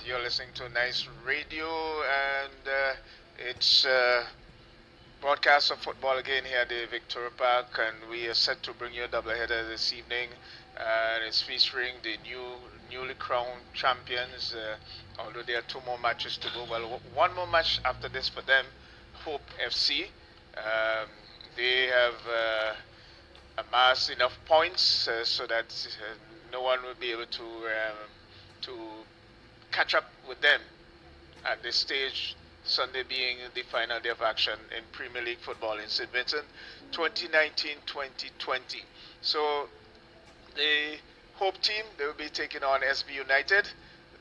You're listening to Nice Radio, and it's broadcast of football again here at the Victoria Park, and we are set to bring you a doubleheader this evening. And it's featuring the newly crowned champions. Although there are two more matches to go, well, one more match after this for them, Hope FC. Um, they have amassed enough points so that no one will be able to catch up with them at this stage, Sunday being the final day of action in Premier League football in St. Vincent 2019-2020. So the Hope team, they will be taking on SB United.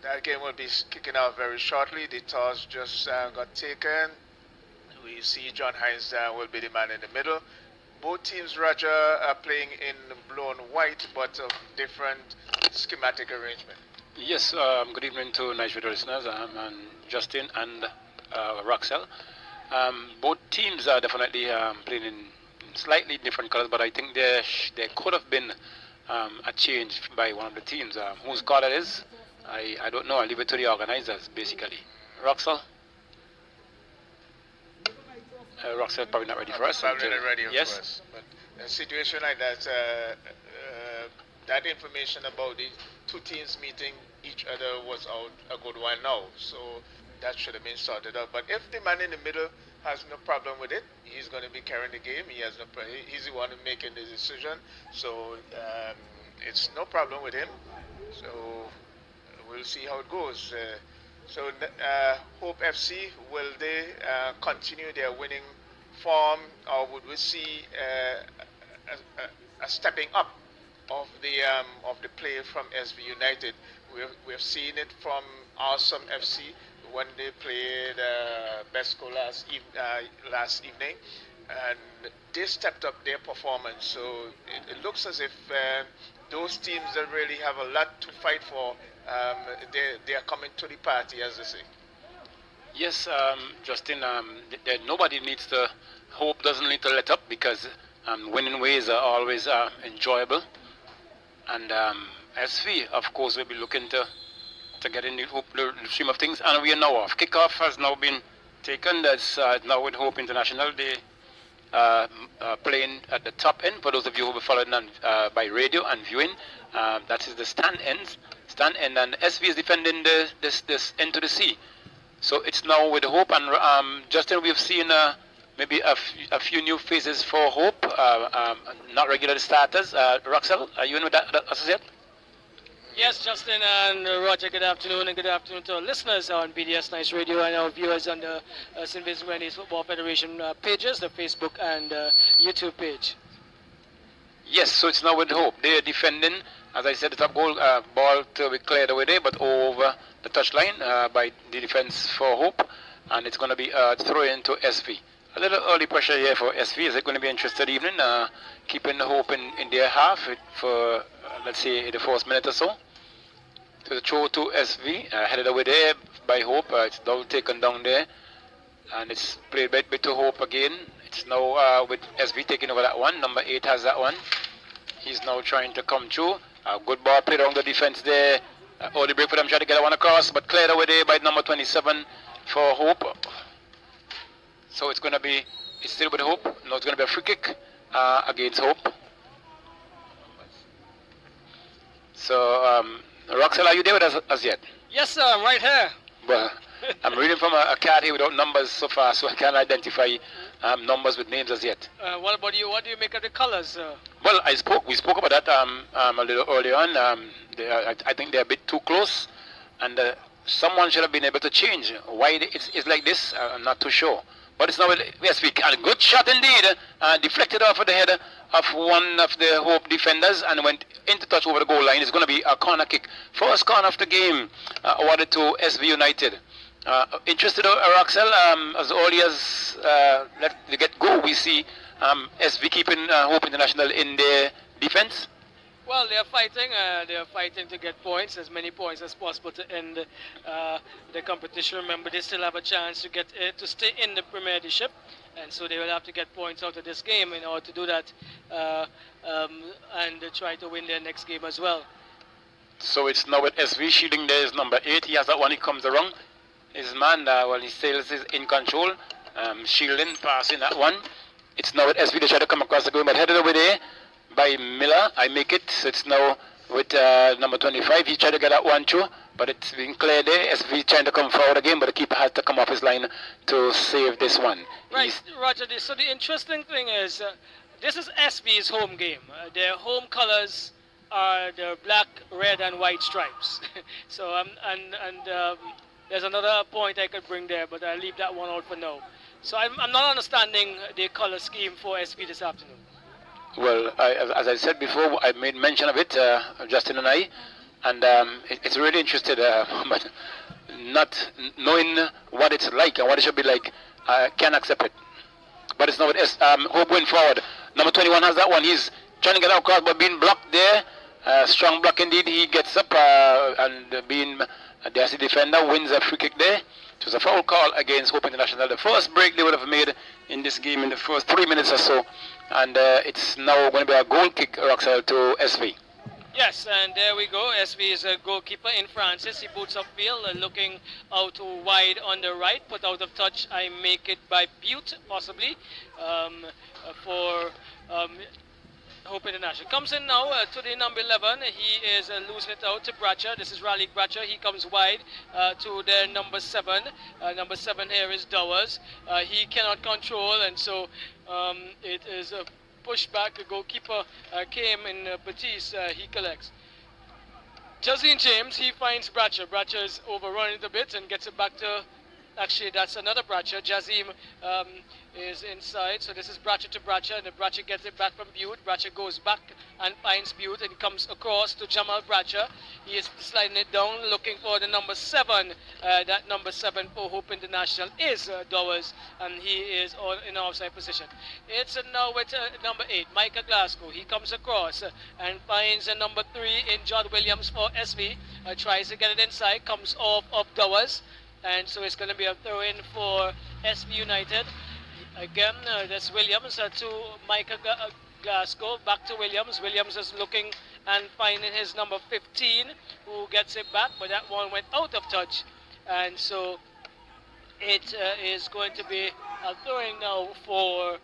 That game will be kicking off very shortly. The toss just got taken. We see John Hines will be the man in the middle. Both teams, Roger, are playing in blue and white, but of different schematic arrangement. Yes, good evening to Nice Radio listeners. And Justin and Roxel. Both teams are definitely playing in slightly different colors, but I think there could have been a change by one of the teams. Whose card it is, I don't know. I leave it to the organizers, basically. Roxel? Roxel probably not ready for us. Probably not ready, of yes. course. But a situation like that, that information about the two teams meeting each other was out a good while now. So that should have been sorted out. But if the man in the middle has no problem with it, he's going to be carrying the game. He's the one making the decision. So it's no problem with him. So we'll see how it goes. Hope FC, will they continue their winning form, or would we see a stepping up of the play from SB United? We've seen it from Awesome FC when they played Besco last evening, and they stepped up their performance. So it looks as if those teams that really have a lot to fight for, they are coming to the party, as they say. Yes, Justin, nobody needs to, Hope doesn't need to let up, because winning ways are always enjoyable. And SV, of course, will be looking to get in the stream of things. And we are now off. Kickoff has now been taken. That's now with Hope International. They playing at the top end. For those of you who will be following on, by radio and viewing, that is the stand end, and SV is defending this end to the sea. So it's now with Hope, and Justin, we've seen maybe a few new faces for Hope, not regular starters. Roxel, are you in with that associate? Yes, Justin and Roger, good afternoon, and good afternoon to our listeners on BDS Nice Radio and our viewers on the St. Vincent Grenadines Football Federation pages, the Facebook and YouTube page. Yes, so it's now with Hope. They are defending, as I said, the top goal ball to be cleared away there, but over the touchline by the defense for Hope, and it's going to be throw into SV. A little early pressure here for SV. Is it going to be an interesting evening? Keeping the Hope in their half for, let's say, the first minute or so. To the throw to SV, headed away there by Hope. It's now taken down there, and it's played back to Hope again. It's now with SV taking over that one. Number 8 has that one. He's now trying to come through. Good ball played on the defense there. Early break for them, trying to get that one across, but cleared away there by number 27 for Hope. So it's still with Hope. Now it's going to be a free kick against Hope. So, Roxel, are you there with us as yet? Yes, sir, I'm right here. Well, I'm reading from a card here without numbers so far, so I can't identify numbers with names as yet. What about you? What do you make of the colors? Well, we spoke about that a little earlier on. I think they're a bit too close, and someone should have been able to change. Why it's like this, I'm not too sure. But it's now, yes, a good shot indeed, deflected off of the head of one of the Hope defenders and went into touch over the goal line. It's going to be a corner kick. First corner of the game awarded to SV United. Interested, Roxel, as early as let the get go, we see SV keeping Hope International in their defense. Well, they're fighting. They're fighting to get points, as many points as possible to end the competition. Remember, they still have a chance to stay in the Premiership, and so they will have to get points out of this game in order to do that, and try to win their next game as well. So it's now with SV shielding. There is number 8. He has that one. He comes around. His man, well, he sails is in control. Shielding, passing that one. It's now with SV. They try to come across the goal, but headed over there by Miller. I make it. So it's now with number 25. He tried to get that one too, but it's been clear there. SV trying to come forward again, but the keeper has to come off his line to save this one. Right, Roger. So the interesting thing is, this is SV's home game. Their home colors are the black, red, and white stripes. So there's another point I could bring there, but I'll leave that one out for now. So I'm not understanding the color scheme for SV this afternoon. Well, as I said before, I made mention of it, Justin and I, and it's really interested, but not knowing what it's like and what it should be like, I can't accept it. But it's not with Hope going forward. Number 21 has that one. He's trying to get out across, but being blocked there. Strong block indeed. He gets up and being the SC defender wins a free kick there. It was a foul call against Hope International. The first break they would have made in this game in the first 3 minutes or so. And it's now going to be a goal kick, Roxelle, to SV. Yes, and there we go. SV is a goalkeeper in Francis. He boots upfield, looking out wide on the right, put out of touch. I make it by Butte, possibly, for Hope International. Comes in now to the number 11. He is losing it out to Bratcher. This is Raleigh Bratcher. He comes wide to their number 7. Number 7 here is Dowers. He cannot control, and so it is a pushback. The goalkeeper came in Batiste. He collects. Jazeen James, he finds Bratcher. Bratcher is overrun it a bit and gets it back to... Actually, that's another Bratcher. Jazim is inside. So this is Bratcher to Bratcher, and the Bratcher gets it back from Butte. Bratcher goes back and finds Butte and comes across to Jamal Bratcher. He is sliding it down, looking for the number 7. That number 7 for Hope International is Dowers, and he is in offside position. It's now with number 8, Micah Glasgow. He comes across and finds number 3 in John Williams for SV. Tries to get it inside, comes off of Dowers. And so it's going to be a throw-in for SV United. Again, that's Williams to Micah Glasgow. Back to Williams. Williams is looking and finding his number 15, who gets it back, but that one went out of touch. And so it is going to be a throw-in now for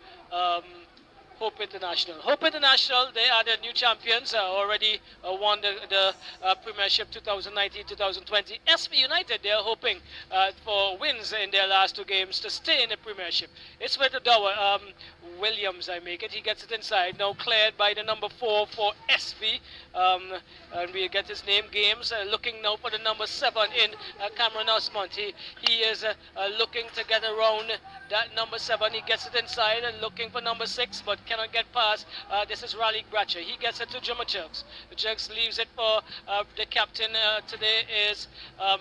Hope International. Hope International, they are the new champions, already won the Premiership 2019-2020. SV United, they are hoping for wins in their last 2 games to stay in the Premiership. It's with the Dower, Williams, I make it. He gets it inside, now cleared by the number 4 for SV. And we get his name, Games, looking now for the number 7 in Cameron Osmond. He is looking to get around that number 7. He gets it inside and looking for number 6, but cannot get past. This is Raleigh Bratcher. He gets it to Jumma Jerks. Jerks leaves it for the captain today is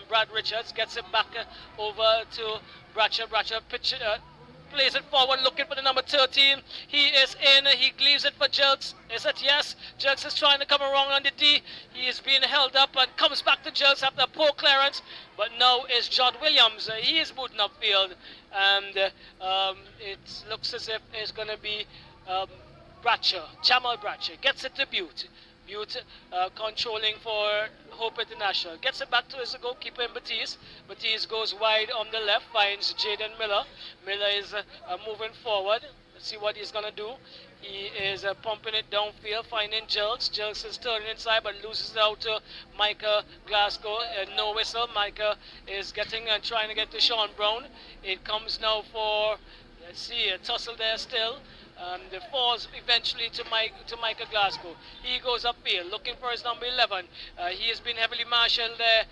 Brad Richards. Gets it back over to Bratcher. Bratcher plays it forward, looking for the number 13. He is in. He leaves it for Jerks. Is it? Yes. Jerks is trying to come around on the D. He is being held up and comes back to Jerks after a poor clearance. But now is John Williams. He is booting upfield. And it looks as if it's going to be Bratcher. Jamal Bratcher gets it to Butte. Butte controlling for Hope International. Gets it back to his goalkeeper in Batiste. Batiste goes wide on the left, finds Jaden Miller. Miller is moving forward. Let's see what he's going to do. He is pumping it downfield, finding Jerks. Jerks is turning inside, but loses it out to Micah Glasgow. No whistle. Micah is getting and trying to get to Sean Brown. It comes now for, let's see, a tussle there still. The falls eventually to Micah Glasgow. He goes upfield looking for his number 11. He has been heavily marshaled there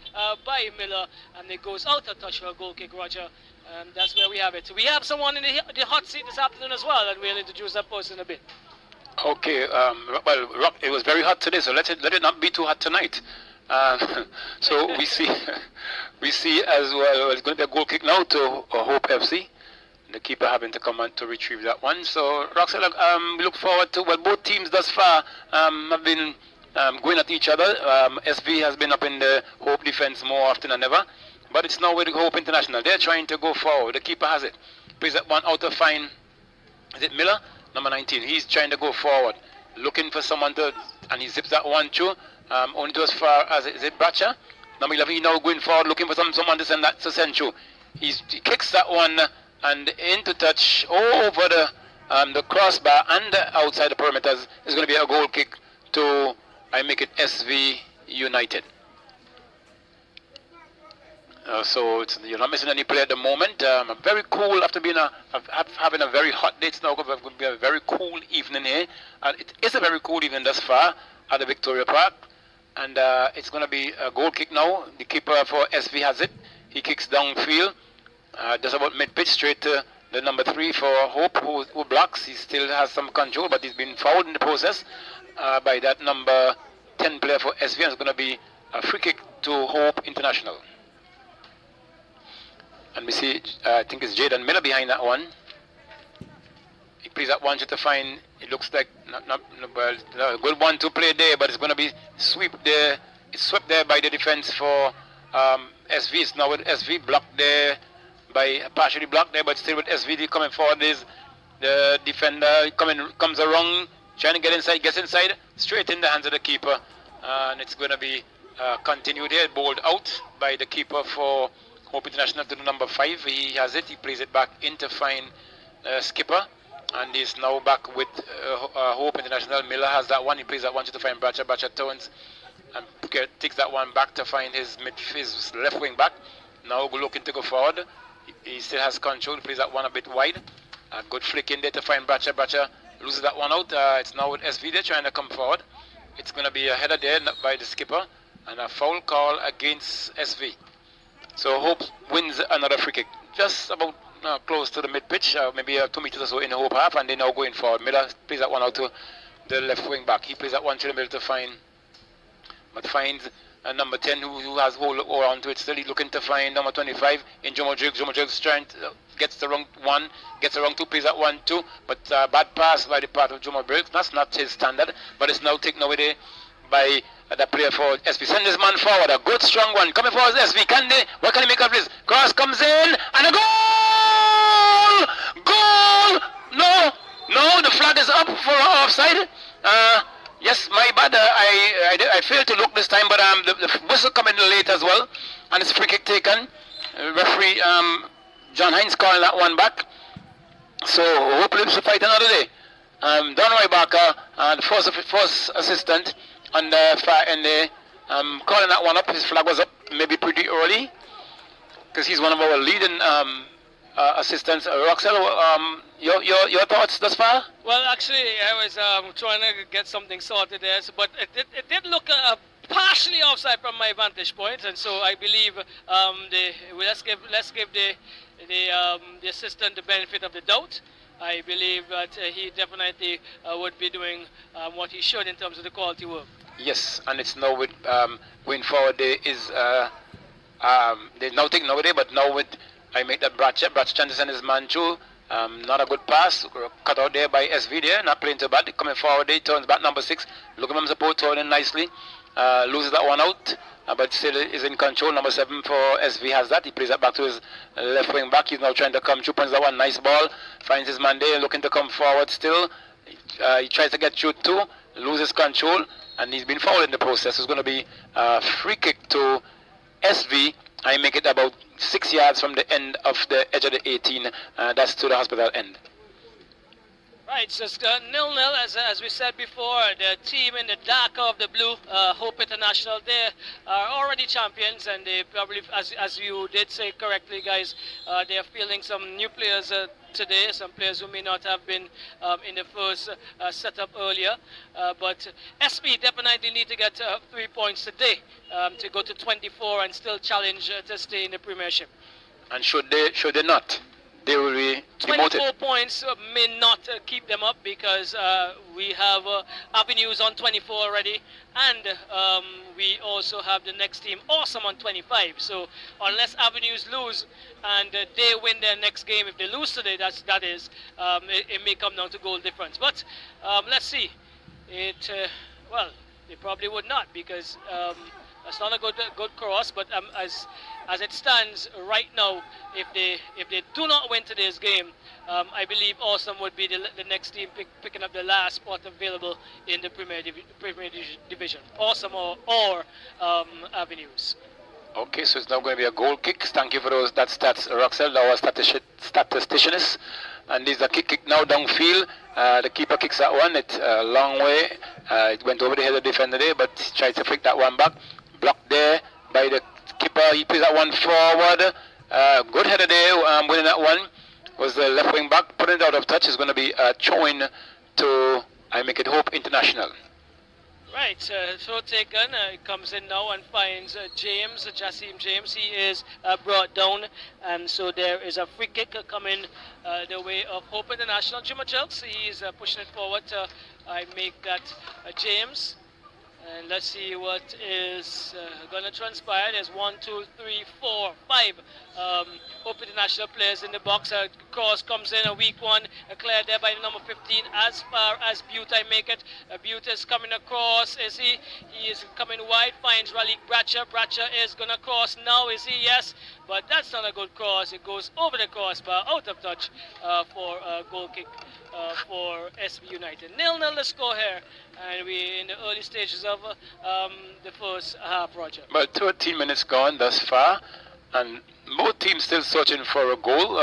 by Miller, and it goes out of touch for a goal kick, Roger. And that's where we have it. We have someone in the hot seat this afternoon as well, and we'll introduce that person in a bit. Okay, well, Rob, it was very hot today, so let it not be too hot tonight. So we see as well, it's going to be a goal kick now to Hope FC. The keeper having to come on to retrieve that one. So, Roxelle, we look forward to, well, both teams thus far have been going at each other. SV has been up in the Hope defense more often than ever, but it's now with Hope International. They're trying to go forward. The keeper has it. Plays that one out to find, is it Miller? Number 19. He's trying to go forward, looking for someone to, and he zips that one through. only to as far as, is it Bracha? Number 11, he now going forward, looking for someone to send that to Senchu. He kicks that one and into touch over the crossbar and outside the perimeters. Is going to be a goal kick to, I make it SV United. So you're not missing any play at the moment. Very cool after being having a very hot day. It's now going to be a very cool evening here. It is a very cool evening thus far at the Victoria Park. And it's going to be a goal kick now. The keeper for SV has it. He kicks downfield, just about mid-pitch, straight to the number 3 for Hope, who blocks. He still has some control, but he's been fouled in the process by that number 10 player for SV. And it's going to be a free kick to Hope International. And we see, I think it's Jaden Miller behind that one. He plays that one to find, it looks like, well, a good one to play there, but it's going to be swept there. It's swept there by the defense for SV. It's now with SV blocked there, partially blocked there, but still with SV coming forward. Is the defender comes around, trying to get inside, gets inside, straight in the hands of the keeper. And it's going to be continued here, bowled out by the keeper for Hope International to the number 5. He has it. He plays it back in to find skipper, and he's now back with Hope International. Miller has that one. He plays that one to find Bracha. Bracha turns and takes that one back to find his left wing back. Now looking to go forward. He still has control. He plays that one a bit wide. A good flick in there to find Bracha. Bracha loses that one out. It's now with SV there trying to come forward. It's going to be a header there by the skipper and a foul call against SV. So Hope wins another free kick, just about close to the mid-pitch, maybe 2 meters or so in the Hope half, and they now going forward. Miller plays that one out to the left wing back. He plays that one to the middle to find, but finds number 10 who has hold on to it still. He's looking to find number 25 in Jomo Jiggs. Jomo Jiggs trying to, gets the wrong one, gets the wrong 2, plays that one too, but bad pass by the part of Jomo Jiggs. That's not his standard, but it's now taken away there by the player for SV. Send this man forward, a good strong one coming forward. SV, can they, what can he make of this? Cross comes in and a goal! No, the flag is up for offside. Yes, my bad, I failed to look this time, but the whistle coming late as well, and it's free kick taken. Referee John Hines calling that one back, so hopefully it's a fight another day. Don Roy Barker, the first assistant on the far end there, calling that one up. His flag was up maybe pretty early, because he's one of our leading assistants. Roxelle, your thoughts thus far? Well, actually, I was trying to get something sorted there, but it did look partially offside from my vantage point, and so I believe let's give the assistant the benefit of the doubt. I believe that he definitely would be doing what he should in terms of the quality work. Yes, and it's now with going forward. There is there's now taken over there, but now with I make that Bracha trying to send his man through. Not a good pass, cut out there by SV there, not playing too bad. Coming forward there, turns back number 6. Look at him support, turning nicely. Loses that one out, but still is in control. Number 7 for SV has that. He plays that back to his left wing back. He's now trying to come through, punches that one, nice ball. Finds his man there, looking to come forward still. He tries to get through too, loses control, and he's been fouled in the process. It's going to be a free kick to SV. I make it about 6 yards from the end of the edge of the 18. That's to the hospital end. Right, so it's 0-0 as we said before. The team in the dark of the blue, Hope International, they are already champions, and they probably, as you did say correctly, guys, they are fielding some new players today, some players who may not have been in the first setup earlier. But SP definitely need to get 3 points today to go to 24 and still challenge to stay in the Premiership. And should they not, they will be demoted. 24 points may not keep them up, because we have Avenues on 24 already, and we also have the next team Awesome on 25. So unless Avenues lose and they win their next game, if they lose today, that is, it may come down to goal difference. But let's see. Well, they probably would not, because That's not a good cross, but as it stands right now, if they do not win today's game, I believe Awesome would be the next team picking up the last spot available in the Premier Division. Awesome or Avenues. Okay, so it's now going to be a goal kick. Thank you for that stats, Roxel, our statistician. And this is a kick now downfield. The keeper kicks that one. It's a long way. It went over the head of the defender there, but he tries to flick that one back. Blocked there by the keeper. He plays that one forward. Good header there. Winning that one was the left wing back. Putting it out of touch is going to be throwing to I Make It Hope International. Right, throw taken, comes in now and finds James, Jassim James. He is brought down, and so there is a free kick coming the way of Hope International. Juma Jelks, he's pushing it forward to I make that James. And let's see what is going to transpire. There's 1, 2, 3, 4, 5 Hope International players in the box. A cross comes in, a weak one, cleared there by the number 15. As far as Butte, I make it. Butte is coming across. Is he? He is coming wide. Finds Ralik Bracha. Bracha is going to cross now. Is he? Yes. But that's not a good cross. It goes over the crossbar, out of touch for a goal kick for SB United. 0-0 the score here, and we're in the early stages of the first half, Roger. Well, 13 minutes gone thus far, and both teams still searching for a goal.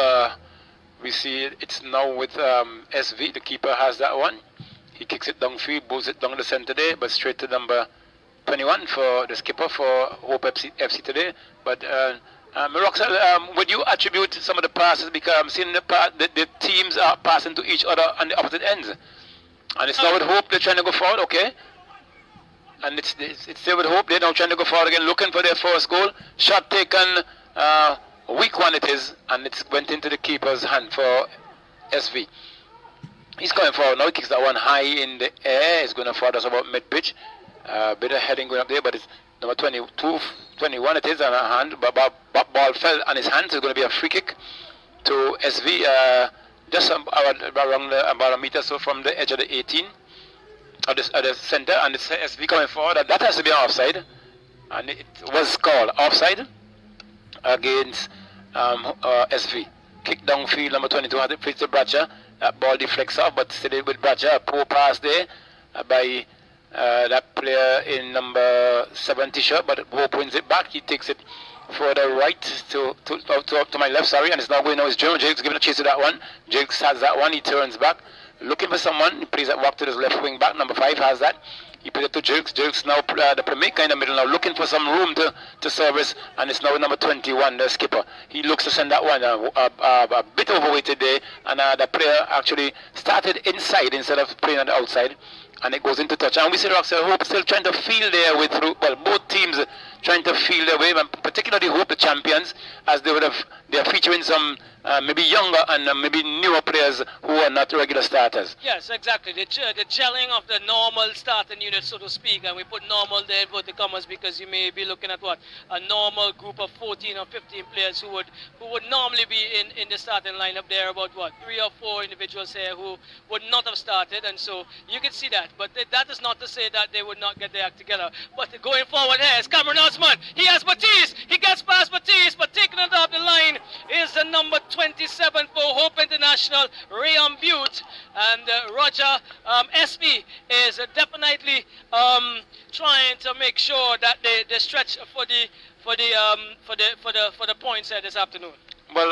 We see it's now with SV. The keeper has that one. He kicks it downfield, bowls it down the center there, but straight to number 21 for the skipper for Hope FC today. But Roxel, would you attribute some of the passes, because I'm seeing the teams are passing to each other on the opposite ends, and it's now with Hope they're trying to go forward, okay? And it's still with Hope, they're now trying to go forward again, looking for their first goal. Shot taken, weak one it is, and it went into the keeper's hand for SV. He's going forward now. He kicks that one high in the air. He's going to forward us about mid-pitch. Bit of heading going up there, but it's number 22, 21 it is on a hand. But ball fell on his hand, so it's going to be a free kick to SV. Just around about a meter or so from the edge of the 18 at the center, and it's SV coming forward. That has to be offside, and it was called offside against SV. Kick downfield, number 22 had it to Bracha. That ball deflects off, but still with Bracha. A poor pass there by that player in number 70 shirt, but Hope wins it back. He takes it for the right to my left, sorry, and it's now going now. It's Jakes giving a chase to that one. Jakes has that one. He turns back, looking for someone. He plays that walk to his left wing back. Number 5 has that. He plays it to Jakes. Jakes now the playmaker in the middle now, looking for some room to service, and it's now number 21, the skipper. He looks to send that one a bit overweighted there, and the player actually started inside instead of playing on the outside, and it goes into touch. And we see Roxel Hope still trying to feel their way through. Well, both teams trying to feel their way, and particularly Hope, the champions, as they're featuring some maybe younger and maybe newer players who are not regular starters. Yes, exactly. The gelling of the normal starting unit, so to speak, and we put normal there in the commas because you may be looking at a normal group of 14 or 15 players who would normally be in the starting lineup. There are about 3 or 4 individuals here who would not have started, and so you can see that. But that is not to say that they would not get their act together. But going forward here is Cameron Osman. He has Batiste. He gets past Batiste, but taking it off the line is the number 27 for Hope International, Rayon Butte, and Roger SB is definitely trying to make sure that they stretch for the points here this afternoon. Well,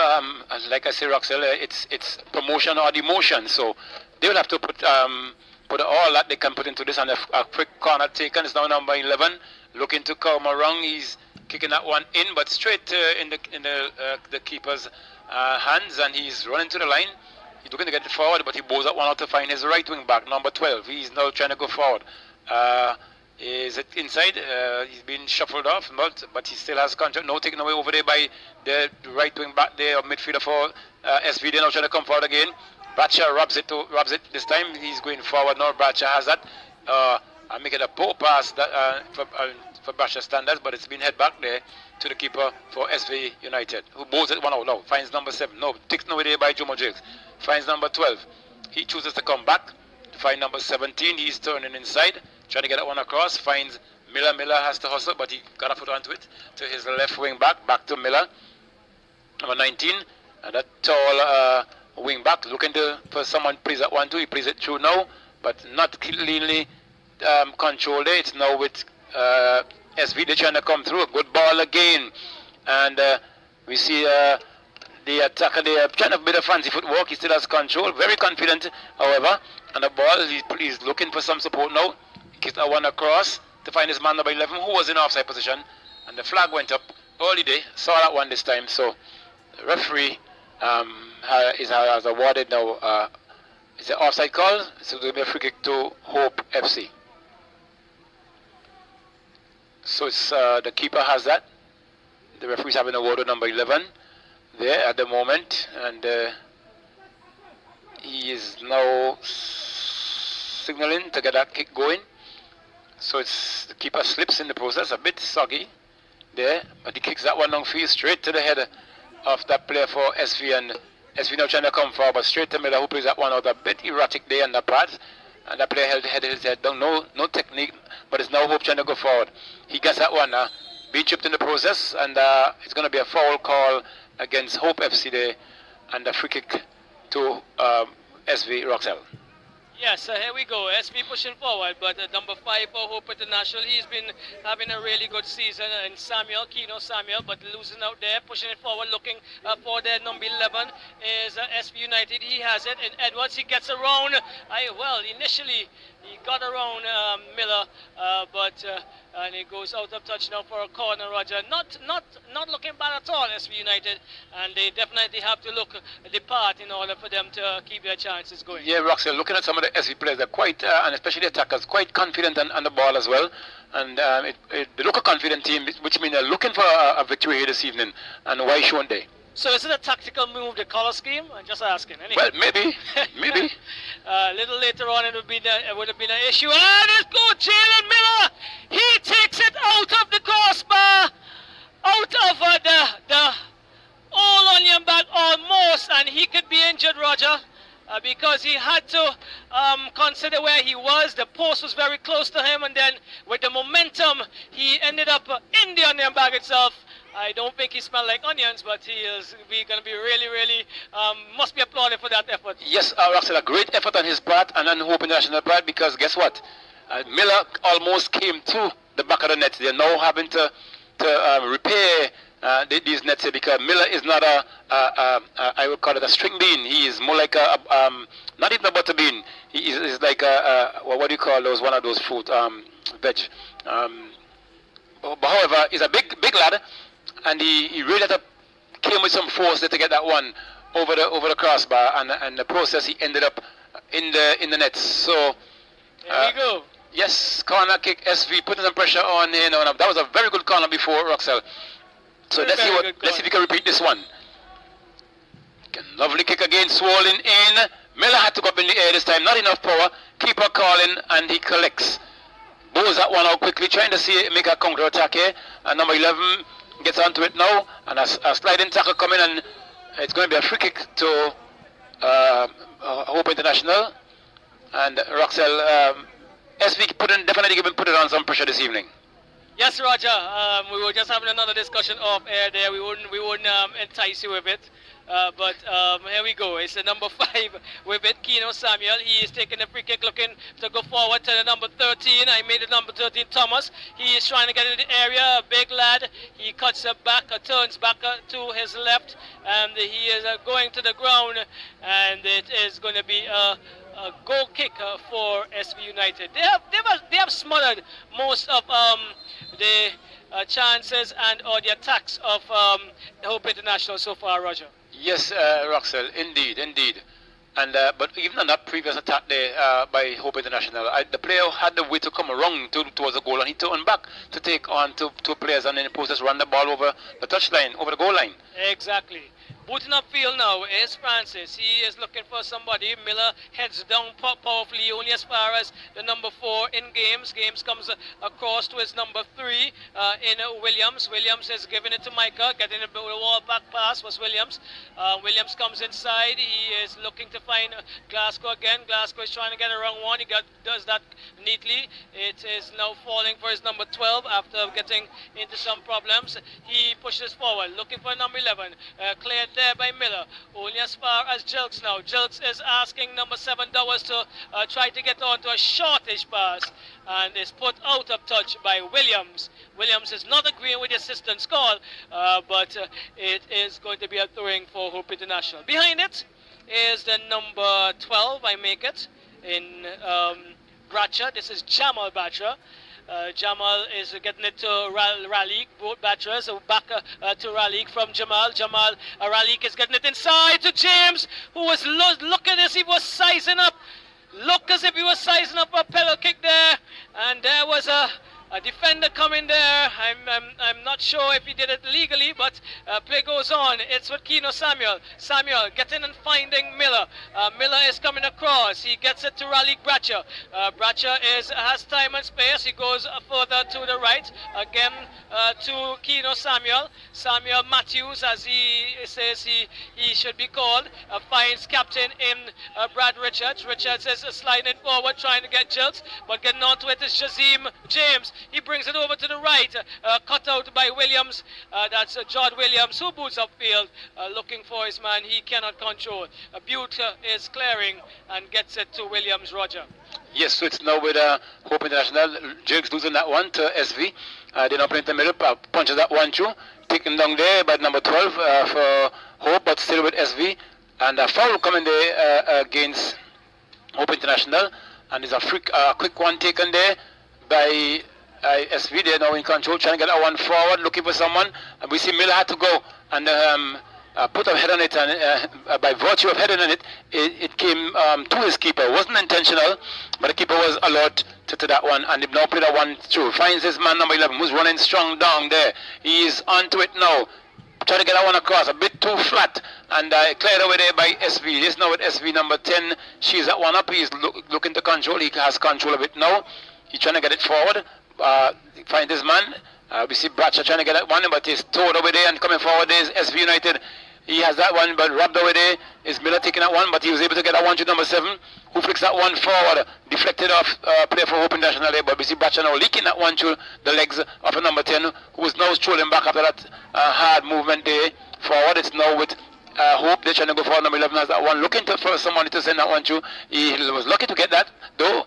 like I say, Roxel, it's promotion or demotion, so they will have to put all that they can put into this, and a quick corner taken. Is now number 11 looking to come around. He's kicking that one in, but straight in the keeper's hands, and he's running to the line. He's looking to get it forward, but he bows that one out to find his right wing back, number 12. He's now trying to go forward. Is it inside? He's been shuffled off, but he still has control. No, taken away over there by the right wing back there, midfielder for SV. They're now trying to come forward again. Bracha robs it this time. He's going forward now. Bracha has that. I make it a poor pass that, for Bracha standards, but it's been head back there to the keeper for SV United, who bows it one out now. Finds number 7. No, takes away there by Jomo Jakes. Finds number 12. He chooses to come back to find number 17. He's turning inside, trying to get that one across. Finds Miller has to hustle, but he got a foot onto it. To his left wing back to Miller. Number 19, and that tall wing back looking for someone plays that 1-2. He plays it through now, but not cleanly controlled there. It's now with SV. They're trying to come through. A good ball again, and we see the attacker there trying a bit of fancy footwork. He still has control, very confident, however. And the ball, he's looking for some support now. He kicks that one across to find his man number 11, who was in offside position, and the flag went up early day. Saw that one this time, so the referee has awarded now. It's an offside call, so it will be a free kick to Hope FC. So it's the keeper has that. The referee's having a word with number 11 there at the moment, and he is now signaling to get that kick going. So it's the keeper slips in the process, a bit soggy there, but he kicks that one downfield straight to the head of that player for SV, and SV now trying to come forward, but straight to Miller, who plays that one out a bit erratic there on the part, and that player held his head down, no technique, but it's now Hope trying to go forward. He gets that one, being chipped in the process, and it's going to be a foul call against Hope FC there, and a free kick to SV Roxelle. Yes, here we go. SV pushing forward, but number 5 for Hope International, he's been having a really good season. And Keno Samuel, but losing out there, pushing it forward, looking for their number 11 is SV United. He has it, and Edwards, he gets around. Initially he got around Miller, but and it goes out of touch now for a corner, Roger. Not looking bad at all, SV United, and they definitely have to look the part in order for them to keep their chances going. Yeah, Roxelle, looking at some of the SV players, they're quite, and especially the attackers, quite confident on the ball as well. And they look a confident team, which means they're looking for a victory here this evening. And why shouldn't they? So is it a tactical move, the color scheme? I'm just asking. Anyway. Well, maybe. A little later on, it would have been an issue. And let's go, Jalen Miller. He takes it out of the crossbar, out of the all onion bag almost, and he could be injured, Roger. Because he had to consider where he was. The post was very close to him, and then with the momentum, he ended up in the onion bag itself. I don't think he smelled like onions, but he is going to be really, must be applauded for that effort. Yes, Roxelle, a great effort on his part and on Hope International part, because guess what? Miller almost came to the back of the net. They're now having to repair these nets here, because Miller is not I would call it a string bean. He is more like not even a butter bean. He is like what do you call those, one of those fruit, veg. But however, he's a big lad, and he really came with some force there to get that one over the crossbar, and the process he ended up in the net. So there we go. Yes, corner kick, SV putting some pressure on here. That was a very good corner before, Roxelle. So let's see if he can repeat this one. Lovely kick again, swollen in. Miller had to go up in the air this time, not enough power. Keeper calling, and he collects. Bows that one out quickly, trying to make a counter attack here. And number 11 gets onto it now, and a sliding tackle coming, and it's going to be a free kick to Hope International. And Roxelle, SV definitely put it on some pressure this evening. Yes, Roger. We were just having another discussion off air there. We wouldn't entice you with it. But here we go. It's the number 5 with it, Keno Samuel. He is taking the free kick, looking to go forward to the number 13. I made the number 13, Thomas. He is trying to get in the area, a big lad. He cuts it back, turns back to his left, and he is going to the ground, and it is going to be a goal kick for SV United. They have smothered most of the chances and or the attacks of Hope International so far, Roger. Yes, Roxelle, indeed. And but even on that previous attack there by Hope International, the player had the way to come around towards the goal, and he turned back to take on two players, and in the process run the ball over the touchline, over the goal line. Exactly. Booting upfield now is Francis. He is looking for somebody. Miller heads down powerfully, only as far as the number 4 in Games. Games comes across to his number 3 in Williams. Williams is giving it to Micah, getting the wall back pass was Williams. Williams comes inside. He is looking to find Glasgow again. Glasgow is trying to get around one. He does that neatly. It is now falling for his number 12 after getting into some problems. He pushes forward, looking for number 11. Cleared there by Miller. Only as far as Jilks now. Jilks is asking number 7 Dowers to try to get on to a shortish pass, and is put out of touch by Williams. Williams is not agreeing with the assistant's call, but it is going to be a throwing for Hope International. Behind it is the number 12, I make it, in Bracha. This is Jamal Bracha. Jamal is getting it to Ralik. Both batchers back to Ralik from Jamal. Ralik is getting it inside to James, who was looking as if he was sizing up. Look as if he was sizing up a pillow kick there, and there was a defender coming there. I'm not sure if he did it legally, but play goes on. It's with Keno Samuel. Samuel getting and finding Miller. Miller is coming across. He gets it to Ralik Bracha. Bracha has time and space. He goes further to the right. Again to Keno Samuel. Samuel Matthews, as he says he should be called, finds captain in Brad Richards. Richards is sliding forward, trying to get Jilks, but getting onto it is Jazim James. He brings it over to the right, cut out by Williams. That's Jod Williams, who boots upfield, looking for his man he cannot control. Butte is clearing and gets it to Williams. Roger. Yes, so it's now with Hope International. Jilks losing that one to SV. They're not playing in the middle, punches that one through. Taken down there by number 12 for Hope, but still with SV. And a foul coming there against Hope International. And there's a quick one taken there by SV. They're now in control, trying to get that one forward, looking for someone. And we see Miller had to go and put a head on it, and by virtue of heading on it, it came to his keeper. It wasn't intentional, but the keeper was alert to that one, and he now played that one through. Finds his man number 11, who's running strong down there. He is onto it now, trying to get that one across, a bit too flat, and cleared away there by SV. This now with SV number 10. She's that one up. He's looking to control. He has control of it now. He's trying to get it forward. Find his man. We see Bracha trying to get that one, but he's towed over there and coming forward. There's SV United. He has that one, but robbed over there. Is Miller taking that one, but he was able to get that one to number 7, who flicks that one forward. Deflected off play for Hope International there, but we see Bracha now leaking that one to the legs of a number 10, who is now strolling back after that hard movement there forward. It's now with Hope. They're trying to go for number 11 as that one, looking for somebody to send that one to. He was lucky to get that, though.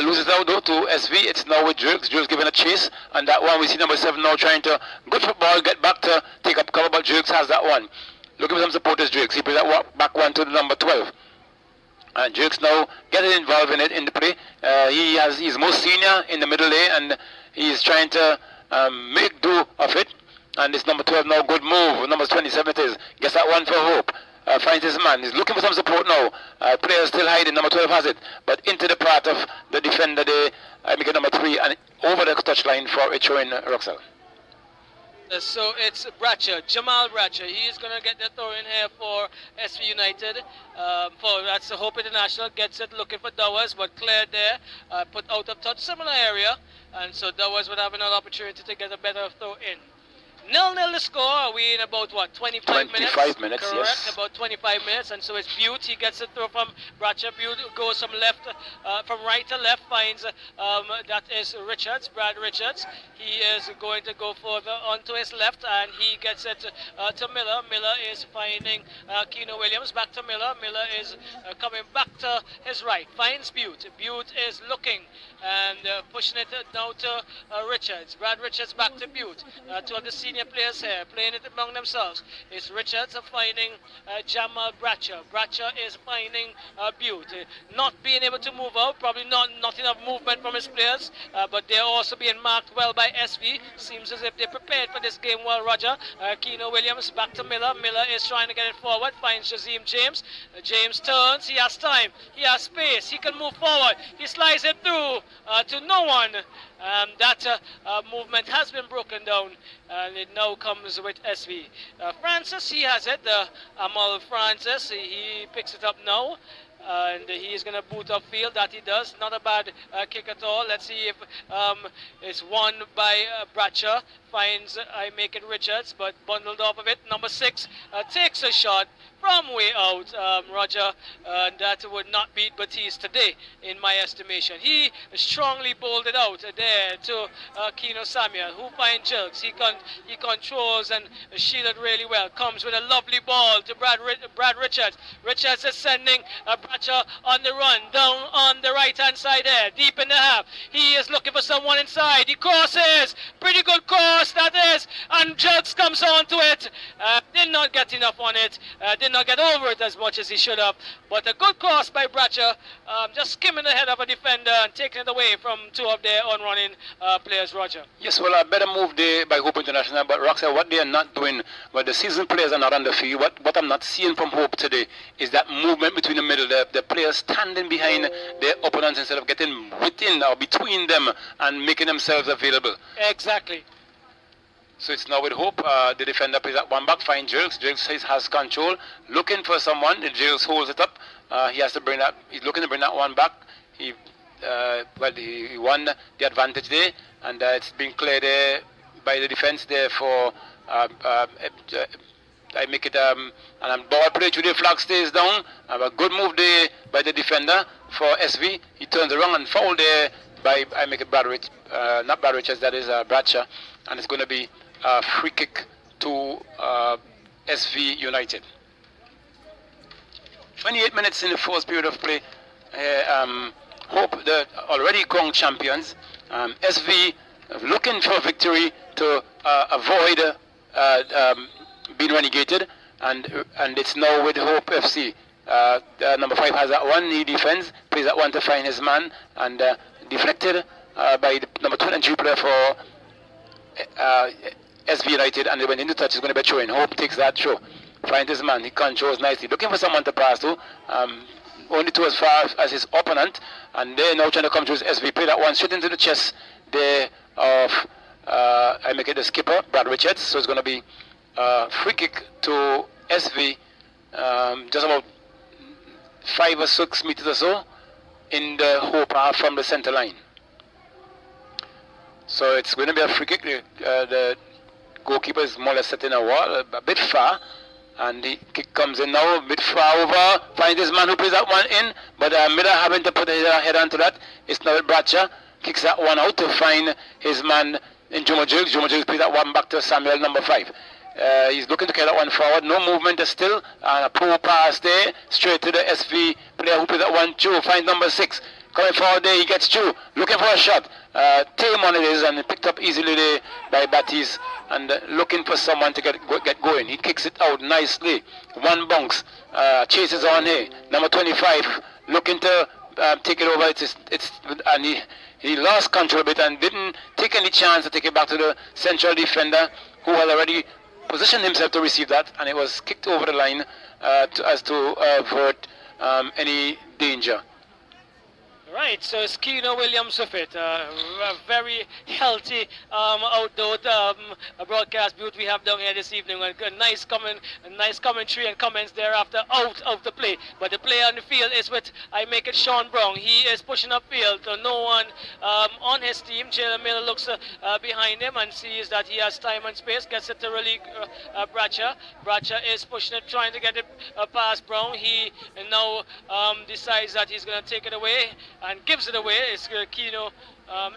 Loses out though to SV. It's now with Jilks. Jilks giving a chase, and that one we see number 7 now trying to good football, get back to take up cover, but Jilks has that one. Looking for some supporters, Jilks. He plays that back one to the number 12. And Jilks now getting involved in it in the play. He's most senior in the middle there, and he's trying to make do of it. And it's number 12 now, good move. Number 27 it is. Gets that one for Hope. Finds his man. He's looking for some support now. Players still hiding. Number 12 has it, but into the part of the defender there. Make it number 3 and over the touchline for a throw in Roxel. So it's Bracha, Jamal Bracha. He is going to get the throw in here for SV United. That's the Hope International. Gets it, looking for Dowers, but cleared there. Put out of touch, similar area. And so Dowers would have another opportunity to get a better throw in. 0-0 the score. Are we in about what, 25 minutes? 25 minutes, correct, yes. About 25 minutes. And so it's Butte. He gets it through from Bracha. Butte goes from right to left, finds that is Richards, Brad Richards. He is going to go further onto his left, and he gets it to Miller. Miller is finding Keno Williams. Back to Miller. Miller is coming back to his right. Finds Butte. Butte is looking and pushing it now to Richards. Brad Richards back to Butte. Two of the senior players here playing it among themselves. It's Richards finding Jamal Bracha. Bracha is finding Butte. Not being able to move out, probably not enough movement from his players, but they're also being marked well by SV. Seems as if they're prepared for this game well, Roger. Keno Williams back to Miller. Miller is trying to get it forward, finds Jazim James. James turns, he has time, he has space, he can move forward. He slides it through to no one. That movement has been broken down, and it now comes with SV. Francis, he has it. Amal Francis, he picks it up now. And he is going to boot upfield. That he does. Not a bad kick at all. Let's see if it's won by Bratcher. Finds I make it Richards, but bundled off of it. Number 6 takes a shot from way out, Roger, that would not beat Batiste today, in my estimation. He strongly bowled it out there to Keno Samuel, who finds Jerks. He controls and shielded really well. Comes with a lovely ball to Brad Richards. Richards is sending Bratcher on the run, down on the right-hand side there, deep in the half. He is looking for someone inside. He crosses. Pretty good cross, that is. And Jerks comes onto it. Did not get enough on it. Did not get over it as much as he should have, but a good cross by Bratcher, just skimming the head of a defender and taking it away from 2 of their on-running players, Roger. Yes, well, a better move there by Hope International, but Roxanne, what they are not doing, but the seasoned players are not on the field. What I'm not seeing from Hope today is that movement between the middle, the players standing behind their opponents instead of getting within or between them and making themselves available. Exactly. So it's now with Hope. The defender plays at one back, finds Jerks. Jerks has control, looking for someone. The Jerks holds it up. He has to bring that. He's looking to bring that one back. He won the advantage there, and it's been cleared there by the defense there for. I make it and ball play to the flag stays down. A good move there by the defender for SV. He turns around and foul there by I make it not Brad Richards, that is Bratcher, and it's going to be a free kick to SV United. 28 minutes in the first period of play. Hope, the already crowned champions, SV looking for victory to avoid being relegated, and it's now with Hope FC. Number 5 has that one, he defends, plays that one to find his man, and deflected by the number 23 player for SV United, and they went into touch. Is going to be throwing. Hope takes that throw, finds his man, he controls nicely, looking for someone to pass to, only to as far as his opponent, and they're now trying to come to his SV. Play that one straight into the chest there of I make it the skipper, Brad Richards. So it's going to be free kick to SV, just about 5 or 6 meters or so in the Hope half from the center line. So it's going to be a free kick. The goalkeeper is more or less setting a wall a bit far, and the kick comes in now a bit far over. Finds his man who plays that one in, but Miller having to put his head onto that. It's now Bratcher kicks that one out to find his man in Jomo Jukes. Jomo Jukes plays that one back to Samuel, number 5. He's looking to carry that one forward. No movement still. And a poor pass there. Straight to the SV player who plays that one through. Finds number 6. Coming forward there. He gets through. Looking for a shot. Tame on it is, and picked up easily there by Batiste. And looking for someone to get going. He kicks it out nicely. One bounce. Chases on here. Number 25 looking to take it over. And he lost control a bit and didn't take any chance to take it back to the central defender, who had already positioned himself to receive that, and it was kicked over the line to avert any danger. Right, so it's Keno Williams with it. A very healthy outdoor broadcast booth we have down here this evening. A nice commentary and comments thereafter out of the play. But the player on the field is with, I make it Sean Brown. He is pushing upfield. No one on his team. Jalen Miller looks behind him and sees that he has time and space. Gets it to relieve Bratcher. Bratcher is pushing it, trying to get it past Brown. He now decides that he's going to take it away and gives it away. It's Keno.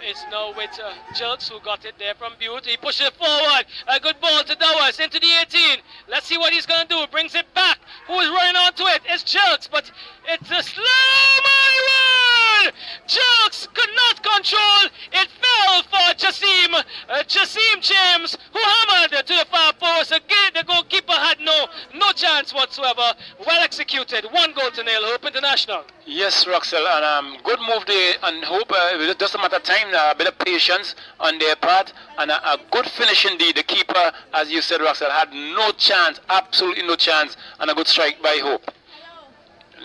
It's now with Jerks, who got it there from Butte. He pushes it forward. A good ball to Dowers into the 18. Let's see what he's going to do. Brings it back. Who is running onto it? It's Jerks, but it's a slow run. Jerks could not control. It fell for Jasim James, who hammered to the far post. Again, the goalkeeper had no chance whatsoever. Well executed. 1-0 Hope International. Yes, Roxel, and good move there, and Hope it was just a matter of time, a bit of patience on their part, and a good finish indeed. The keeper, as you said, Roxel, had no chance, absolutely no chance, and a good strike by Hope.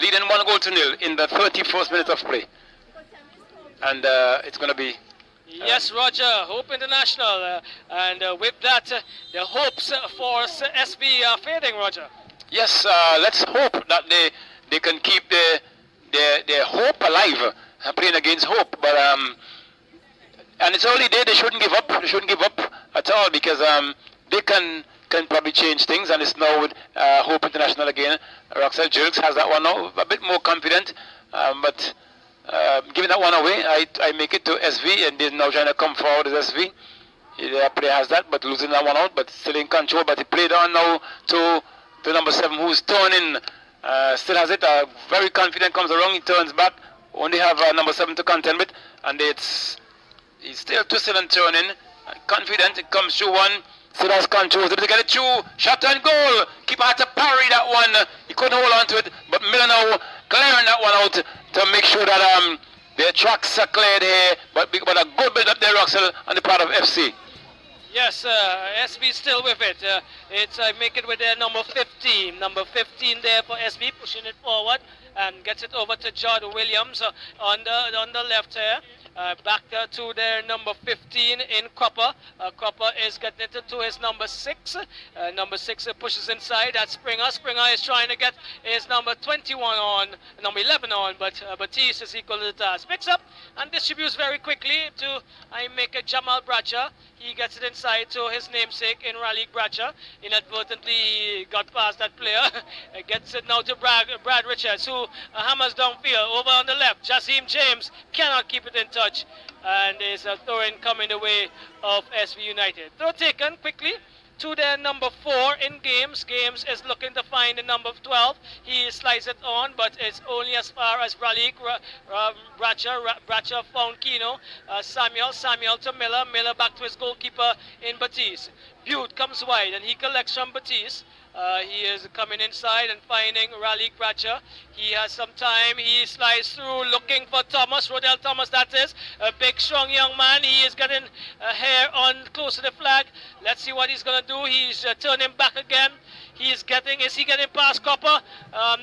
Leading 1-0 in the 31st minute of play. And it's going to be Yes, Roger. Hope International, and with that, the hopes for SB are fading, Roger. Yes, let's hope that they can keep their hope alive, playing against hope. But and it's only they shouldn't give up. They shouldn't give up at all because they can probably change things. And it's now with Hope International again. Roxelle Jerks has that one now, a bit more confident, but. Giving that one away, I make it to SV, and they're now trying to come forward as SV. The player has that, but losing that one out, but still in control. But he played on now to number 7, who's turning. Still has it. Very confident, comes around, he turns back. Only have number 7 to contend with, and he's still twisting and turning. Confident, it comes through one. Still has control. Did he get it through? Shot and goal. Keeper had to parry that one. He couldn't hold on to it, but Miller now clearing that one out to make sure that the tracks are cleared here. But a good build up there, Roxelle, on the part of FC. Yes, SB still with it. It's make it with their number 15. Number 15 there for SB, pushing it forward and gets it over to Jordan Williams on the left here. Back to their number 15 in Cropper. Cropper is getting it to his number 6. Number 6 pushes inside. That's Springer. Springer is trying to get his number 21 on, number 11 on, but Batiste is equal to the task. Picks up and distributes very quickly to Jamal Bradshaw. He gets it inside to his namesake in Raleigh Bradshaw. Inadvertently got past that player. Gets it now to Brad Richards, who hammers downfield. Over on the left, Jassim James cannot keep it in touch. And is a throw-in coming the way of SV United. Throw taken quickly to their number 4 in Games. Games is looking to find the number 12. He slides it on, but it's only as far as Raleigh. Bradshaw found Kino. Samuel to Miller. Miller back to his goalkeeper in Batiste. Butte comes wide and he collects from Batiste. He is coming inside and finding Raleigh Bradshaw. He has some time. He slides through looking for Thomas. Rodell Thomas, that is. A big, strong young man. He is getting hair on close to the flag. Let's see what he's going to do. He's turning back again. Is he getting past Copper?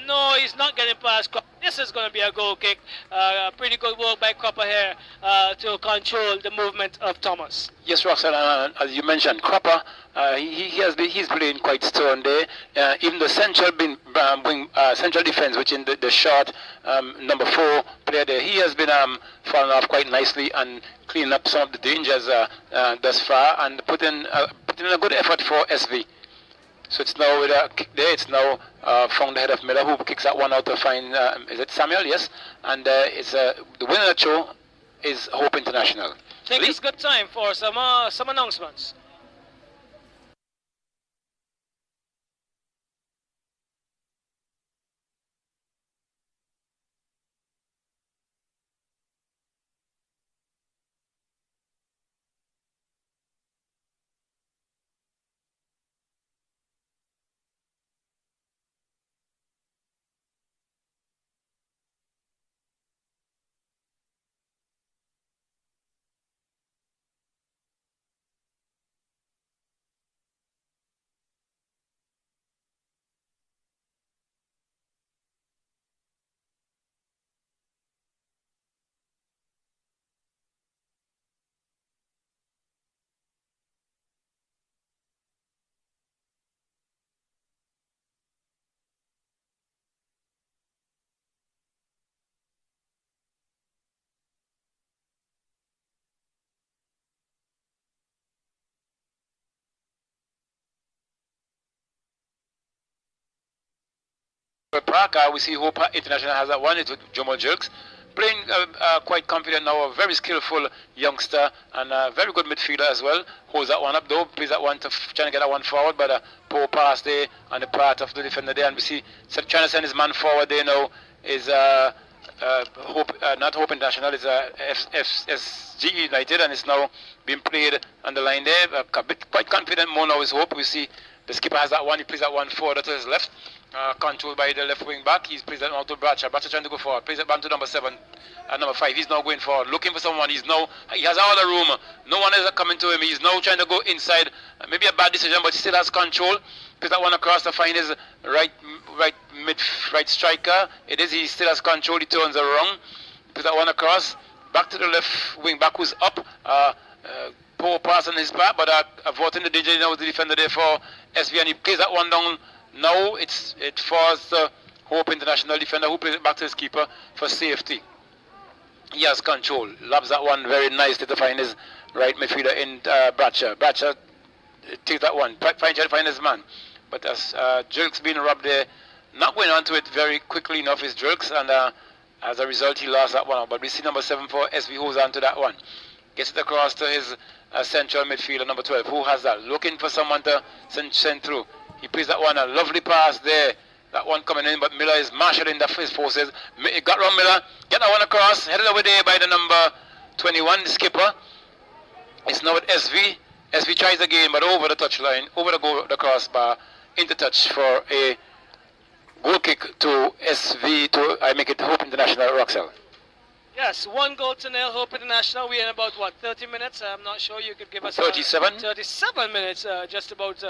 No, he's not getting past Copper. This is going to be a goal kick. Pretty good work by Copper here to control the movement of Thomas. Yes, Roxelle, as you mentioned, Cropper, he's playing quite stern there. Even the central central defense, which in the short number 4 player there, he has been falling off quite nicely and cleaning up some of the dangers thus far and put in a good effort for SV. So it's now with a kick there. It's now from the head of Miller, who kicks that one out to find, is it Samuel? Yes. And it's the winner of the show is Hope International. I think it's good time for some announcements. Park, we see Hope International has that one. It's with Jamal Jerks. Playing quite confident now, a very skillful youngster and a very good midfielder as well. Holds that one up though, plays that one to trying to get that one forward, but a poor pass there on the part of the defender there. And we see trying to send his man forward there now is Hope, not Hope International, it's FSG United, and it's now being played on the line there. A bit quite confident more now is Hope. We see the skipper has that one, he plays that one forward to his left. Controlled by the left wing back. He's plays that out to Bradshaw. Bradshaw trying to go forward. Plays it back to number 7 and number 5. He's now going forward, looking for someone. He has all the room. No one is coming to him. He's now trying to go inside. Maybe a bad decision, but he still has control. Plays that one across to find his right striker. It is. He still has control. He turns around. Plays that one across. back to the left wing back who's up. Poor pass on his part, but avoiding the danger now with the defender there for SV, and he plays that one down. Now it falls the Hope International defender who plays it back to his keeper for safety. He has control, lobs that one very nicely to find his right midfielder in Bradshaw. Bradshaw takes that one, trying to find his man. But as Jerks being robbed there, not going onto it very quickly enough is Jerks, and as a result he lost that one. But we see number 7 for SV holds on to that one. Gets it across to his central midfielder, number 12. Who has that? Looking for someone to send through. He plays that one, a lovely pass there. That one coming in, but Miller is marshalling his forces. Got round Miller, get that one across, headed over there by the number 21, the skipper. It's now at SV. SV tries again, but over the touchline, over the crossbar, into touch for a goal kick to SV, to I make it Hope International Roxel. Yes, 1-0 Hope International. We're in about, what, 30 minutes? I'm not sure. You could give us 37. 37 minutes, just about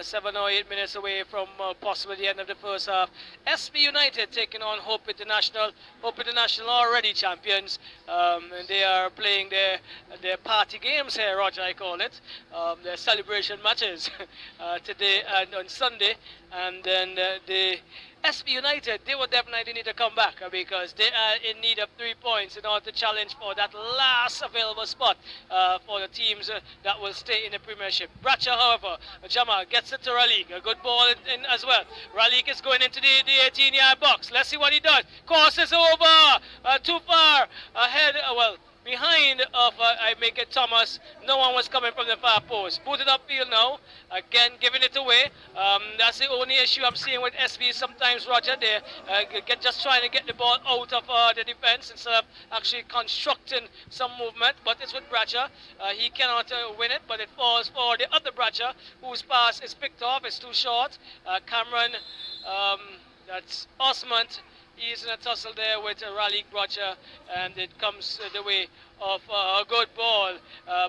7 or 8 minutes away from possibly the end of the first half. SB United taking on Hope International. Hope International already champions. And they are playing their party games here, Roger, I call it. Their celebration matches today and on Sunday. And then the SB United, they would definitely need to come back because they are in need of 3 points in order to challenge for that last available spot for the teams that will stay in the Premiership. Bradshaw, however, Jamal gets it to Ralik. A good ball in as well. Ralik is going into the 18-yard box. Let's see what he does. Crosses over. Too far ahead. Well, behind of I make it Thomas. No one was coming from the far post. Booted upfield now. Again, giving it away. That's the only issue I'm seeing with SB sometimes, Roger. They just trying to get the ball out of the defense instead of actually constructing some movement. But it's with Bradshaw. He cannot win it, but it falls for the other Bradshaw, whose pass is picked off. It's too short. Cameron, that's Osmond. He's in a tussle there with Raleigh Bradshaw, and it comes the way of a good ball,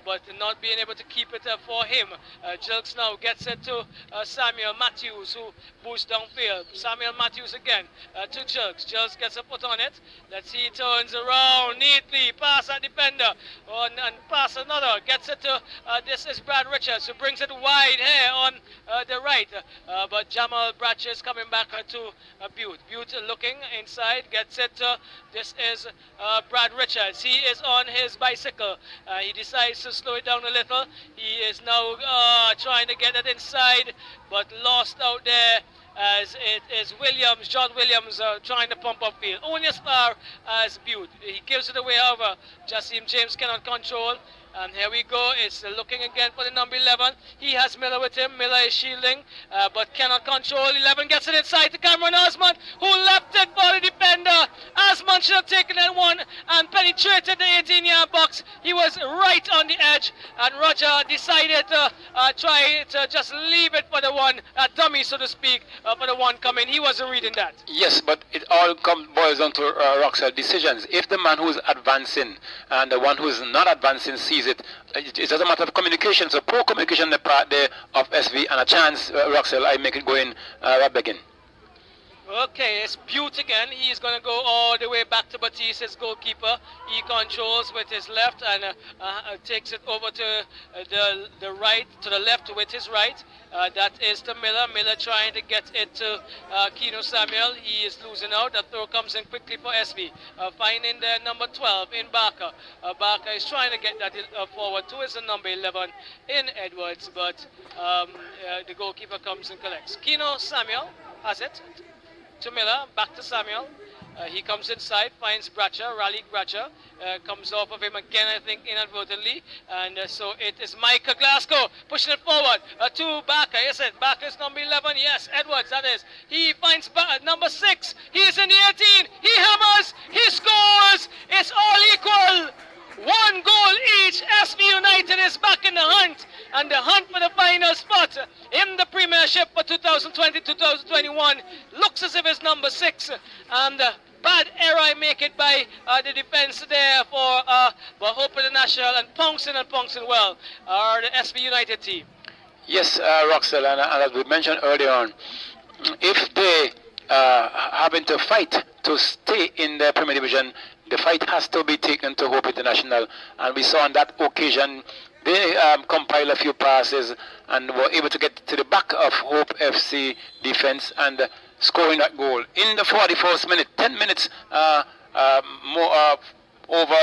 but not being able to keep it for him. Jerks now gets it to Samuel Matthews, who boosts downfield. Samuel Matthews again to Jerks. Jerks gets a foot on it. Let's see, he turns around neatly, pass a defender, and pass another. Gets it to, this is Brad Richards, who brings it wide here on the right, but Jamal Bradshaw is coming back to Butte. Butte looking inside, gets it to, this is Brad Richards. He is on his bicycle. He decides to slow it down a little. He is now trying to get it inside, but lost out there as it is Williams, John Williams, trying to pump upfield. Only as far as Butte. He gives it away, however. Jassim James cannot control. And here we go. It's looking again for the number 11. He has Miller with him. Miller is shielding, but cannot control. 11 gets it inside to Cameron Osmond, who left it for the defender. Osmond should have taken that one and penetrated the 18-yard box. He was right on the edge, and Roger decided to try to just leave it for the one, dummy, so to speak, for the one coming. He wasn't reading that. Yes, but it all boils down to Roxel decisions. If the man who's advancing and the one who's not advancing sees it doesn't matter of communication. So poor communication on the part there of SV, and a chance, Roxel, I make it go in right again. Okay, it's Butte again. He's going to go all the way back to Batiste, his goalkeeper. He controls with his left and takes it over to the right, to the left with his right. That is to Miller. Miller trying to get it to Keno Samuel. He is losing out. The throw comes in quickly for SV. Finding the number 12 in Barker. Barker is trying to get that forward to his number 11 in Edwards, but the goalkeeper comes and collects. Keno Samuel has it to Miller, back to Samuel. He comes inside, finds Bradshaw, Raleigh Bradshaw, comes off of him again, I think, inadvertently. And so it is Michael Glasgow pushing it forward to Barker. Yes, Barker's number 11. Yes, Edwards, that is. He finds number 6. He is in the 18. He hammers. He scores. It's all equal. 1 goal each. SB United is back in the hunt, and the hunt for the final spot in the Premiership for 2020-2021 looks as if it's number 6, and bad error I make it by the defense there for Hope International, and Pouncing well are the SB United team. Yes, Roxel, and as we mentioned earlier on, if they having to fight to stay in the Premier Division, The fight has to be taken to Hope International, and we saw on that occasion they compiled a few passes and were able to get to the back of Hope FC defense and scoring that goal in the 41st minute. 10 minutes more over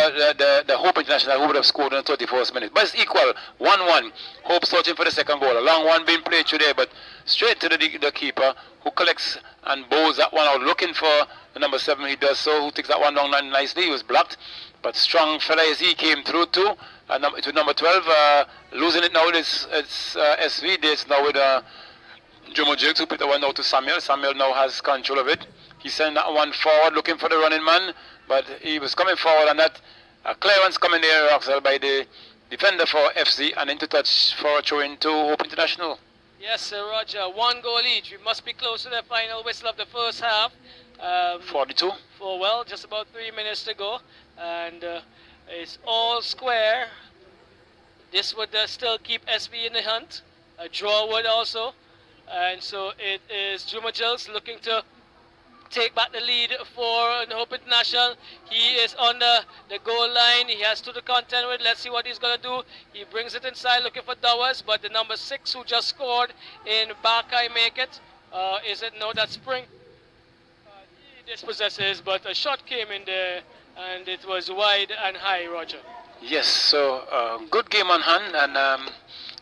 the Hope International, who would have scored in the 31st minute. But it's equal, 1-1. Hope searching for the second goal. A long one being played today, but straight to the keeper, who collects and bows that one out, looking for the number 7. He does so, who takes that one down nicely. He was blocked, but strong fella as he came through too. To number 12, losing it now. It's SV. It's now with Jomo Jakes, who put the one out to Samuel. Samuel now has control of it. He sent that one forward, looking for the running man, but he was coming forward, and that clearance coming there, Roxel, by the defender for FC, and into touch for a throw into Hope International. Yes, Sir Roger. 1 goal each. We must be close to the final whistle of the first half. 42. For, well, just about 3 minutes to go. And it's all square. This would still keep SV in the hunt. A draw would also. And so it is Juma Jills looking to take back the lead for Hope International. He is on the goal line. He has to the contend with. Let's see what he's going to do. He brings it inside looking for Dowers, but the number 6 who just scored in Bakai make it. Is it? No, that's Spring. He dispossesses, but a shot came in there and it was wide and high, Roger. Yes, so good game on hand, and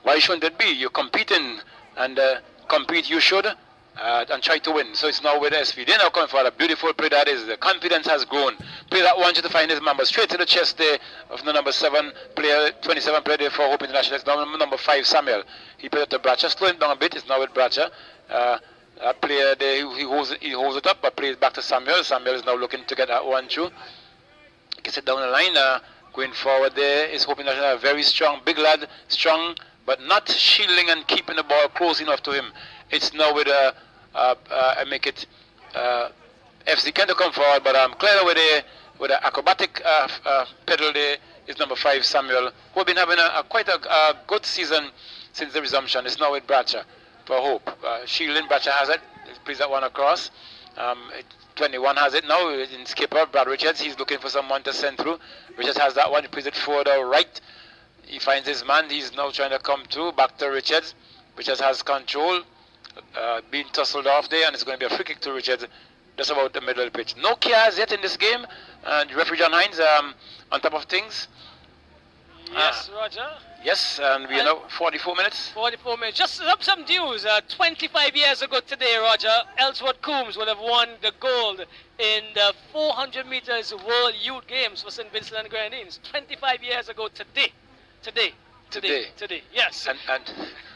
why shouldn't it be? You're competing, and compete you should. And try to win. So it's now with SV. They're now coming for a beautiful play that is. The confidence has grown. Play that one to find his member straight to the chest there of the number 7 player, 27 player there for Hope International. It's now number 5, Samuel. He played it to Bracha, slow him down a bit. It's now with Bracha. That player there, he holds it up, but plays back to Samuel. Samuel is now looking to get that one through. Gets it down the line. Going forward there is Hope International. Very strong, big lad, strong, but not shielding and keeping the ball close enough to him. It's now with I make it FC can to come forward, but clear with an acrobatic pedal there is number 5 Samuel, who have been having quite a good season since the resumption. It's now with Bracha for Hope. Shielding, Bracha has it. He plays that one across. 21 has it now in skipper Brad Richards. He's looking for someone to send through. Richards has that one. He plays it further right. He finds his man. He's now trying to come through back to Richards. Richards has control. Being tussled off there, and it's going to be a free kick to Richards just about the middle of the pitch. No cares yet in this game, and referee John Hines on top of things. Yes, Roger. Yes, and we are now 44 minutes. 44 minutes. Just some news. 25 years ago today, Roger, Ellsworth Coombs would have won the gold in the 400 meters World Youth Games for St. Vincent and Grenadines. 25 years ago today. Today. Yes. And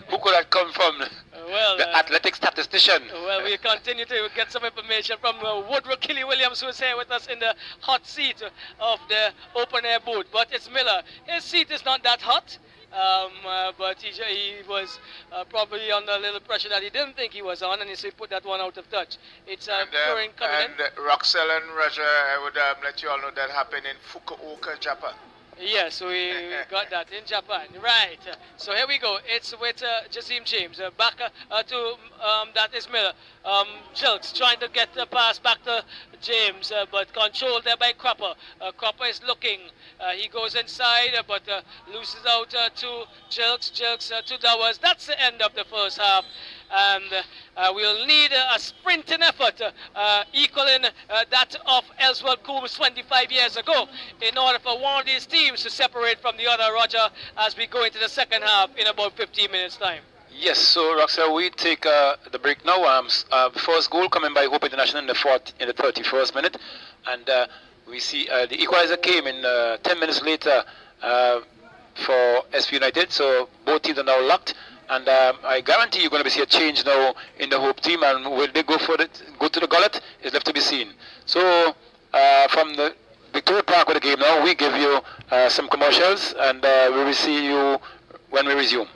who could have come from? The athletic statistician. Well, we continue to get some information from Woodrow Kelly Williams, who is here with us in the hot seat of the open air booth. But it's Miller. His seat is not that hot, but he was probably under a little pressure that he didn't think he was on, and so he put that one out of touch. It's pouring coming in. And Roxel and Roger, I would let you all know that happened in Fukuoka, Japan. Yes, we got that in Japan. Right. So here we go. It's with Jazim James. Back to that is Miller. Jilks trying to get the pass back to James, but controlled there by Cropper. Cropper is looking. He goes inside, but loses out to Jilks. Jilks to Dowers. That's the end of the first half. And we'll need a sprinting effort equaling that of Ellsworth Coombs 25 years ago in order for one of these teams to separate from the other, Roger, as we go into the second half in about 15 minutes time. Yes, so Roxanne, we take the break now. First goal coming by Hope International in the 31st minute, and we see the equalizer came in 10 minutes later for SP United, so both teams are now locked. And I guarantee you're going to see a change now in the Hope team, and will they go to the gullet is left to be seen. So from the Victoria Park with the game now, we give you some commercials, and we will see you when we resume.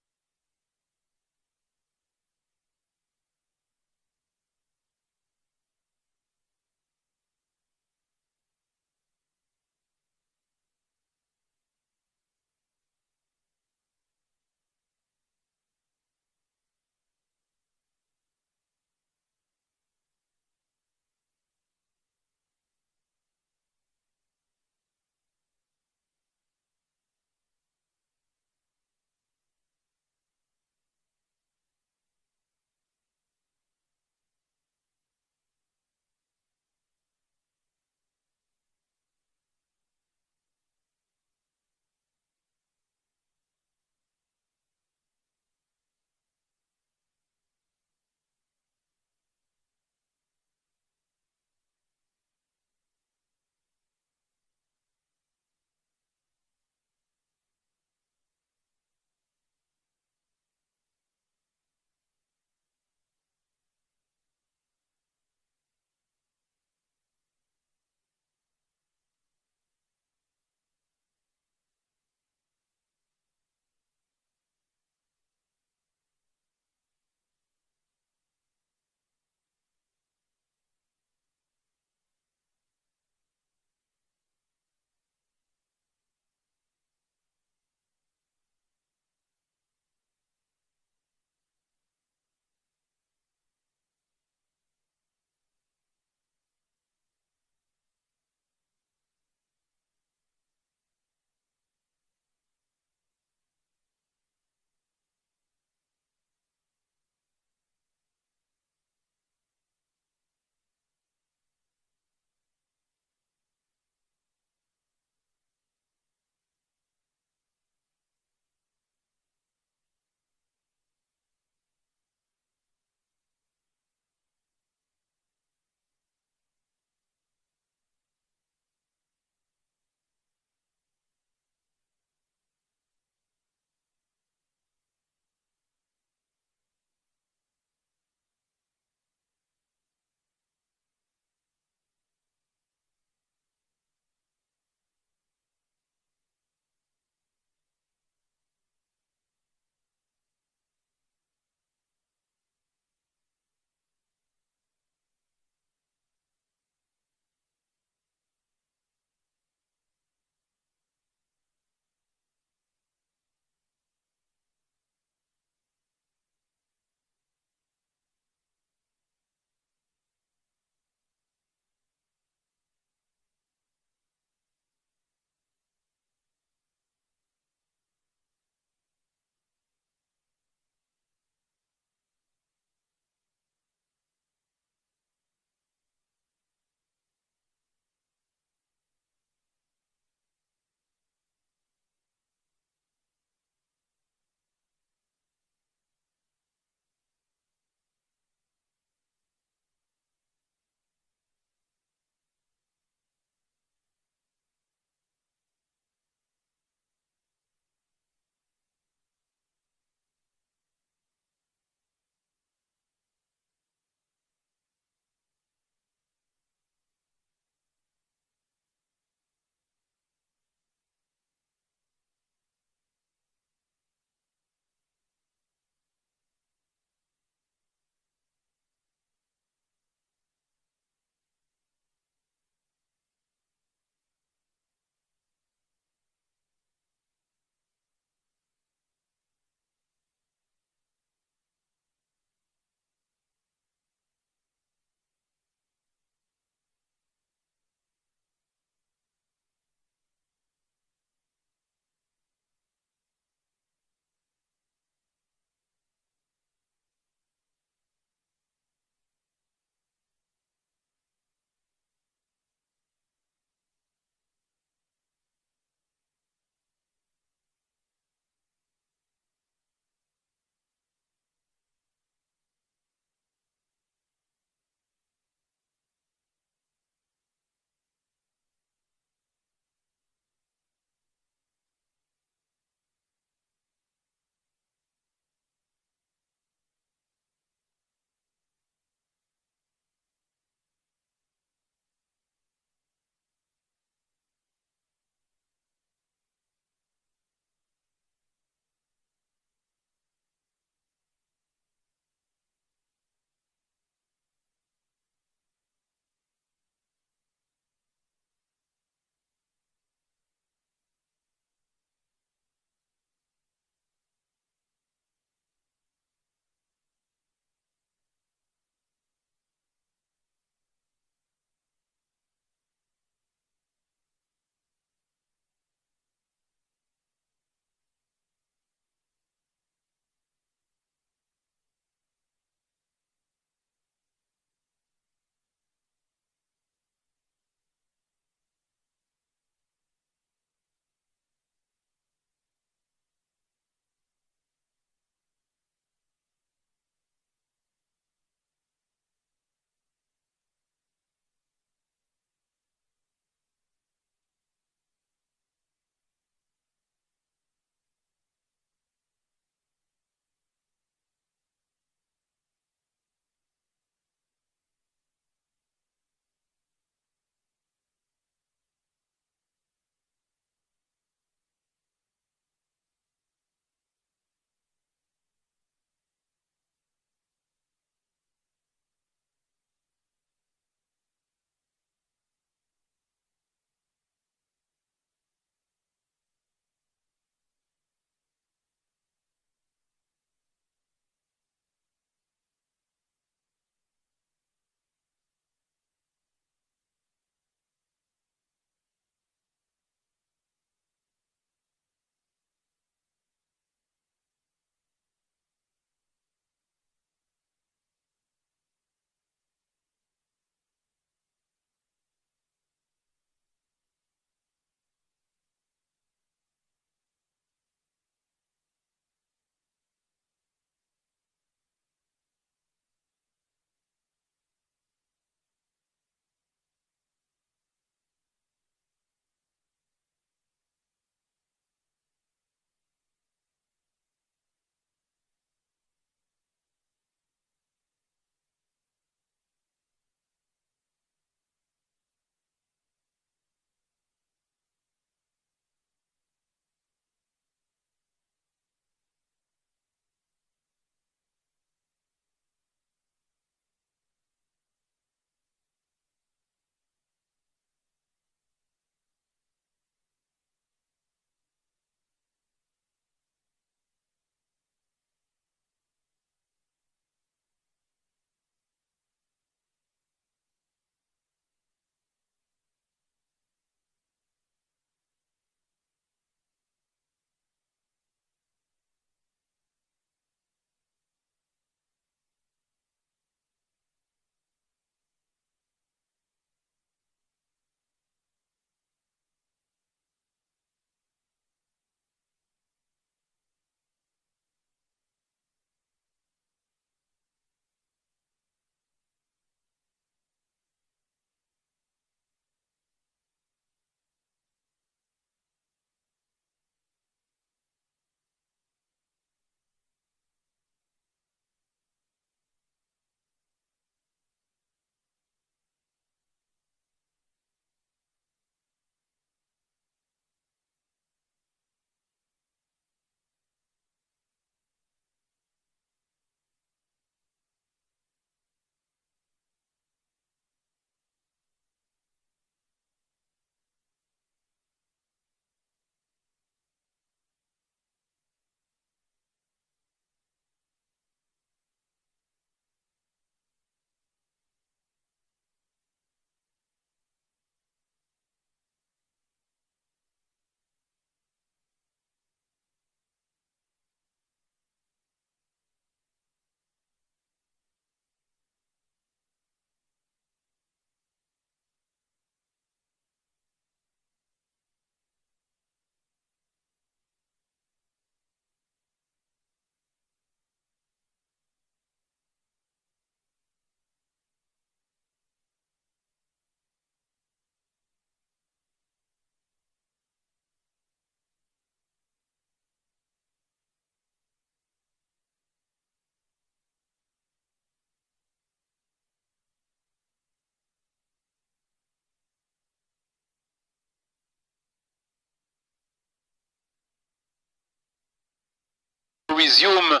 resume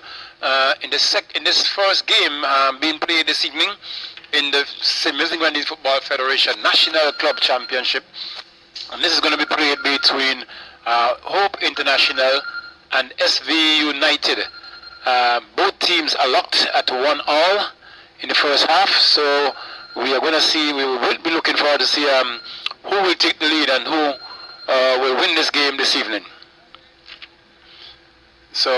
in this first game being played this evening in the England Football Federation National Club Championship. And this is going to be played between Hope International and SV United. Both teams are locked at 1-1 in the first half, so we are going to see, we will be looking forward to see who will take the lead and who will win this game this evening. So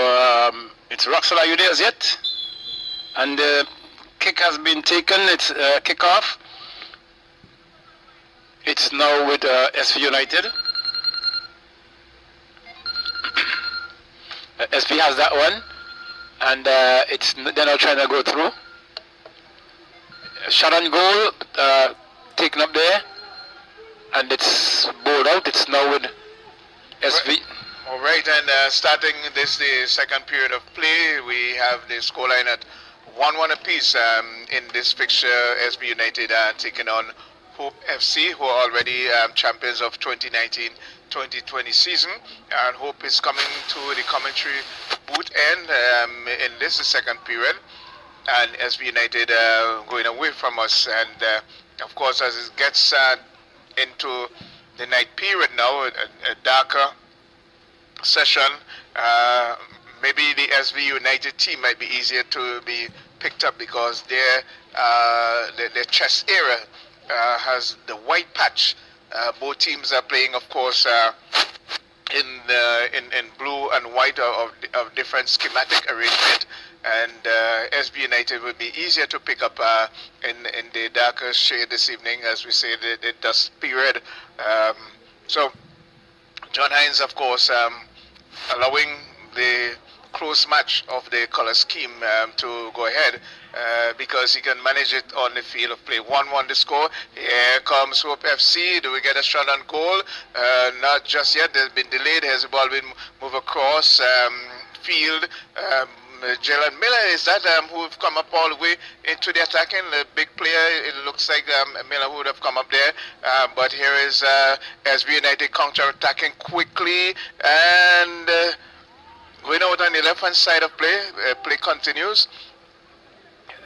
it's Roxel, are you there as yet? And the kick has been taken, it's kick-off. It's now with SV United. SV has that one, and they're now trying to go through. Shot on goal, taken up there, and it's bowled out. It's now with SV. All right, and starting the second period of play, we have the scoreline at 1-1 apiece in this fixture. SB United taking on Hope FC, who are already champions of 2019-2020 season, and Hope is coming to the commentary booth end in this second period, and SB United going away from us. And of course, as it gets into the night period now, a darker session, maybe the SV United team might be easier to be picked up because their chest area has the white patch. Both teams are playing, of course, in blue and white of different schematic arrangement, and SB United would be easier to pick up in the darker shade this evening, as we say, the dusk period. So John Hines, of course, allowing the close match of the color scheme to go ahead because he can manage it on the field of play. 1-1 the score. Here comes Hope FC. Do we get a shot on goal? Not just yet. There's been delayed. Has the ball been moved across field? Jalen Miller, is that who have come up all the way into the attacking? The big player, it looks like Miller would have come up there. But here is SB United counter-attacking quickly and going out on the left-hand side of play. Play continues.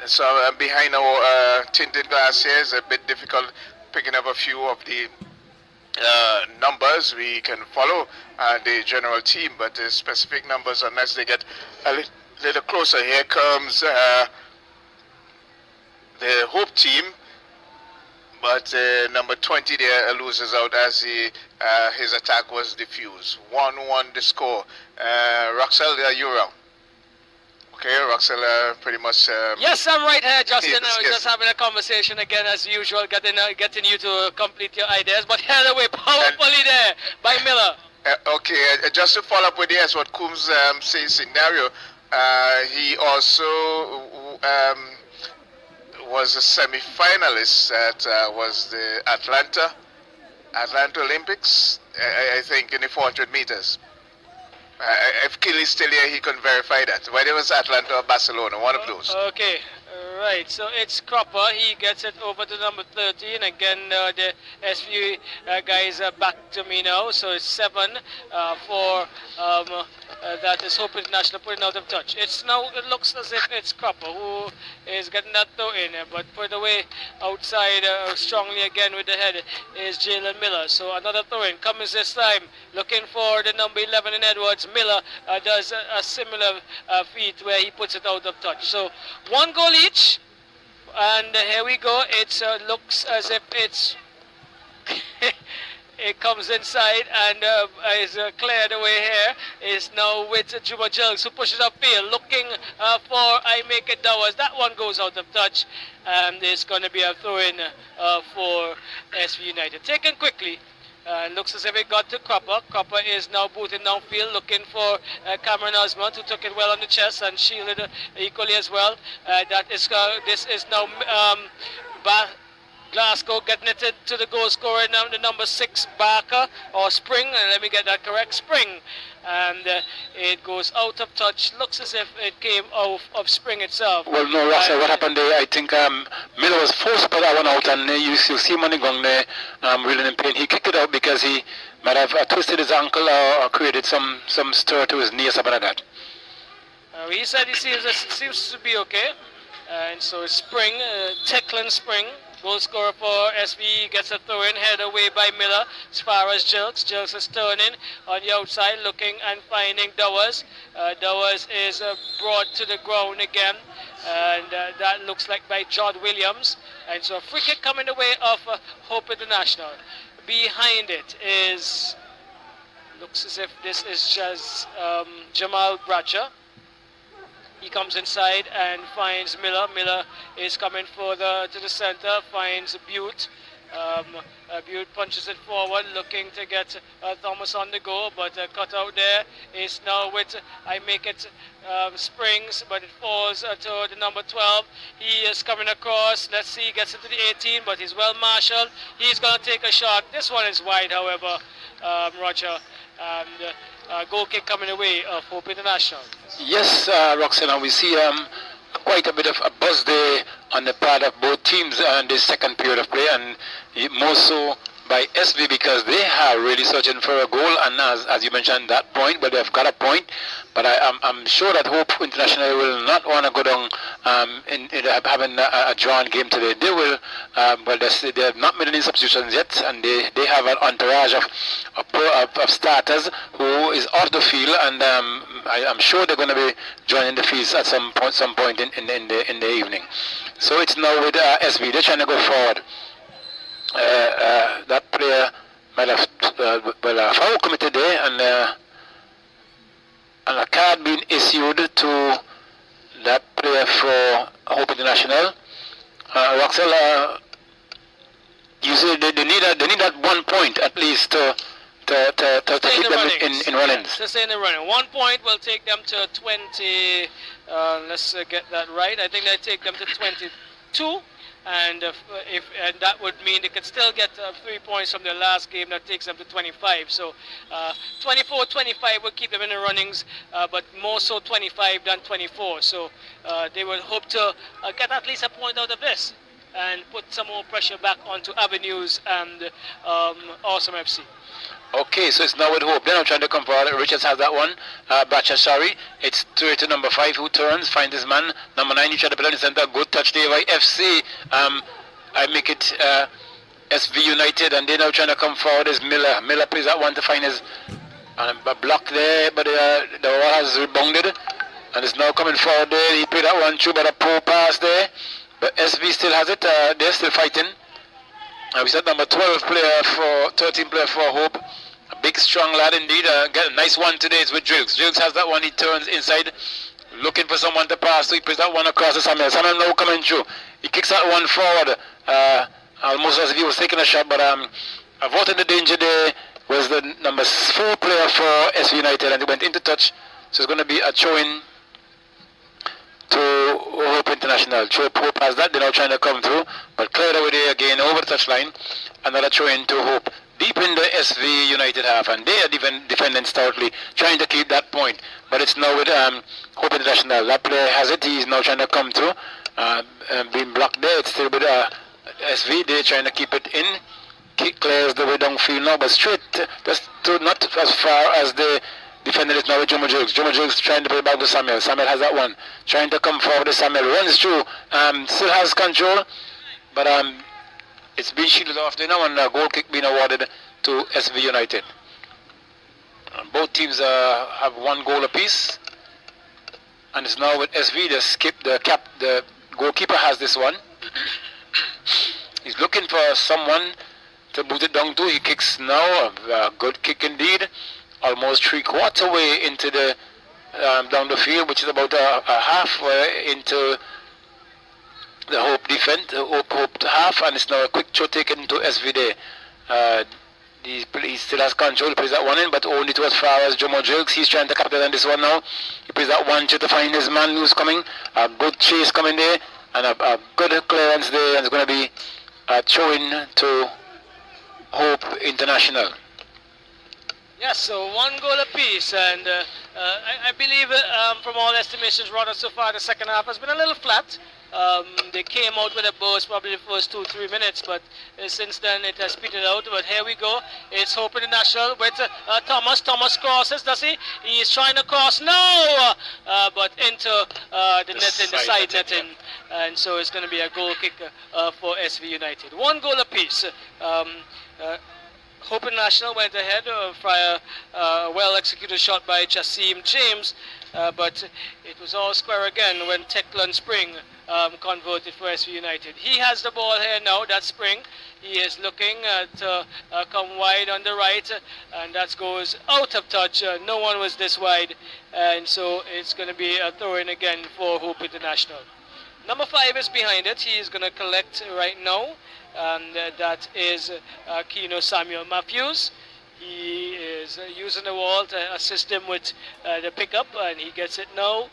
So behind our tinted glass here is a bit difficult picking up a few of the numbers. We can follow the general team, but the specific numbers, unless they get a little closer. Here comes the Hope team, but number 20 there loses out as his attack was diffused. 1-1 the score. Roxel, you're out. Okay, Roxel, pretty much. Yes, I'm right here, Justin. Yes, I was just having a conversation again, as usual, getting you to complete your ideas. But held away powerfully there by Miller. Okay, just to follow up with this, what Coombs says scenario, he also was a semi-finalist at was the Atlanta Olympics, I think, in the 400 meters. If Kelly's still here, he can verify that. Whether it was Atlanta or Barcelona, one of those. Okay, right. So it's Cropper. He gets it over to number 13. Again, the SV guys are back to me now. So it's 7 for that is Hope International putting out of touch. It's now, it looks as if it's Cropper who is getting that throw in, but put away outside strongly again with the head is Jalen Miller. So another throw in. Cummins this time looking for the number 11 in Edwards. Miller does a similar feat where he puts it out of touch. So 1 goal each, and here we go. It looks as if it's it comes inside and is cleared away here. Is now with Juma Jelks, who pushes upfield looking for I make it Dowers. That one goes out of touch, and there's going to be a throw in for SV United. Taken quickly. Looks as if it got to Cropper. Cropper is now booting downfield looking for Cameron Osmond, who took it well on the chest and shielded equally as well. This is now Glasgow getting it to the goal scorer now, the number 6 Barker or Spring, let me get that correct, Spring, and it goes out of touch. Looks as if it came out of Spring itself. Well, no, Russell, what happened there, I think Miller was forced to put that one out, and you see him on the ground there, really in pain. He kicked it out because he might have twisted his ankle or created some stir to his knee or something like that. he said he seems to be okay. And so Spring, Techland Spring, goal scorer for SV, gets a throw in, head away by Miller as far as Jilks. Jilks is turning on the outside, looking and finding Dowers. Dowers is brought to the ground again, and that looks like by John Williams. And so a free kick coming the way of Hope International. Behind it is, looks as if this is just Jamal Bradshaw. He comes inside and finds Miller. Miller is coming further to the center, finds Butte. Butte punches it forward, looking to get Thomas on the go, but cut out there is now with, I make it Springs, but it falls to the number 12. He is coming across. Let's see, he gets into the 18, but he's well marshaled. He's going to take a shot. This one is wide, however, Roger. And goal kick coming away of Hope International. Yes, Roxanne, we see quite a bit of a buzz there on the part of both teams in the second period of play, and more so by SV because they are really searching for a goal, and as you mentioned that point, but they've got a point. But I'm sure that Hope International will not want to go down in having a drawn game today. They will, but they have not made any substitutions yet, and they have an entourage of starters who is off the field, and I'm sure they're going to be joining the fields at some point in the evening. So it's now with SV. They're trying to go forward. That player might have foul committed there, and a card being issued to that player for Hope International. Roxel, you say they need that 1 point at least to keep them in runnings. To stay in the running. 1 point will take them to 20. Let's get that right. I think they take them to 22. And and that would mean they could still get 3 points from their last game. That takes them to 25. So 24-25 will keep them in the runnings, but more so 25 than 24. So they will hope to get at least a point out of this and put some more pressure back onto Avenues and Awesome FC. Okay, so it's now with Hope. They're now trying to come forward. Richards has that one. Batcha, sorry. It's to number 5 who turns, finds his man. Number 9, you try to put on the center. Good touch there by FC. I make it SV United, and they're now trying to come forward. Is Miller. Miller plays that one to find his block there, but the ball has rebounded, and it's now coming forward there. He played that one through, but a poor pass there. But SV still has it. They're still fighting. We said number 13 player for Hope. A big, strong lad indeed. Get a nice one today. It's with Drilks. Drilks has that one. He turns inside, looking for someone to pass. So he puts that one across to Samuel. Samuel now coming through. He kicks that one forward. Almost as if he was taking a shot, but avoiding the danger there was the number 4 player for SV United, and he went into touch. So it's going to be a throw-in to Hope International. Hope has that. They're now trying to come through, but cleared away there again over the touchline. Another throw-in to Hope. Deep in the SV United half, and they are defending stoutly, trying to keep that point. But it's now with Hope International. That player has it. He's now trying to come through. Being blocked there. It's still with SV. They're trying to keep it in. Kick clears the way downfield now, but straight, just not as far as the defender is now with Jomo Jukes. Jomo Jukes trying to play back to Samuel. Samuel has that one. Trying to come forward to Samuel. Runs through. Still has control, but it's been shielded off there now, and a goal kick being awarded to SV United. Both teams have 1 goal apiece, and it's now with SV. The goalkeeper has this one. He's looking for someone to boot it down to. He kicks now. A good kick indeed. Almost 3/4 way into the down the field, which is about a halfway into the Hope defense, Hope half, and it's now a quick throw taken to SV there. He still has control. He plays that one in, but only to as far as Jomo Jilks. He's trying to capitalize on this one now. He plays that one to find his man who's coming. A good chase coming there, and a good clearance there, and it's going to be a throw in to Hope International. Yes, so 1 goal apiece, and I believe from all estimations, rather so far the second half has been a little flat. They came out with a burst probably the first 2-3 minutes, but since then it has petered out. But here we go. It's Hope International with Thomas. Thomas crosses, does he? He is trying to cross. No! But into the netting, the side netting. And so it's going to be a goal kick for SV United. 1 goal apiece. Hope International went ahead via a well-executed shot by Jasim James, but it was all square again when Teklan Spring converted for SV United. He has the ball here now, that's Spring. He is looking to come wide on the right, and that goes out of touch. No one was this wide, and so it's going to be a throw-in again for Hope International. Number 5 is behind it. He is going to collect right now. And that is Kino Samuel Matthews. He is using the wall to assist him with the pickup, and he gets it now.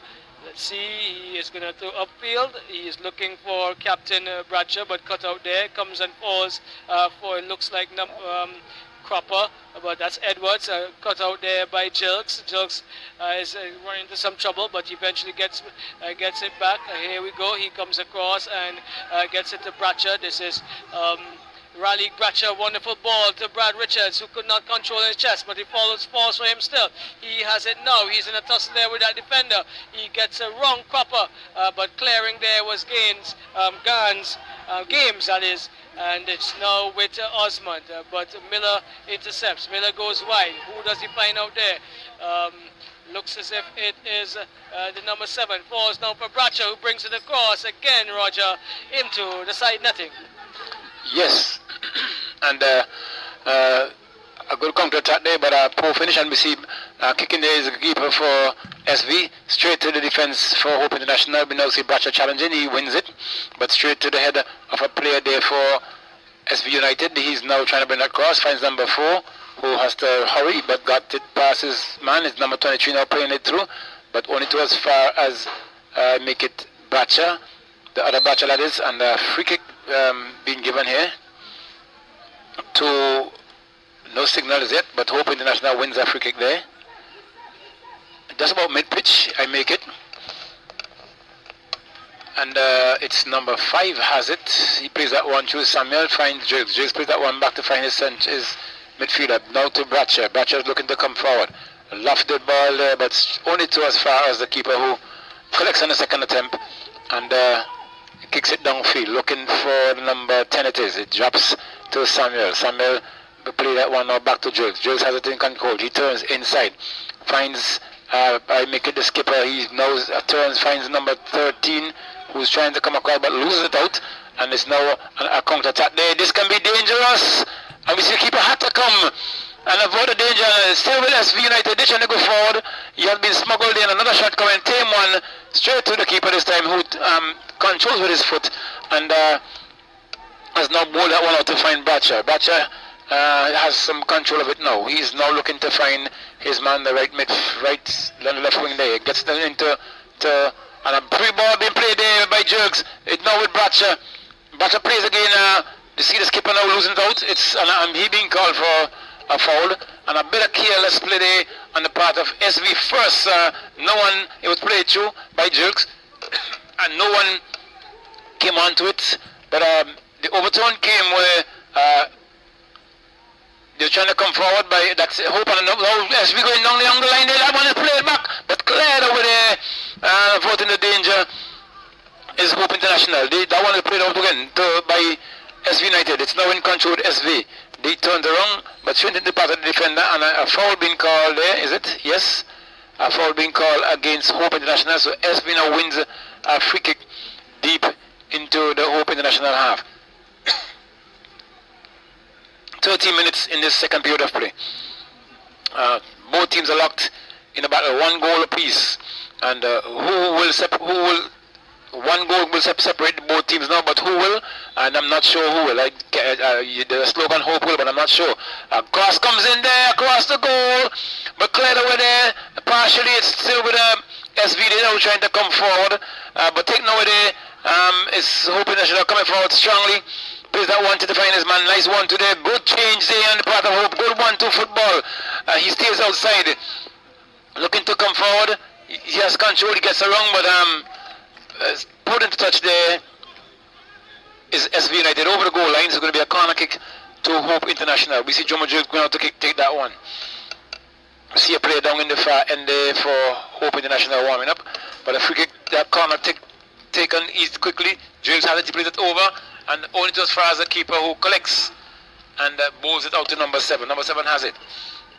Let's see, he is going to throw upfield. He is looking for Captain Bradshaw, but cut out there. Comes and falls for, it looks like Cropper, but that's Edwards, cut out there by Jilks. Jilks is running into some trouble, but he eventually gets it back. Here we go, he comes across and gets it to Bradshaw. This is Raleigh Bradshaw, wonderful ball to Brad Richards, who could not control his chest, but he falls for him still. He has it now, he's in a tussle there with that defender. He gets a wrong Cropper, but clearing there was Gaines, Games that is. And it's now with Osmond, but Miller intercepts. Miller goes wide. Who does he find out there? Looks as if it is the number 7. Falls now for Bradshaw, who brings it across again, Roger, into the side netting. Yes, and a good counter attack there, but a poor finish, and we see kicking there is a keeper for SV, straight to the defense for Hope International. We now see Bradshaw challenging, he wins it, but straight to the head of a player there for SV United. He's now trying to bring that cross, finds number 4, who has to hurry, but got it past his man. It's number 23 now playing it through, but only to as far as make it Bradshaw, the other Bradshaw that is, and a free kick being given here to no signal as yet, but Hope International wins a free kick there. Just about mid-pitch, I make it. And it's number 5 has it. He plays that one through Samuel, finds Jiggs. Jiggs plays that one back to find his midfielder. Now to Bradshaw. Bradshaw is looking to come forward. Lofted ball there, but only to as far as the keeper, who collects on the second attempt and kicks it downfield. Looking for the number 10 it is. It drops to Samuel. Samuel play that one now back to Jiggs. Jiggs has it in control. He turns inside. Finds, I make it the skipper. He now turns, finds number 13, who's trying to come across but loses it out. And it's now a counter attack there. This can be dangerous. And we see the keeper had to come and avoid the danger. Still with SV United. They're trying to go forward. He has been smuggled in. Another shot coming. Tame one straight to the keeper this time, who controls with his foot. And has now bowled that one out to find Bradshaw. Bradshaw has some control of it now. He's now looking to find his man, the right left wing there. Gets them into and a free ball being played there by Jiggs. It's now with Bradshaw. Bradshaw plays again. You see the skipper now losing it out. It's and he being called for a foul, and a bit of careless play there on the part of SV first. No one, it was played through by Jiggs, and no one came onto it. But the overturn came where they're trying to come forward by that's Hope, and now SV going down the line there. That one is played back, but cleared over there. Avoiding the danger is Hope International. That one is played out again by SV United. It's now in control with SV. They turned around, but straight into the path of the defender, and a foul being called there, is it? Yes. A foul being called against Hope International, so SV now wins a free kick deep into the Hope International half. 30 minutes in this second period of play. Both teams are locked in a battle, 1 goal apiece, and one goal will separate both teams now, but who will? And I'm not sure who will. The slogan Hope will, but I'm not sure. Cross comes in there, across the goal, but cleared away there. Partially it's still with SV now trying to come forward, but taken away there. It's Hope International coming forward strongly, Plays that one to the finest man. Nice one to the good change there on the part of Hope. Good 1-2 football. He stays outside. Looking to come forward. He has control. He gets around, but put into touch there is SV United over the goal line. It's going to be a corner kick to Hope International. We see Jomo Jill going out to take that one. We see a player down in the far end there for Hope International warming up. But a free kick, that corner taken easy quickly. James has it, he plays it over, and only to as far as the keeper who collects and bowls it out to number 7. Number 7 has it.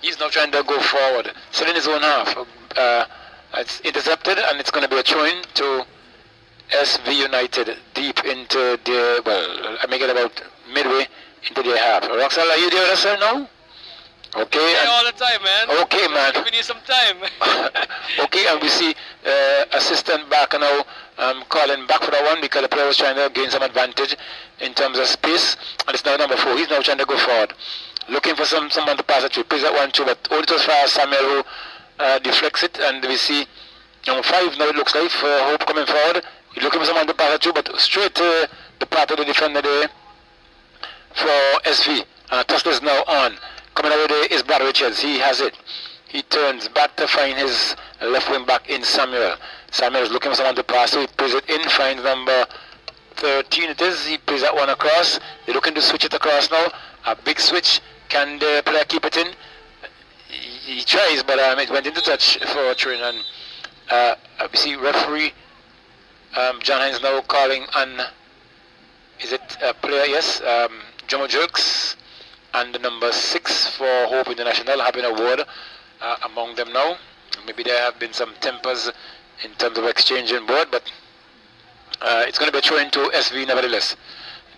He's now trying to go forward. Still in his own half. It's intercepted, and it's going to be a throw-in to SV United deep into the, well, I make it about midway into their half. Roxal, are you there with us now? Okay. Yeah, all the time, man. Okay, man. Giving you some time. Okay, and we see assistant back now calling back for that one because the player was trying to gain some advantage in terms of space, and it's now number 4. He's now trying to go forward, looking for someone to pass it through. Plays that one too, but only to as far as Samuel who deflects it, and we see number 5 now it looks like for Hope coming forward. He's looking for someone to pass it through, but straight to the part of the defender there for SV. And a tussle is now on. Coming over there is Brad Richards. He has it. He turns back to find his left wing back in Samuel. Samuel is looking for someone to pass, so he plays it in, finds number 13 it is. He plays that one across. They're looking to switch it across now. A big switch. Can the player keep it in? He tries, but it went into touch for Trin. And we see referee John Hines now calling on, is it a player? Yes, Jomo Jerks. And the number 6 for Hope International having a word among them now. Maybe there have been some tempers in terms of exchanging board, but it's going to be a throw into SV nevertheless.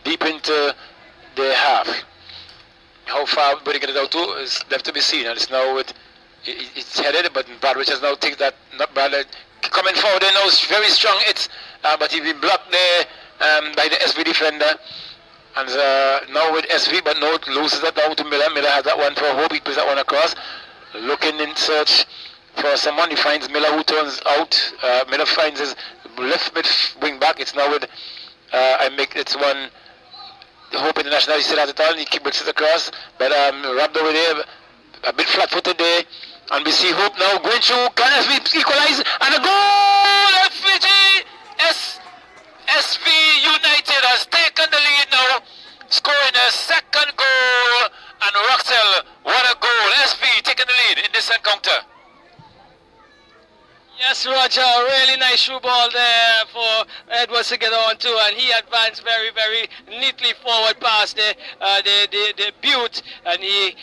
Deep into the half. How far will they get it out to is left to be seen, and it's now with it's headed, but Brad Richards now takes that, not Brad, coming forward there now, very strong hits, but he's been blocked there by the SV defender. And now with SV, but now it loses that down to Miller. Miller has that one for Hope. He puts that one across. Looking in search for someone. He finds Miller, who turns out. Miller finds his left mid wing back. It's now with it's one Hope International. He still has it on. He keeps it across, but wrapped over there, a bit flat-footed there. And we see Hope now going through. Can SV equalize? And a goal! SV United has taken the lead now, scoring a second goal, and Roxel, what a goal. SV taking the lead in this encounter. Yes, Roger, really nice through ball there for Edwards to get on to, and he advanced very, very neatly forward past the butte, and he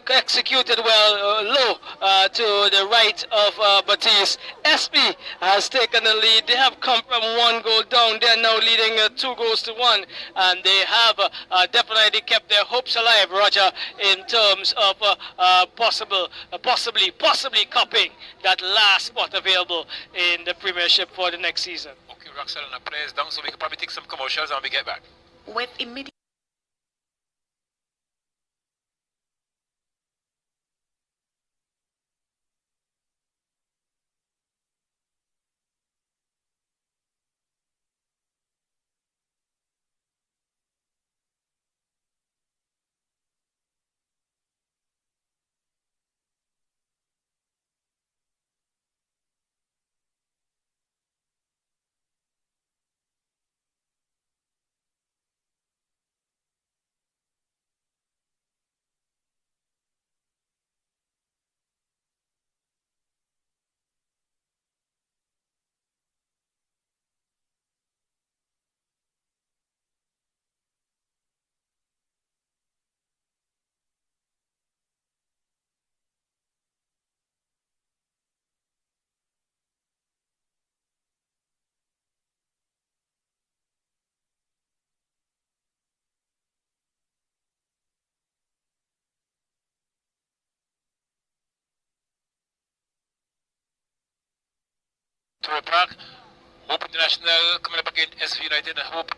executed well low to the right of Batiste. SB has taken the lead. They have come from 1 goal down. They are now leading 2 goals to 1, and they have definitely kept their hopes alive, Roger, in terms of possibly cupping that last spot available in the Premiership for the next season. Okay, Roxel, and the players down, so we can probably take some commercials and we get back. With immediate To a park, Hope International coming up against SV United. And Hope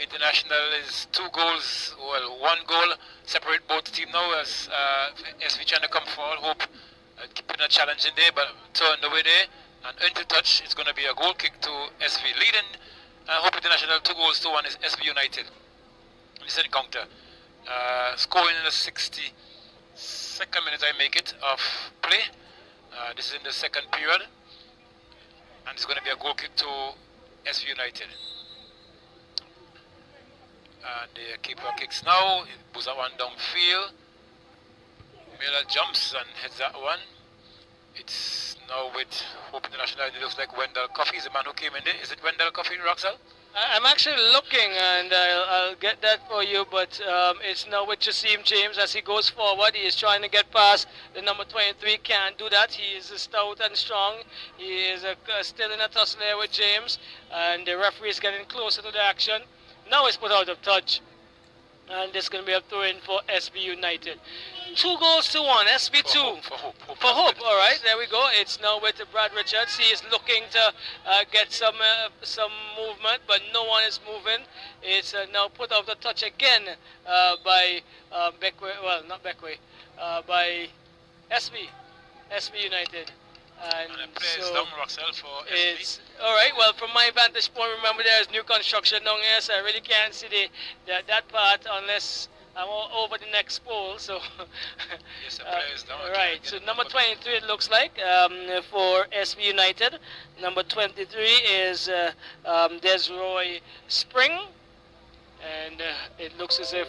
International is 2 goals, well, 1 goal separate both teams now as SV trying to come forward. Hope keeping a challenge in there, but turned away there and into touch. It's going to be a goal kick to SV leading. Hope International 2 goals to 1 is SV United. this encounter. Scoring in the 62nd minute, I make it, of play. This is in the second period, and it's going to be a goal kick to SV United. And the keeper kicks now. He puts that one downfield. Miller jumps and hits that one. It's now with Hope International. It looks like Wendell Coffey is the man who came in there. Is it Wendell Coffey, Roxel? I'm actually looking, and I'll get that for you, but it's now with Jasim James as he goes forward. He is trying to get past the number 23, can't do that. He is stout and strong. He is still in a tussle there with James, and the referee is getting closer to the action. Now it's put out of touch, and this is going to be a throw in for SB United. 2-1, SB2. For Hope. For Hope, all right, there we go. It's now with Brad Richards. He is looking to get some movement, but no one is moving. It's now put out of touch again by Beckway, well, not Beckway, by SB United. And the player is down, Roxel, for it's all right. Well, from my vantage point, remember there is new construction down here, so I really can't see that part unless I'm over the next pole. So yes, the player is down. right. So number 23 it looks like for SB United. Number 23 is Desroy Spring, and it looks as if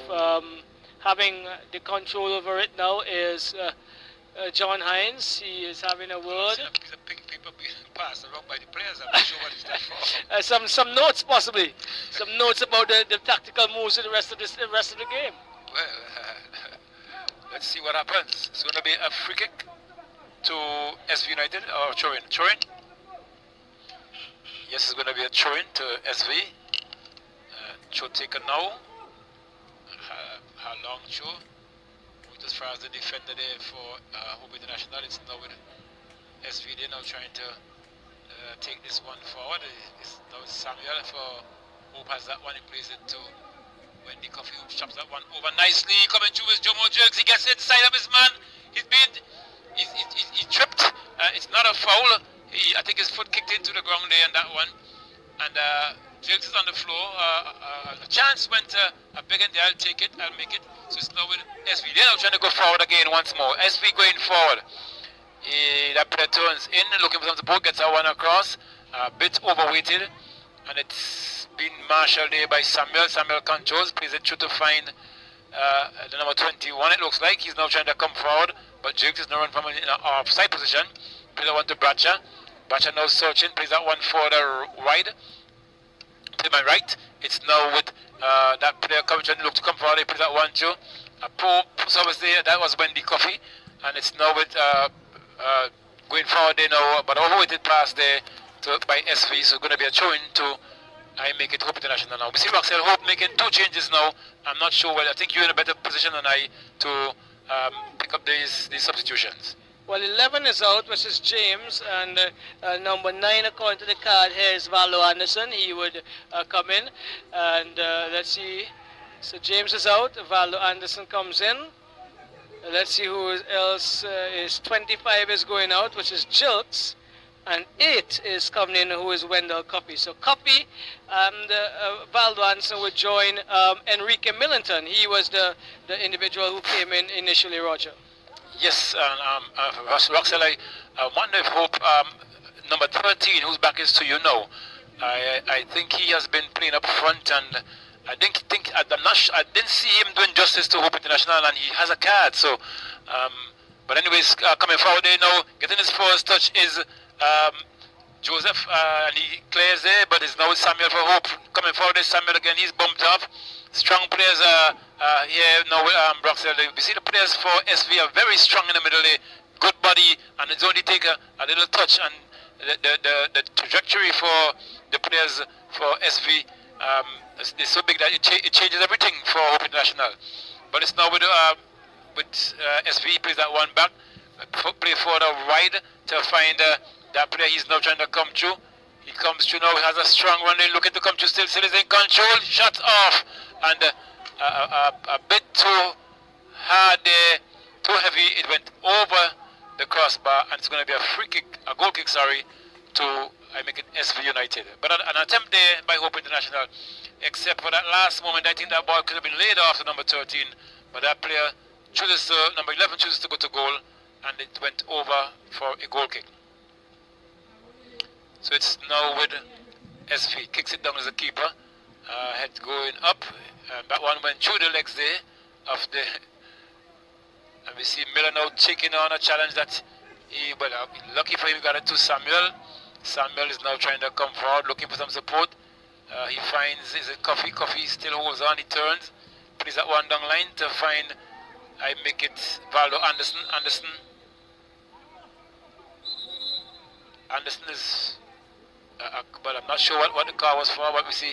having the control over it now is John Hines. He is having a word. He's a pink people being passed around by the players. I'm not sure what he's there for. Some notes possibly. Some notes about the tactical moves in the rest of the game. Well, let's see what happens. It's going to be a free kick to SV United or throw-in. Throw-in. Yes, it's going to be a throw-in to SV. Throw taken now. How long throw? As far as the defender there for Hope International, it's now with SV. They're now trying to take this one forward. It's now Samuel for Hope has that one. He plays it to Wendy Coffey, who chops that one over nicely. Coming through with Jomo Jerks. He gets inside of his man. He tripped. It's not a foul. I think his foot kicked into the ground there on that one. And Jerks is on the floor. A chance went to a big end there. I'll take it. I'll make it. So it's now with SV. They're now trying to go forward again once more. SV going forward. That player turns in, looking for some support, gets that one across. A bit overweighted. And it's been marshaled there by Samuel. Samuel controls, plays it through to find the number 21. It looks like he's now trying to come forward. But Jakes is now run from in an offside position. Plays that one to Bracha. Bracha now searching, plays that one for the wide. To my right, it's now with that player coming trying to look to come forward. He plays that one too. A poor service there. That was Wendy Coffey, and it's now with going forward there now, but overweighted pass there by SV. So going to be a throw-in to I make it Hope International now. We see Roxel Hope making 2 changes now. I'm not sure whether I think you're in a better position than I to pick up these substitutions. Well, 11 is out, which is James, and number 9, according to the card here, is Valdo Anderson. He would come in, and let's see. So James is out, Valdo Anderson comes in. Let's see who else is 25 is going out, which is Jilks, and 8 is coming in, who is Wendell Coffey. So Coffey and Valdo Anderson would join Enrique Millington. He was the individual who came in initially, Roger. Yes, Roxel, I wonder if Hope, number 13, whose back is to you now, I think he has been playing up front, and I didn't see him doing justice to Hope International, and he has a card. So, but anyways, coming forward there now, getting his first touch is Joseph, and he clears there, but it's now Samuel for Hope. Coming forward there, Samuel again, he's bumped off. Strong players here now with Roxel. We see the players for SV are very strong in the middle there. Good body, and it's only take a little touch, and the trajectory for the players for SV is so big that it changes everything for Hope International. But it's now with SV, plays that one back, play further wide to find that player. He's now trying to come through. He comes through now, he has a strong run, they're looking to come through, still is in control, shot off, and a bit too hard there, too heavy, it went over the crossbar, and it's going to be a free kick, a goal kick, sorry, to I make it SV United. But an attempt there by Hope International, except for that last moment, I think that ball could have been laid off to number 13, but that player chooses to, number 11 chooses to go to goal, and it went over for a goal kick. So it's now with SV, kicks it down as a keeper, head going up, and that one went through the legs there of the, and we see Miller now taking on a challenge that he, well, lucky for him, he got it to Samuel. Samuel is now trying to come forward, looking for some support. He finds, is it Coffee? Coffee still holds on, he turns, plays that one down line to find, I make it Valdo Anderson. Anderson is, but I'm not sure what the call was for, but we see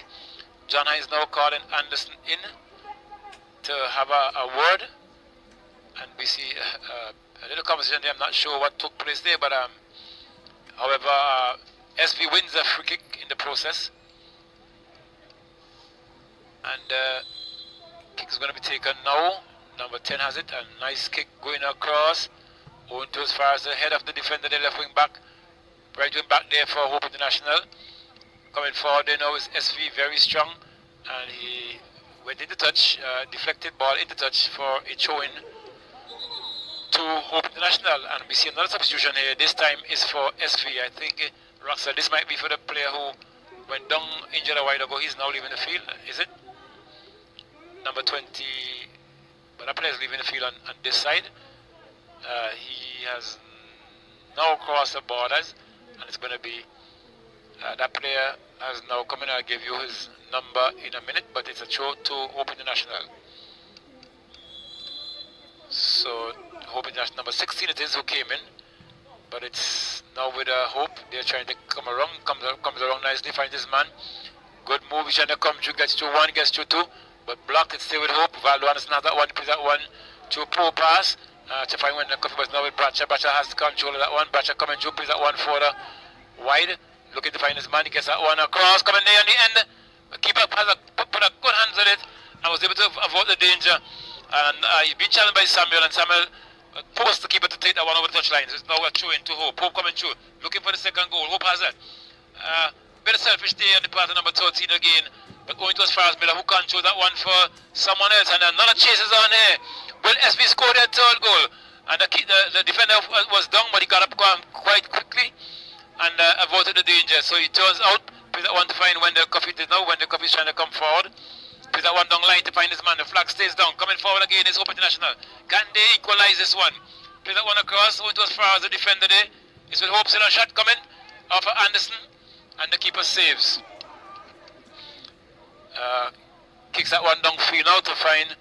John Hines now calling Anderson in to have a word. And we see a little conversation there. I'm not sure what took place there, but however, SV wins a free kick in the process. And kick is going to be taken now. Number 10 has it. A nice kick going across. Going to as far as the head of the defender, the left wing back. Right wing back there for Hope International. Coming forward there now is SV, very strong. And he went into touch, deflected ball into touch for a throw-in to Hope International. And we see another substitution here. This time is for SV. I think Roxel, this might be for the player who went down injured a while ago. He's now leaving the field, is it? Number 20, but that player is leaving the field on this side. He has now crossed the borders, and it's going to be that player has now come in. I'll give you his number in a minute, but it's a throw to Hope International. So Hope International number 16 it is who came in, but it's now with Hope. They're trying to come around, comes around nicely, finds this man. Good move, he's trying to come through, gets through one, gets through two, but blocked. It's still with Hope. Valdo Anderson has that one, plays that one to a poor pass to find when the coffee was now with Bradshaw. Bradshaw has the control of that one. Bradshaw coming through, plays that one for the wide, looking to find his man. He gets that one across, coming there on the end. The keeper has put a good hands on it and was able to avoid the danger. And he's been challenged by Samuel, and Samuel forced the keeper to take that one over the touchline. So it's now a throw into Hope. Hope coming through, looking for the second goal. Hope has it. Bit of selfish there on the part of number 13 again, but going to as far as Miller, who controls that one for someone else, and another chase is on here. Will SV score their third goal? And the defender was down, but he got up quite quickly and avoided the danger. So he turns out, plays that one to find when the coffee is now, when the coffee is trying to come forward. Plays that one down line to find his man. The flag stays down. Coming forward again is Hope International. Can they equalize this one? Plays that one across, going to as far as the defender there. It's with Hope, still a shot coming off of Anderson, and the keeper saves. Kicks that one downfield now to find,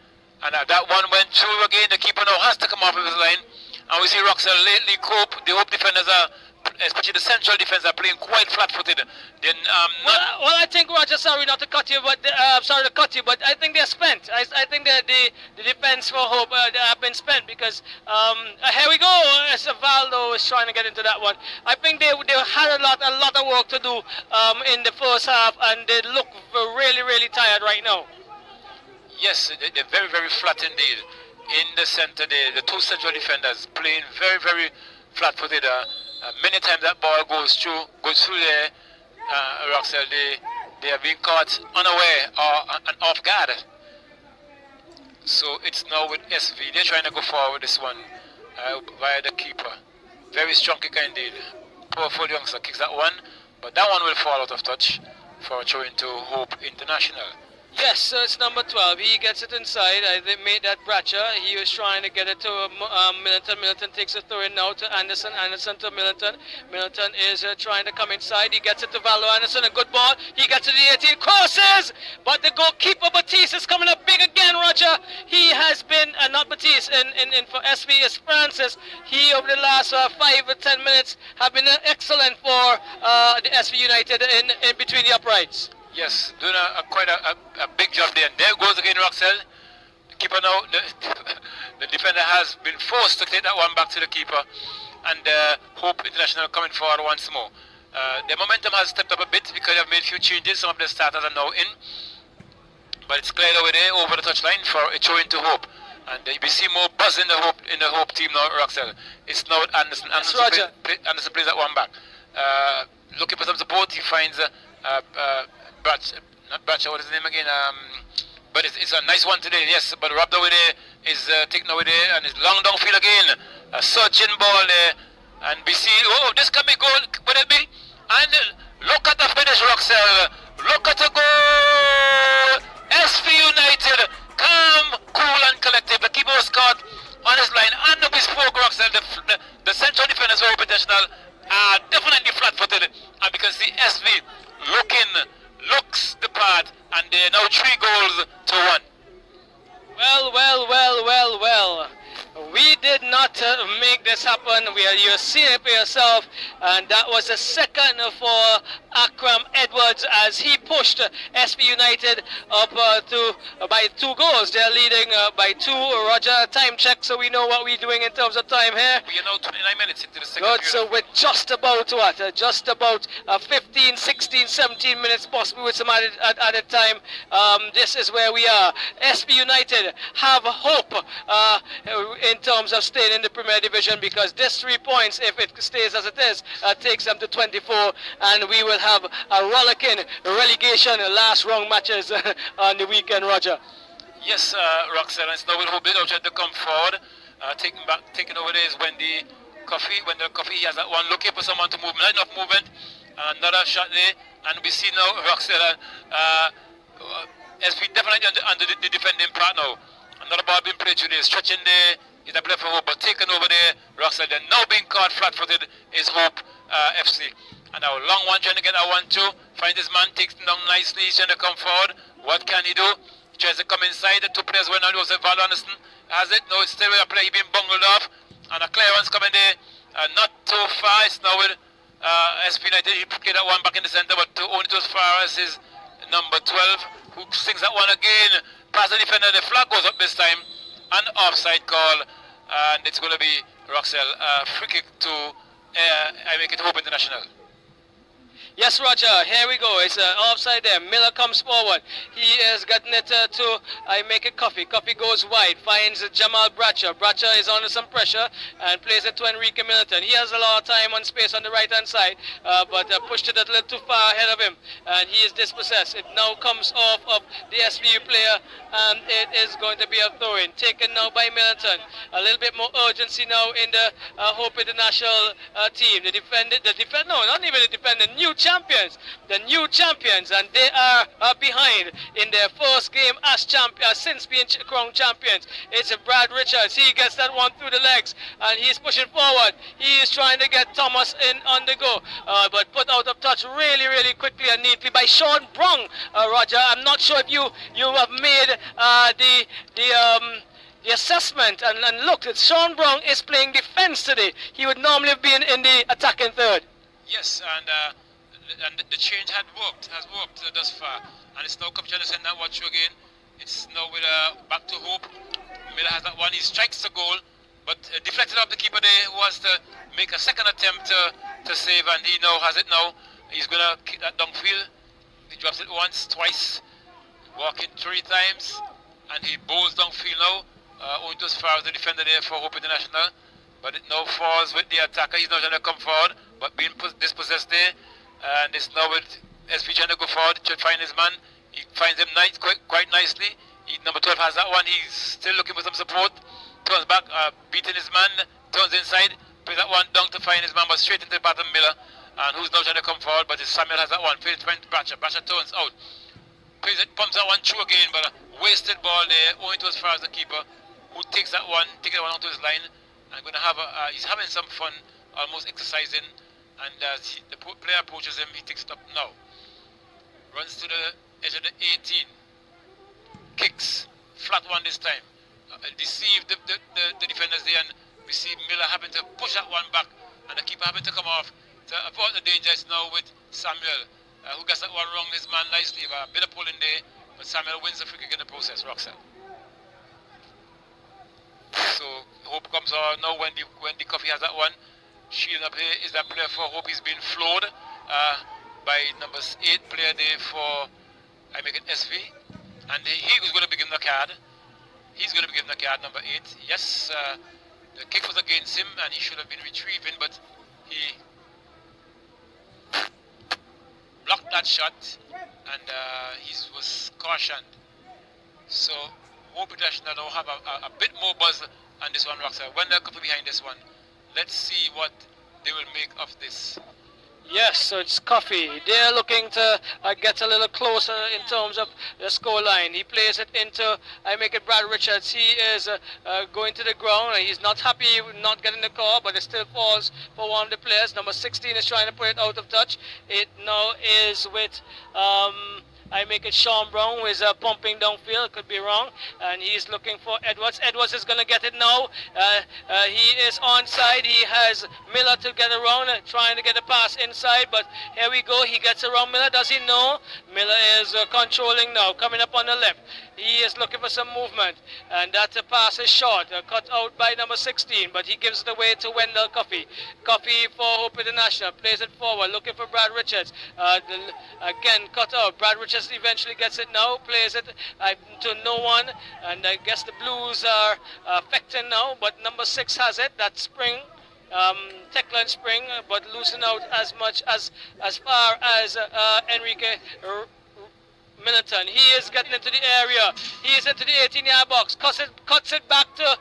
and that one went through again. The keeper now has to come off of his line, and we see Roxel lately cope. The Hope defenders are, especially the central defense, are playing quite flat-footed. Well, I think, Roger, sorry not to cut you, but sorry to cut you, but I think they're spent. I think that the defense for Hope have been spent because here we go. Valdo is trying to get into that one. I think they had a lot of work to do in the first half, and they look really, really tired right now. Yes, they're very, very flat indeed. In the center, the two central defenders playing very, very flat-footed. Many times that ball goes through there, Roxel, they have been caught unaware or off guard. So it's now with SV. They're trying to go forward this one via the keeper. Very strong kicker indeed. Powerful youngster kicks that one, but that one will fall out of touch for a throw into Hope International. Yes, so it's number 12. He gets it inside. They made that Bradshaw. He was trying to get it to Middleton. Middleton takes a throw in now to Anderson. Anderson to Middleton. Middleton is trying to come inside. He gets it to Valdo Anderson. A good ball. He gets it to the 18. Crosses! But the goalkeeper, Batiste, is coming up big again, Roger. He has been, not Batiste, in for SV is Francis. He, over the last 5 or 10 minutes, have been excellent for the SV United in between the uprights. Yes, doing quite a big job there. And there goes again Roxel. The keeper now, the defender has been forced to take that one back to the keeper. And Hope International coming forward once more. The momentum has stepped up a bit because they've made a few changes. Some of the starters are now in. But it's cleared over there over the touchline for a throw into Hope. And we see more buzz in the Hope team now, Roxel. It's now Anderson. Anderson plays that one back. looking for some support. He finds not Batcher, what is his name again? But it's a nice one today, yes. But rubbed away there is taken away there, and it's long downfield again. A searching ball there, and BC. Oh, this can be goal. Would it be? And look at the finish, Roxelle. Look at the goal. SV United, calm, cool, and collective. The keeper was caught on his line, and the bespoke Roxelle, the central defenders were potential, definitely flat-footed, and we can see SV looks the part, and they're now 3 goals to 1. Well. We did not make this happen. You're seeing it for yourself, and that was the second for Akram Edwards as he pushed SV United up by 2 goals. They're leading by 2. Roger, time check, so we know what we're doing in terms of time here. We are now 29 minutes into the second Good, period. so we're just about 15, 16, 17 minutes possibly with some added time. This is where we are. SV United have hope in terms of staying in the Premier Division, because this 3 points, if it stays as it is, takes them to 24, and we will have a rollicking relegation last round matches on the weekend, Roger. Yes, Roxanne, it's now with hope they to come forward. Taking over there is when the coffee has that one looking for someone to move, not enough movement. Another shot there, and we see now Roxanne, SP definitely under the defending part now. Another ball being played today, stretching there. Is a play for Hope, but taken over there, Roxelle. Then now being caught flat-footed is Hope FC. And now long one trying to get that 1-2. Finds his man, takes him down nicely. He's trying to come forward. What can he do? He tries to come inside. The 2 players went on. It was Val Anderson. Has it? No, it's still with a play. He's being bungled off. And a clearance coming there. Not too far. It's now with SP United. He played that one back in the center, but only to as far as his number 12, who sings that one again. Past the defender. The flag goes up this time. An offside call, and it's going to be Roxelle, free kick to I make it Hope International. Yes, Roger, here we go. It's offside there. Miller comes forward. He is getting it to I make it Coffee. Coffee goes wide, finds Jamal Bratcher. Bratcher is under some pressure and plays it to Enrique Middleton. He has a lot of time on space on the right-hand side, but pushed it a little too far ahead of him, and he is dispossessed. It now comes off of the SVU player, and it is going to be a throw-in. Taken now by Middleton. A little bit more urgency now in the Hope International team. Not even the defender, the new champions, and they are behind in their first game as since being crowned champions. It's Brad Richards. He gets that one through the legs, and he's pushing forward. He is trying to get Thomas in on the go, but put out of touch really quickly and neatly by Sean Brung. Roger, I'm not sure if you have made the assessment, and look, Sean Brung is playing defense today. He would normally be in the attacking third. Yes, and the change has worked thus far, and it's now coming to send that watch again. It's now with back to Hope. Miller has that one. He strikes the goal, but deflected off the keeper there, who has to make a second attempt to save, and he now has it now. He's going to kick that downfield. He drops it once, twice, walking 3 times, and he bowls downfield now, only as far as the defender there for Hope International. But it now falls with the attacker. He's not trying to come forward, but being dispossessed there. And it's now with SP trying to go forward to find his man. He finds him quite nicely. Number 12 has that one. He's still looking for some support. Turns back, beating his man, turns inside, plays that one down to find his man, but straight into the bottom Miller. And who's now trying to come forward, but Samuel has that one. Fails to find Bratcher. Bratcher turns out. Plays it, pumps that one through again, but a wasted ball there, only to as far as the keeper, who takes that one onto his line. And going to have he's having some fun, almost exercising, and as the player approaches him, he takes it up now. Runs to the edge of the 18, kicks, flat one this time, deceived the defenders there, and we see Miller having to push that one back, and the keeper having to come off to avoid the dangers now with Samuel, who gets that one wrong, his man nicely, but a bit of pulling there, but Samuel wins the free kick in the process, Roxanne. So Hope comes on now when the Coffee has that one. Shielding up here is that player for Hope. He's been floored by number 8 player there for I make it SV, and he was going to be given the card. He's going to be given the card, number 8. Yes, the kick was against him, and he should have been retrieving, but he blocked that shot, and he was cautioned. So Hope International now have a bit more buzz on this one, Roxanne. When they're coming behind this one, let's see what they will make of this. Yes, so it's Coffee. They're looking to get a little closer in terms of the score line. He plays it into, I make it Brad Richards. He is going to the ground. He's not happy not getting the call, but it still falls for one of the players. Number 16 is trying to put it out of touch. It now is with... I make it Sean Brown, who is pumping downfield, could be wrong, and he's looking for Edwards. Edwards is going to get it now. He is onside. He has Miller to get around, trying to get a pass inside, but here we go. He gets around Miller. Does he know? Miller is controlling now, coming up on the left. He is looking for some movement, and that pass is short, cut out by number 16, but he gives it away to Wendell Coffey. Coffey for Hope International, plays it forward, looking for Brad Richards. Again, cut out. Brad Richards eventually gets it now, plays it to no one, and I guess the Blues are affecting now, but number 6 has it. That's Spring. Techland Spring, but loosen out as far as Enrique Middleton. He is getting into the area. He is into the 18-yard box. Cuts it back to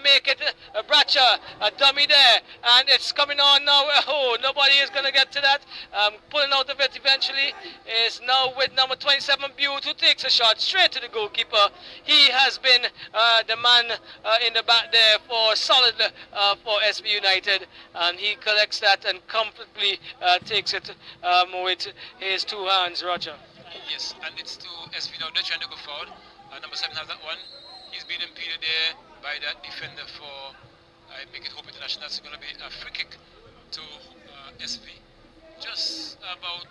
make it Bradshaw. A dummy there. And it's coming on now. Oh, nobody is going to get to that. Pulling out of it eventually is now with number 27, Butte, who takes a shot straight to the goalkeeper. He has been the man in the back there for solid for SV United. And he collects that and comfortably takes it with his two hands, Roger. Yes, and it's to SV now. They're trying to go forward. Number 7 has that one. He's been impeded there by that defender for I make it Hope International. It's going to be a free kick to SV. Just about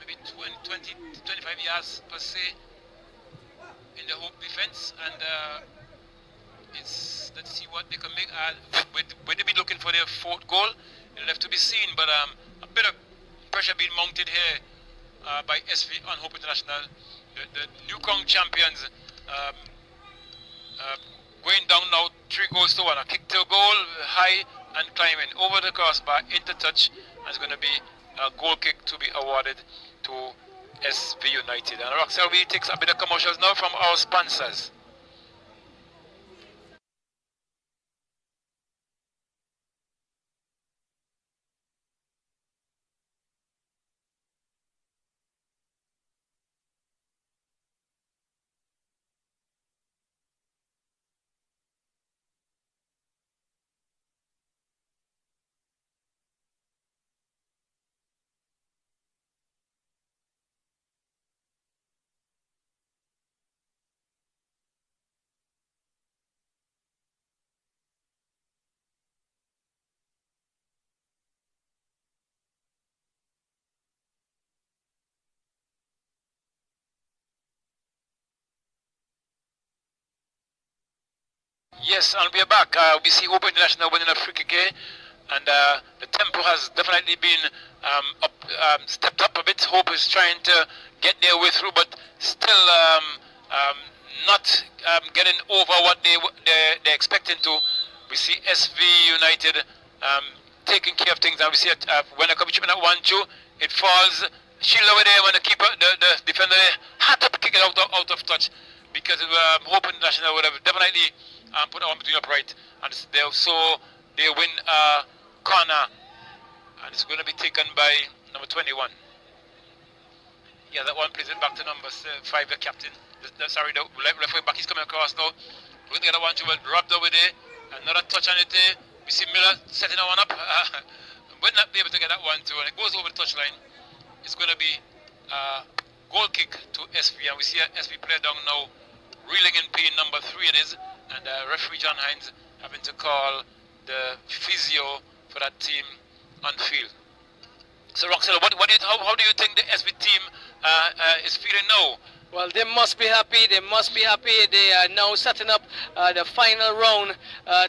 maybe 20, 25 yards per se in the Hope defense. And let's see what they can make. Will they be looking for their 4th goal? It'll have to be seen, but a bit of pressure being mounted here by SV on Hope International. The Newcomb champions going down now 3 goals to 1. A kick to goal, high and climbing over the crossbar into touch. And it's going to be a goal kick to be awarded to SV United. And Roxelle, we take a bit of commercials now from our sponsors. Yes, and we're back. We see Hope International winning a free kick here, and the tempo has definitely been stepped up a bit. Hope is trying to get their way through, but still not getting over what they're expecting to. We see SV United taking care of things, and we see it when they come chipping at 1-2, it falls. Shield over there when the keeper, the defender had to kick it out of touch, because Hope International would have definitely put it on between upright, and so they win corner, and it's going to be taken by number 21. Yeah, that one plays it back to number 5, the captain. Sorry, the referee back, he's coming across now. We're going to get that one to robbed over there. Another touch on it there. We see Miller setting that one up. Will not be able to get that one too, and it goes over the touchline. It's going to be goal kick to SV, and we see SV player down now, reeling in pain, number 3 it is, and referee John Hines having to call the physio for that team on field. So Roxella, how do you think the SV team is feeling now? Well, they must be happy. They must be happy. They are now setting up the final round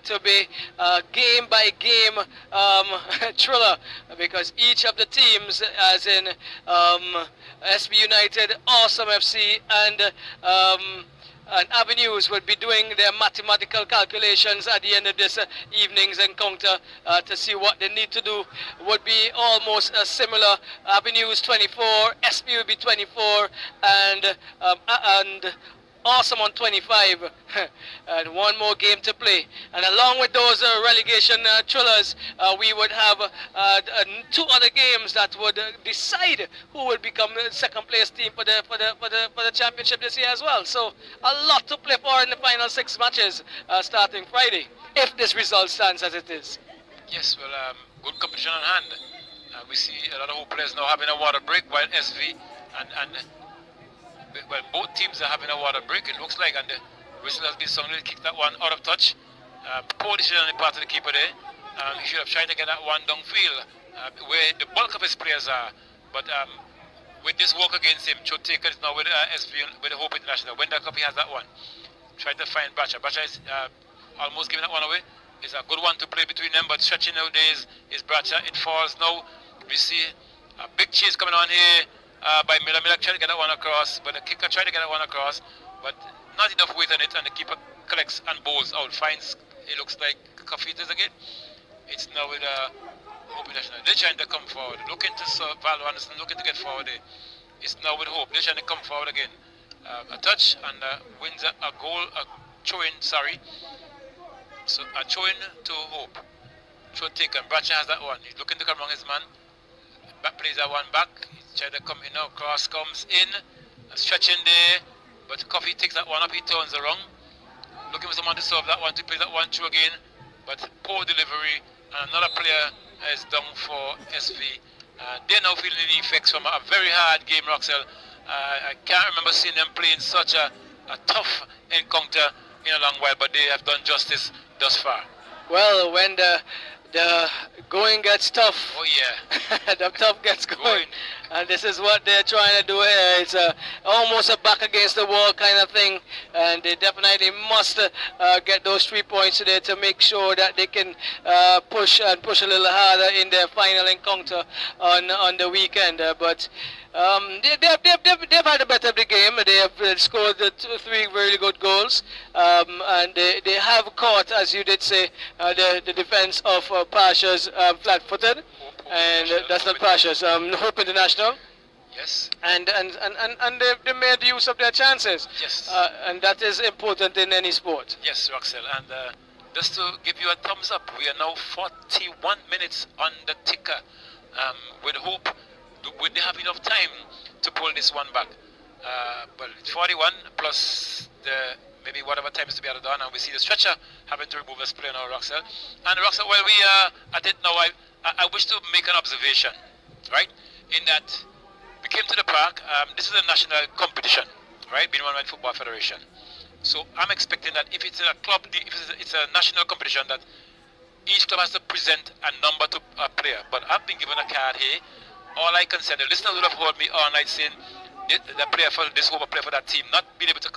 to be game by game thriller, because each of the teams, as in SB United, Awesome FC, and and Avenues would be doing their mathematical calculations at the end of this evening's encounter to see what they need to do. Would be almost similar. Avenues 24, SP would be 24, and Awesome on 25, and one more game to play. And along with those relegation thrillers, we would have 2 other games that would decide who will become the second place team for the championship this year as well. So a lot to play for in the final 6 matches starting Friday, if this result stands as it is. Yes, well, good competition on hand. We see a lot of our players now having a water break, while SV and well, both teams are having a water break, it looks like, and the whistle has been sounded to kick that one out of touch. Poor decision on the part of the keeper there. He should have tried to get that one downfield where the bulk of his players are. But with this work against him, Chotaker is now with SV, with the Hope International. When the copy has that one, trying to find Bacha. Bacha is almost giving that one away. It's a good one to play between them, but stretching nowadays is Bacha. It falls now. We see a big chase coming on here. By Miller. Miller trying to get that one across, but the kicker tried to get that one across, but not enough weight on it, and the keeper collects and bowls out. Finds, it looks like Kafitas again. It's now with Hope International. They're trying to come forward, looking to serve Val Anderson, looking to get forward there. It's now with Hope. They're trying to come forward again. A touch and wins a goal, a throw-in, sorry. So a throw-in to Hope. Throw taken. Bradshaw has that one. He's looking to come wrong his man. Back plays that one back. He's trying to come in now. Cross comes in. Stretching there. But Coffee takes that one up. He turns around. Looking for someone to serve that one, to play that one through again. But poor delivery. And another player is down for SV. They're now feeling the effects from a very hard game, Roxel. I can't remember seeing them playing such a tough encounter in a long while, but they have done justice thus far. Well, when the going gets tough, oh yeah, the tough gets going. And this is what they're trying to do here. It's almost a back against the wall kind of thing, and they definitely must get those 3 points today to make sure that they can push a little harder in their final encounter on the weekend. But they've had a better of the game. They have scored 3 really good goals, and they have caught, as you did say, the defense of Pasha's flat-footed. And that's not Pasha's, Hope International. Yes. And they made use of their chances. Yes. And that is important in any sport. Yes, Roxel. And just to give you a thumbs up, we are now 41 minutes on the ticker. With Hope, would they have enough time to pull this one back? But it's 41 plus the maybe whatever time is to be added on, and we see the stretcher having to remove this player now, Roxel. And Roxel, while we are at it now, I wish to make an observation, right? In that we came to the park. This is a national competition, right? Being run by the Football Federation. So I'm expecting that if it's a club, if it's a national competition, that each club has to present a number to a player. But I've been given a card here. All I can say, the listeners would have heard me all night saying the player for this over player for that team, not being able to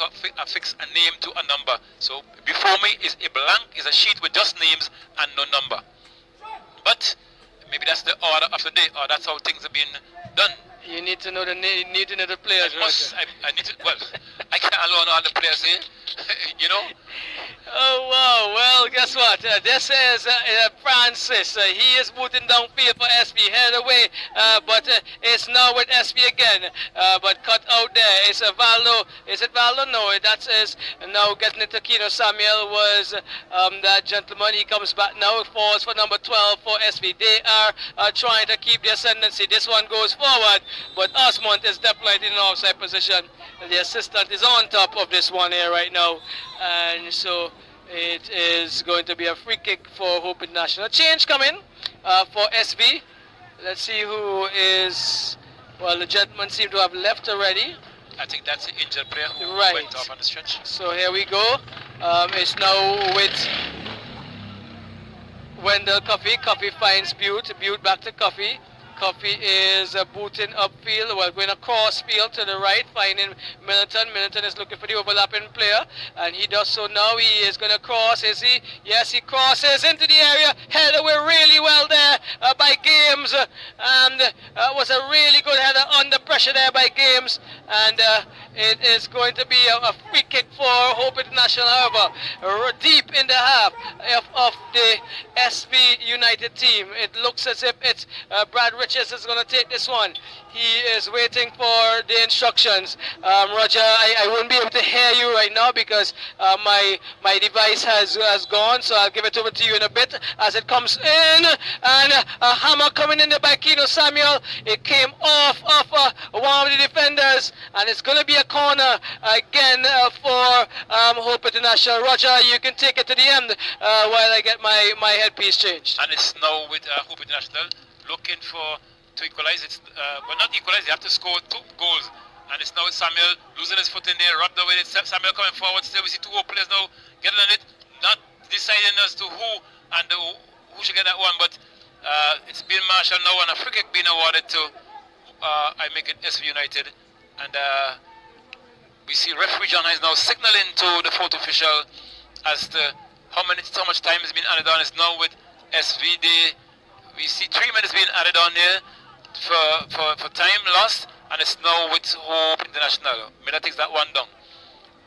fix a name to a number. So before me is a blank, is a sheet with just names and no number. But maybe that's the order of the day, or that's how things are being done. You need to know the players. I need to. Well, I can't alone all the players here. You know. Oh wow! Well, guess what? This is Francis. He is booting downfield for SP. Head away, but it's now with SP again. But cut out there. It's a Valdo. Is it Valdo? No, that is now getting it to Kino. Samuel was that gentleman. He comes back now. Falls for number 12 for SP. They are trying to keep the ascendancy. This one goes forward, but Osmond is definitely in an offside position. The assistant is on top of this one here right now, and so it is going to be a free kick for Hope International. Change coming for SB. Let's see who is. Well, the gentleman seemed to have left already. I think that's the injured player who went off on the stretch. So here we go. It's now with Wendell Coffee. Coffee finds Butte. Butte back to Coffee. Coffee is booting upfield, well, going across field to the right, finding Middleton. Middleton is looking for the overlapping player, and he does so now. He is going to cross, is he? Yes, he crosses into the area. Header away really well there by Games, and was a really good header under pressure there by Games, and It is going to be a free kick for Hope International, however, deep in the half of the SV United team. It looks as if it's Brad Richards is going to take this one. He is waiting for the instructions. Roger, I won't be able to hear you right now because my device has gone, so I'll give it over to you in a bit as it comes in. And a hammer coming in there by Keno Samuel. It came off of one of the defenders, and it's going to be a corner again for Hope International. Roger, you can take it to the end while I get my headpiece changed. And it's now with Hope International looking to equalize. It's well, not equalize. They have to score 2 goals. And it's now with Samuel losing his foot in there, rubbed away. Samuel coming forward. Still, we see 2 Hope players now getting on it, not deciding as to who and who should get that one. But it's been Marshall now, and a free kick being awarded to I make it SV United. And we see referee John is now signaling to the fourth official as to how much time has been added on. It's now with SVD. We see 3 minutes being added on here for time lost, and it's now with Hope International. Miller takes that one down.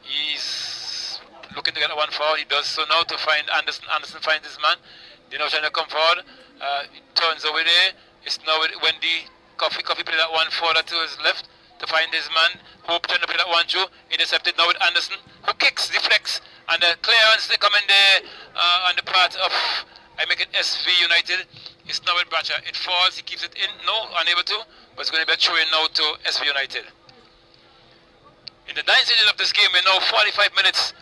He's looking to get that one forward. He does so now to find Anderson. Anderson finds his man. They're now trying to come forward. He turns over there. It's now with Wendy. Coffee play that one forward to his left to find his man. Hope trying to play that one through. Intercepted now with Anderson, who kicks, deflects, and the clearance they come in there on the part of I make it SV United. It's now with Bracha. It falls, he keeps it in, no, unable to, but it's going to be a throw in now to SV United. In the 9th minute of this game, we're now 45 minutes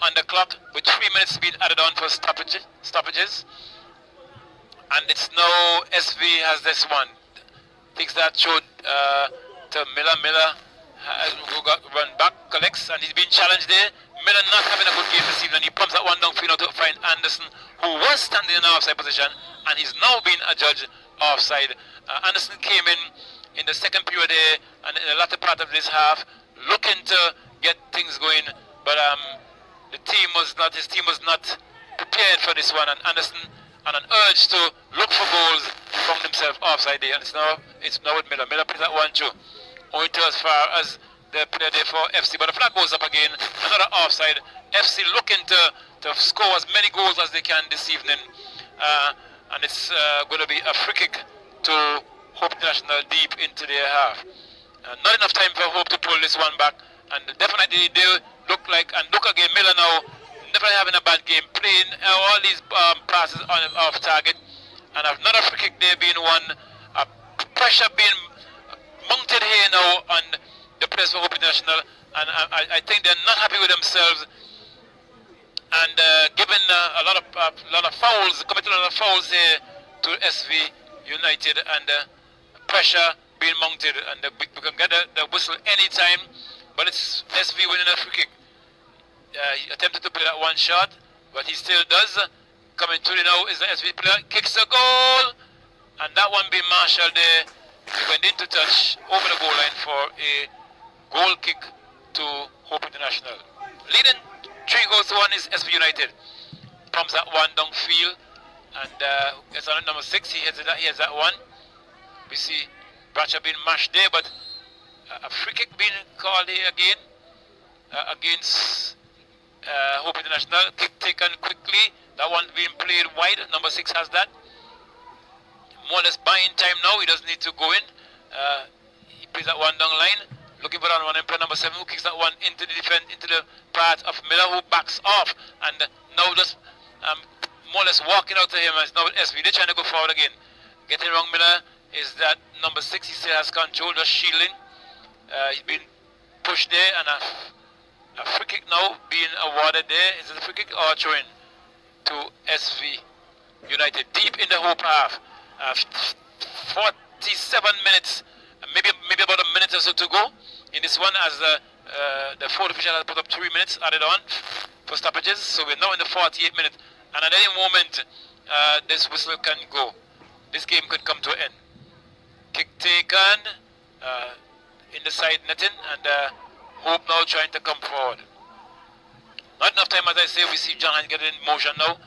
on the clock, with 3 minutes being added on for stoppages. And it's now SV has this one. Takes that throw to Miller. Miller who got run back, collects, and he's being challenged there. Miller not having a good game this evening. He pumps that one downfield to find Anderson, who was standing in an offside position, and he's now being adjudged offside. Anderson came in the second period there, and in the latter part of this half, looking to get things going, but his team was not prepared for this one, and Anderson, and an urge to look for goals, found himself offside there, and it's now with Miller. Miller plays that one too, only to as far as the player there for FC, but the flag goes up again, another offside. FC looking to score as many goals as they can this evening, and it's going to be a free kick to Hope International deep into their half. Not enough time for Hope to pull this one back, and definitely they look again, Miller now definitely having a bad game, playing all these passes off target, and another free kick there being won, pressure being mounted here now on the players for Hope International, and I think they're not happy with themselves, and given a lot of fouls, committed a lot of fouls here to SV United, and pressure being mounted, and we can get the whistle anytime, but it's SV winning a free kick. He attempted to play that one shot, but he still does. Coming through now is the SV player, kicks a goal, and that one being Marshall there. He went into touch over the goal line for a goal kick to Hope International. Leading 3-1 is SV United. Pumps that one downfield, and it's on number 6. He heads that one. We see Bracha being mashed there, but a free kick being called here again against Hope International. Kick taken quickly. That one being played wide. Number 6 has that. More or less buying time now. He doesn't need to go in. He plays that one down line. Looking for that one. And player number 7 who kicks that one into the defense, into the part of Miller, who backs off. And now just more or less walking out to him. And it's now with SV. They're trying to go forward again. Getting wrong Miller is that number 6. He still has control, just shielding. He's been pushed there, and a free kick now being awarded there. Is it a free kick or a throw-in to SV United deep in the Hope half? 47 minutes, maybe about a minute or so to go in this one, as the fourth official has put up 3 minutes added on for stoppages. So we're now in the 48th minute, and at any moment this whistle can go. This game could come to an end. Kick taken in the side netting, and Hope now trying to come forward. Not enough time, as I say. We see John Hines getting in motion now.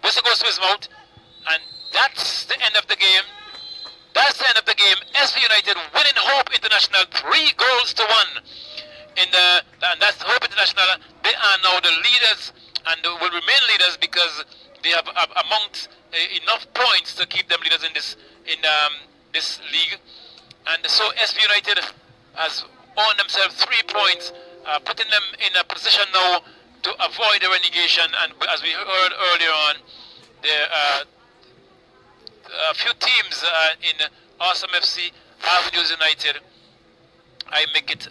Whistle goes to his mouth, and that's the end of the game. That's the end of the game. SV United winning Hope International 3-1. in and that's Hope International. They are now the leaders and will remain leaders because they have amount enough points to keep them leaders in this league. And so SV United has earned themselves 3 points, putting them in a position now to avoid the relegation. And as we heard earlier on, there are a few teams in Awesome FC, Avenues United, I make it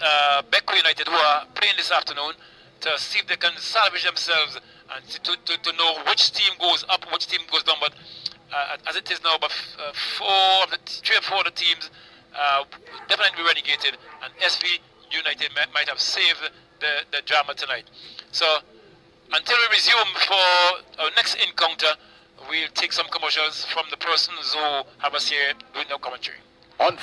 Beko United, who are playing this afternoon, to see if they can salvage themselves and to know which team goes up, which team goes down. But as it is now, but three or four of the teams definitely be relegated, and SV United might have saved the drama tonight. So until we resume for our next encounter, we'll take some commercials from the persons who have us here doing no commentary. On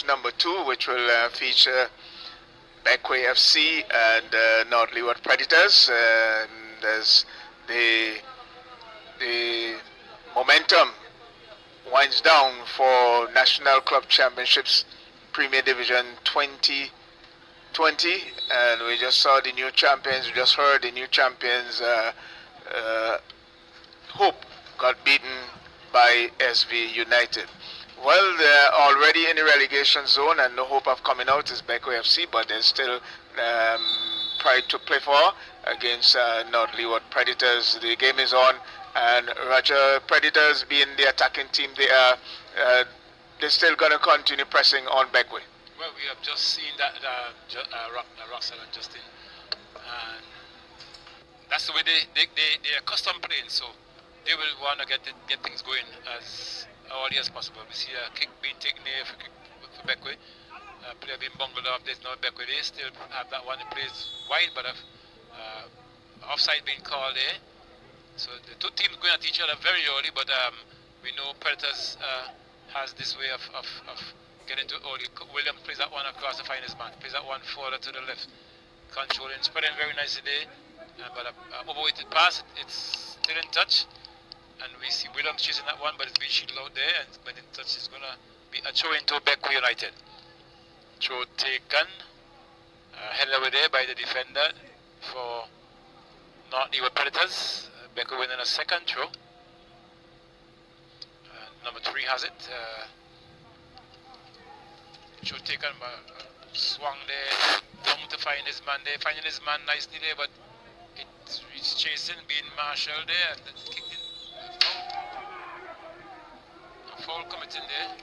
number 2, which will feature Beckway FC and North Leeward Predators. And as the momentum winds down for National Club Championships Premier Division 2020, and we just saw the new champions, we just heard the new champions, Hope got beaten by SV United. Well, they're already in the relegation zone and no hope of coming out is Beckway FC, but there's still pride to play for against North Leeward Predators. The game is on, and Roger Predators being the attacking team, they're still going to continue pressing on Beckway. Well, we have just seen that Russell and Justin, and that's the way they're accustomed playing, so they will want to get things going as early as possible. We see a kick being taken there for Beckway. Player being bungled off. There's no Beckway. They still have that one that plays wide, but offside being called there. So the two teams going at each other very early, but we know Predators has this way of getting to early. Williams plays that one across the finest man. Plays that one further to the left. Controlling, spreading very nicely there. But overweighted pass, it's still in touch. And we see Williams chasing that one, but it's being shielded out there. And when in touch, it's going to be a throw into Beckway United. Throw taken. Headed away there by the defender for North Leeward Predators. Beckway winning a second throw. Number 3 has it. Throw taken, swung there. Down to find his man there. Finding his man nicely there, but it's chasing, being marshaled there, and kicked in. A foul committed there.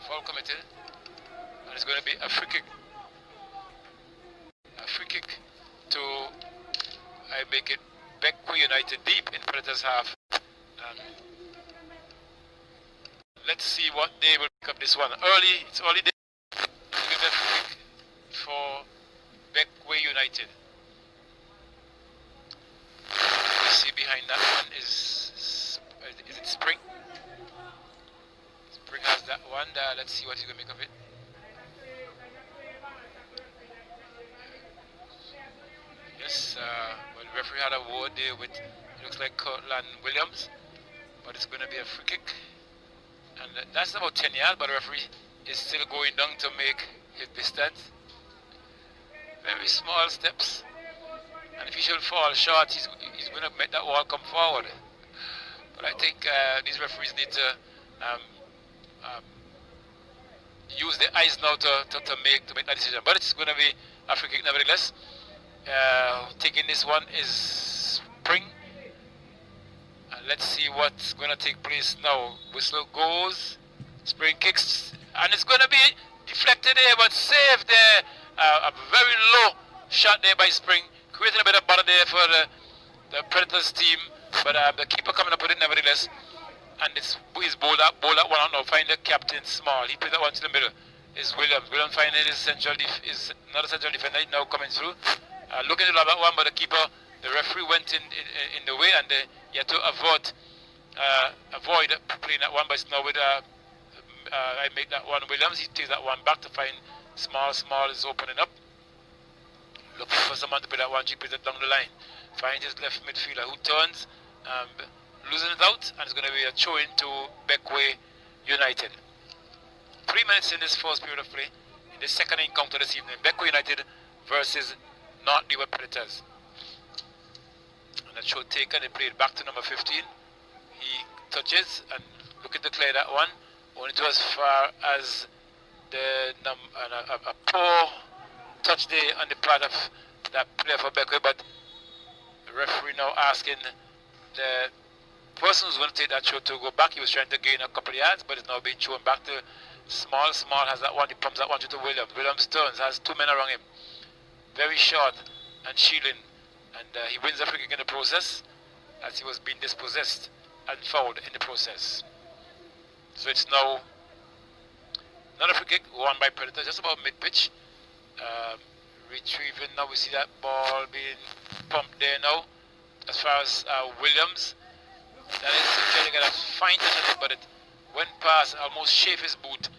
Foul committed. And it's going to be a free kick. A free kick to make it Beckway United deep in Predators half. Let's see what they will pick up this one. It's early day. Give a free kick for Beckway United. You see behind that one is it Spring? Spring has that one. Let's see what he's going to make of it. Yes, well, the referee had a word there with, it looks like Cortland Williams, but it's going to be a free kick. And that's about 10 yards, but the referee is still going down to make his distance. Very small steps. And if he should fall short, he's going to make that wall come forward. But I think these referees need to use their eyes now to make that decision. But it's going to be a free kick nevertheless. Taking this one is Spring. And let's see what's going to take place now. Whistle goes. Spring kicks. And it's going to be deflected there, but saved there. A very low shot there by Spring. Creating a bit of bother there for the Predators team. But the keeper coming up with it nevertheless. And he's bowled that one out now. Find the captain Small. He played that one to the middle. Is Williams. Williams finding his is another central defender now coming through. Looking to that one, but the keeper, the referee went in the way, and he had to avoid playing that one. But it's now with I make that one Williams. He takes that one back to find Small. Small is opening up, looking for someone to play that one. He plays it down the line. Finds his left midfielder who turns, losing it out, and it's going to be a throw into Beckway United. 3 minutes in this first period of play, in the second encounter this evening. Beckway United versus North Leeward Predators. And the throw taken, they played back to number 15. He touches and looking to clear that one. Only to as far as a poor touch there on the part of that player for Beckway, but the referee now asking the person who's going to take that throw to go back. He was trying to gain a couple of yards, but it's now being thrown back to Small. Small has that one, he pumps that one to Williams. Williams turns, has 2 men around him. Very short and shielding, and he wins the free kick in the process as he was being dispossessed and fouled in the process. So it's now another free kick won by Predator, just about mid-pitch. Retrieving, now we see that ball being pumped there now. As far as Williams, that is trying to get a fine touch on it, but it went past, almost shaved his boot,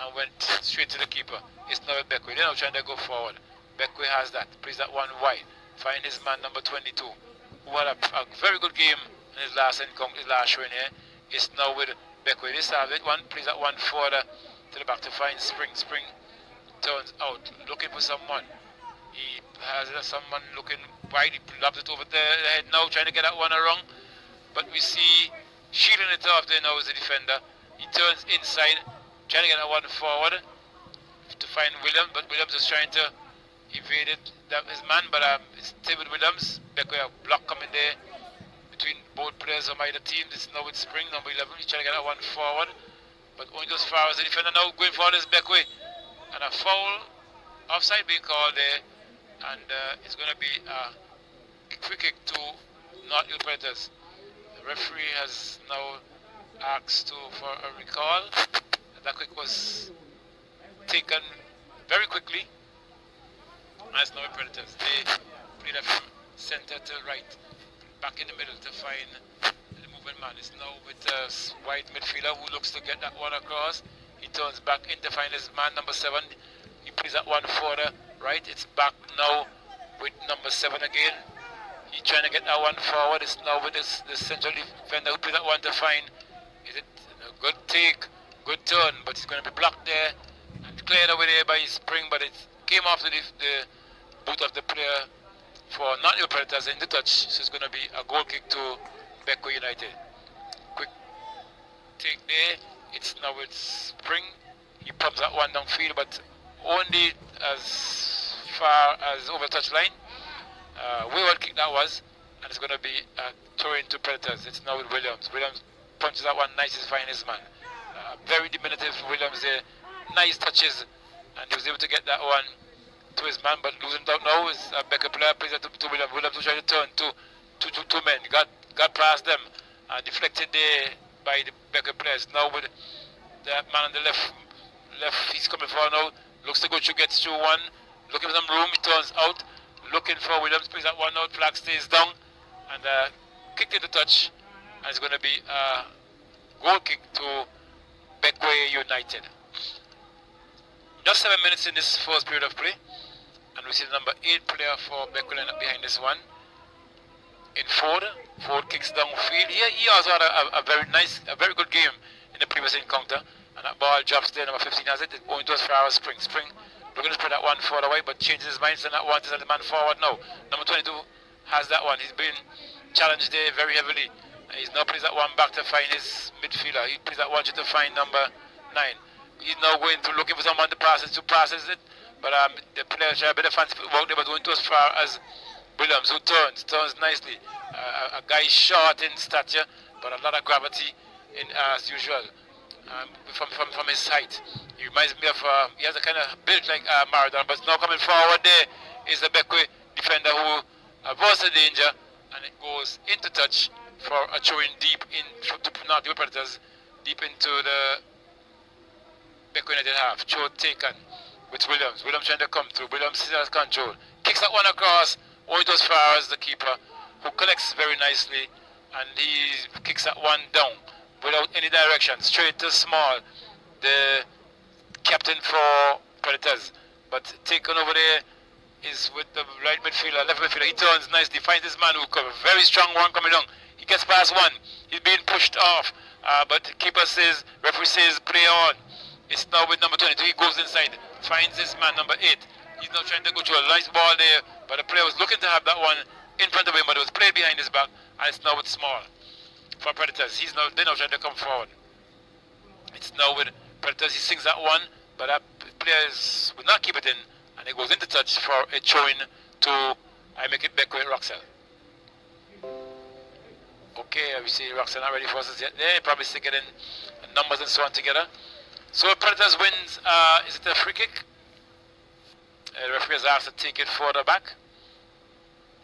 and went straight to the keeper. It's now with Beckway. They're now trying to go forward. Beckway has that. Plays that one wide. Find his man number 22, who had a very good game in his last encounter, his last showing here. It's now with Beckway. This time it one plays that one further to the back to find Spring. Spring turns out, looking for someone. He has someone looking wide. He lobs it over the head now, trying to get that one around. But we see shielding it off there now is the defender. He turns inside, trying to get that one forward to find Williams, but Williams is trying to evade it, his man, but it's still with Williams. Beckway a block coming there between both players from either team. This is now with Spring, number 11. He's trying to get that one forward, but only goes far as the defender now going forward is Beckway. And a foul, offside being called there, and it's going to be a free kick to North Hill Predators. The referee has now asked for a recall. That kick was taken very quickly. As now Predators, they played it from center to right, back in the middle to find the moving man. It's now with a wide midfielder who looks to get that one across. He turns back in to find his man number 7. He plays that one further right. It's back now with number 7 again. He's trying to get that one forward. It's now with this central defender who plays that one to find. Is it a good take, good turn, but it's going to be blocked there and cleared away there by Spring, but it came off the boot of the player for North Hill Predators in the touch. So it's going to be a goal kick to Beckway United. Quick take there. It's now with Spring. He pumps that one downfield, but only as far as over the touch line. Wayward kick that was, and it's going to be thrown into Predators. It's now with Williams. Williams punches that one nice as fine his man. Very diminutive Williams there. Nice touches, and he was able to get that one to his man, but losing out now is a Becker player plays it to Williams. Williams was trying to turn two men. Got past them, deflected there by the Becker players. Now with that man on the left, he's coming forward now. Looks to go through, gets through one. Looking for some room, he turns out. Looking for Williams, plays that one out. Flag stays down, and kicked into touch. And it's going to be a goal kick to Beckway United. Just 7 minutes in this first period of play, and we see the number 8 player for Beckway behind this one. In Ford kicks downfield. He also had a very good game in the previous encounter, and that ball drops there. Number 15 has it. It's going to as far as Spring. Spring looking to spread that one further away, but changes his mind, and that one is the man forward now. Number 22 has that one. He's been challenged there very heavily. He's now plays that one back to find his midfielder. He plays that one to find number 9. He's now going through looking for someone to pass it, but the players try a bit of fancy footwork there, but going to as far as Williams, who turns nicely. A guy short in stature, but a lot of gravity in as usual. From his height, he reminds me of he has a kind of build like Maradona, but now coming forward there is the Beckway defender who avoids the danger, and it goes into touch for a throw in deep into North Hill Predators, deep into the Beckway United half. Throw taken with Williams. Williams trying to come through. Williams still has control. Kicks that one across, only as far as the keeper, who collects very nicely, and he kicks that one down without any direction, straight to Small, the captain for Predators. But taken over there is with the right midfielder, left midfielder. He turns nicely, finds his man who comes. Very strong one coming down. He gets past one. He's being pushed off, but the keeper says, referee says, play on. It's now with number 22. He goes inside, finds his man, number 8. He's now trying to go to a nice ball there, but the player was looking to have that one in front of him, but it was played behind his back, and it's now with Small for Predators. They're now trying to come forward. It's now with Predators. He sings that one, but that players will not keep it in, and it goes into touch for a throw-in to I make it Beckway Roxel. Okay, we see Roxel not ready for us yet. They're probably still getting numbers and so on together. So Predators wins. Is it a free kick? The referee has asked to take it further back,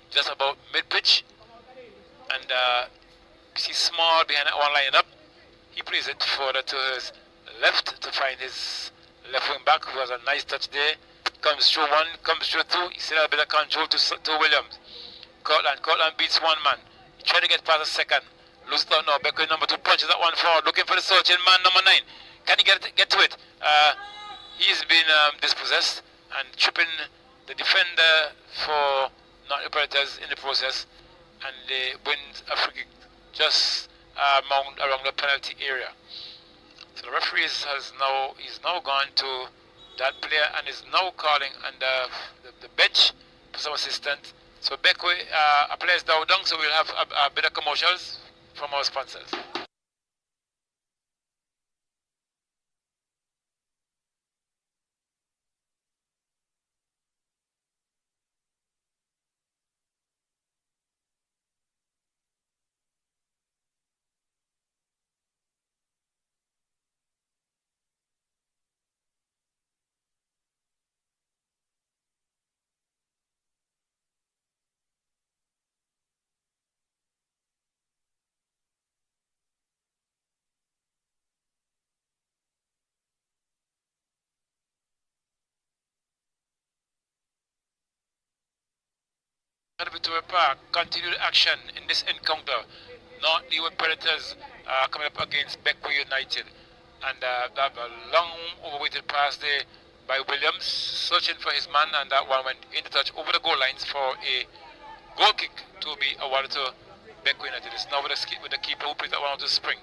just about mid-pitch, and you see Small behind that one line up. He plays it further to his left to find his left wing back, who has a nice touch there. Comes through one, comes through two. He still has a bit of control to Williams. Cortland beats one man. He tried to get past the second. Loses it out now. Beckwith number 2 punches that one forward, looking for the searching man number 9. Can he get to it? He's been dispossessed and tripping the defender for not the Predators in the process, and they win a free kick just around the penalty area. So the referee he's now gone to that player and is now calling on the bench for some assistance. So Beckwith, a player is down, so we'll have a bit of commercials from our sponsors. Victoria Park continued action in this encounter. North Leeward Predators coming up against Beckwith United, and that a long overweighted pass there by Williams, searching for his man, and that one went into touch over the goal lines for a goal kick to be awarded to Beckwith United. It's now with the keeper who plays that one out to Spring.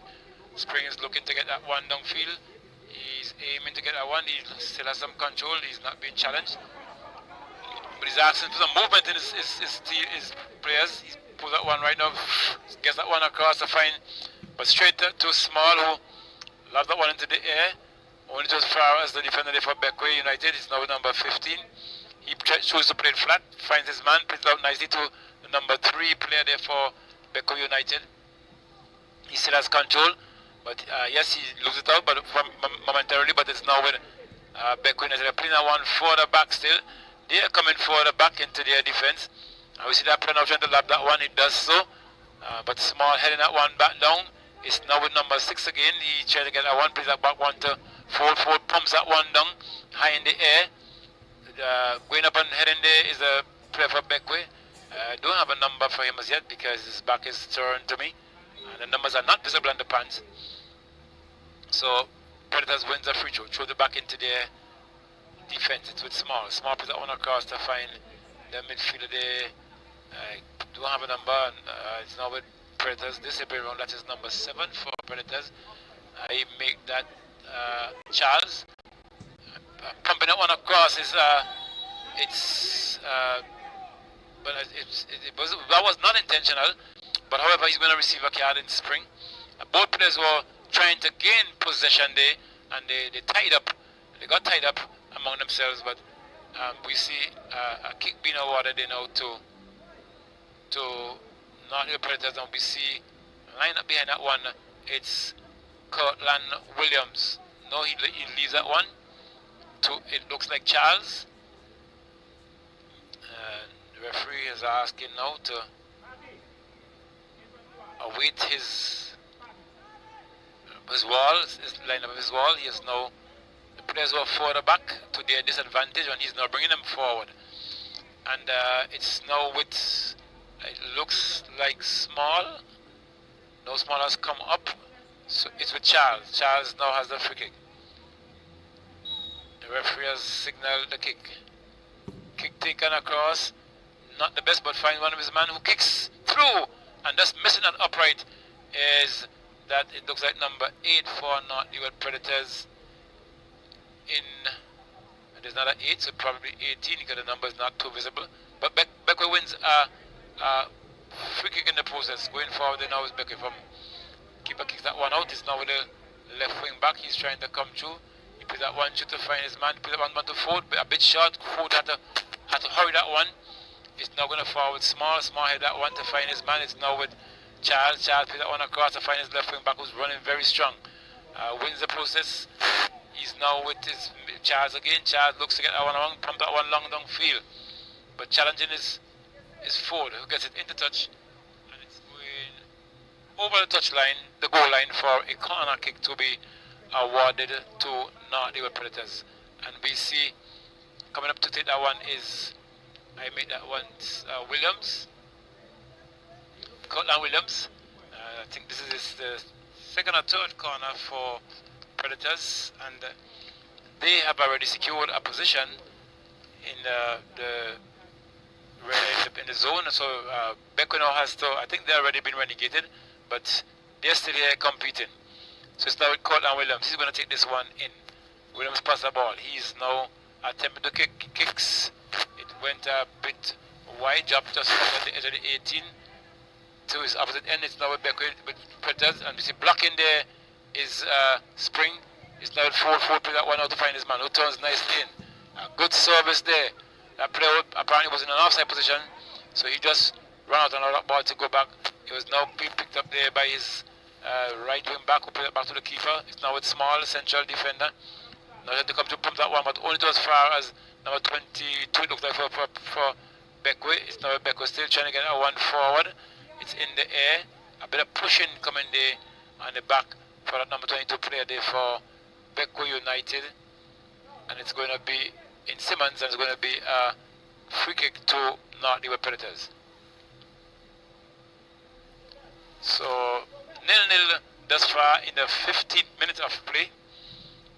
Spring is looking to get that one downfield. He's aiming to get that one. He still has some control. He's not being challenged. But he's asking for some movement in his players. He's put that one right now, gets that one across the fine, but straight to Small, who loves that one into the air, only just as far as the defender there for Beckwith United. It's now number 15. He chooses to play it flat, finds his man, plays it out nicely to the number 3 player there for Beckwith United. He still has control, but yes, he loses it out, but momentarily, but it's now with Beckwith United. They're playing that one further back still. They are coming further back into their defense. And we see that player now trying to lap that one. It does so. But Small heading that one back down. It's now with number 6 again. He tries to get that one, plays that back one to Ford. Ford pumps that one down high in the air. Going up and heading there is a player for Beckwith. I don't have a number for him as yet because his back is turned to me. And the numbers are not visible on the pants. So Predators wins the free throw. Throw it back into their defense. It's with Small. Small puts that one across to find the midfielder there. I don't have a number. It's now with Predators. This is round. That is number 7 for Predators. I make that Charles. Pumping that one across is that was not intentional. But however, he's going to receive a card in Spring. Both players were trying to gain possession there, and they tied up. They got tied up among themselves, but we see a kick being awarded now to North Hill Predators, and we see line up behind that one. It's Cortland Williams. No, he leaves that one to, it looks like Charles. The referee is asking now to await his wall, his line up of his wall. He is now, the players who are further back to their disadvantage, and he's now bringing them forward. And it's now with, it looks like Small. No, Small has come up. So it's with Charles. Charles now has the free kick. The referee has signaled the kick. Kick taken across. Not the best, but find one of his man who kicks through. And just missing that upright is that it looks like number 8 for North Leeward Predators. There's not an 8, so probably 18 because the number is not too visible. But Beckwith wins a free kick in the process. Going forward now is Beckwith. From keeper kicks that one out. It's now with the left wing back. He's trying to come through. He plays that one shoot to find his man. He plays that one to Ford, a bit short. Ford had to hurry that one. It's now going to forward Small. Small had that one to find his man. It's now with Charles. Charles plays that one across to find his left wing back, who's running very strong. Wins the process. He's now with his Charles again. Charles looks to get that one along, pump that one long downfield. But challenging is Ford, who gets it into touch. And it's going over the touch line, the goal line, for a corner kick to be awarded to North Leeward Predators. And we see coming up to take that one is, I make that one Williams, Cortland Williams. I think this is the second or third corner for Predators, and they have already secured a position in in the zone. So Beckwith now has to, I think they've already been relegated, but they're still here competing. So it's now with Cortland Williams. He's going to take this one in. Williams passed the ball. He's now attempting to kicks. It went a bit wide, dropped just over the edge of the 18 to his opposite end. It's now with Beckwith with Predators, and you see blocking there is Spring. It's now with 4-4, play that one out to find his man, who turns nicely in. A good service there. That player apparently was in an offside position, so he just ran out and allowed that ball to go back. It was now being picked up there by his right wing back, who played it back to the keeper. It's now with Small, central defender. Now he had to come to pump that one, but only to as far as number 22, it looks like for Beckwith. It's now Beckwith still trying to get a one forward. It's in the air. A bit of pushing coming there on the back for that number 22 player there for Beckwith United. And it's going to be in Simmons, and it's going to be a free kick to North Leeward Predators. So 0-0 thus far in the 15th minute of play.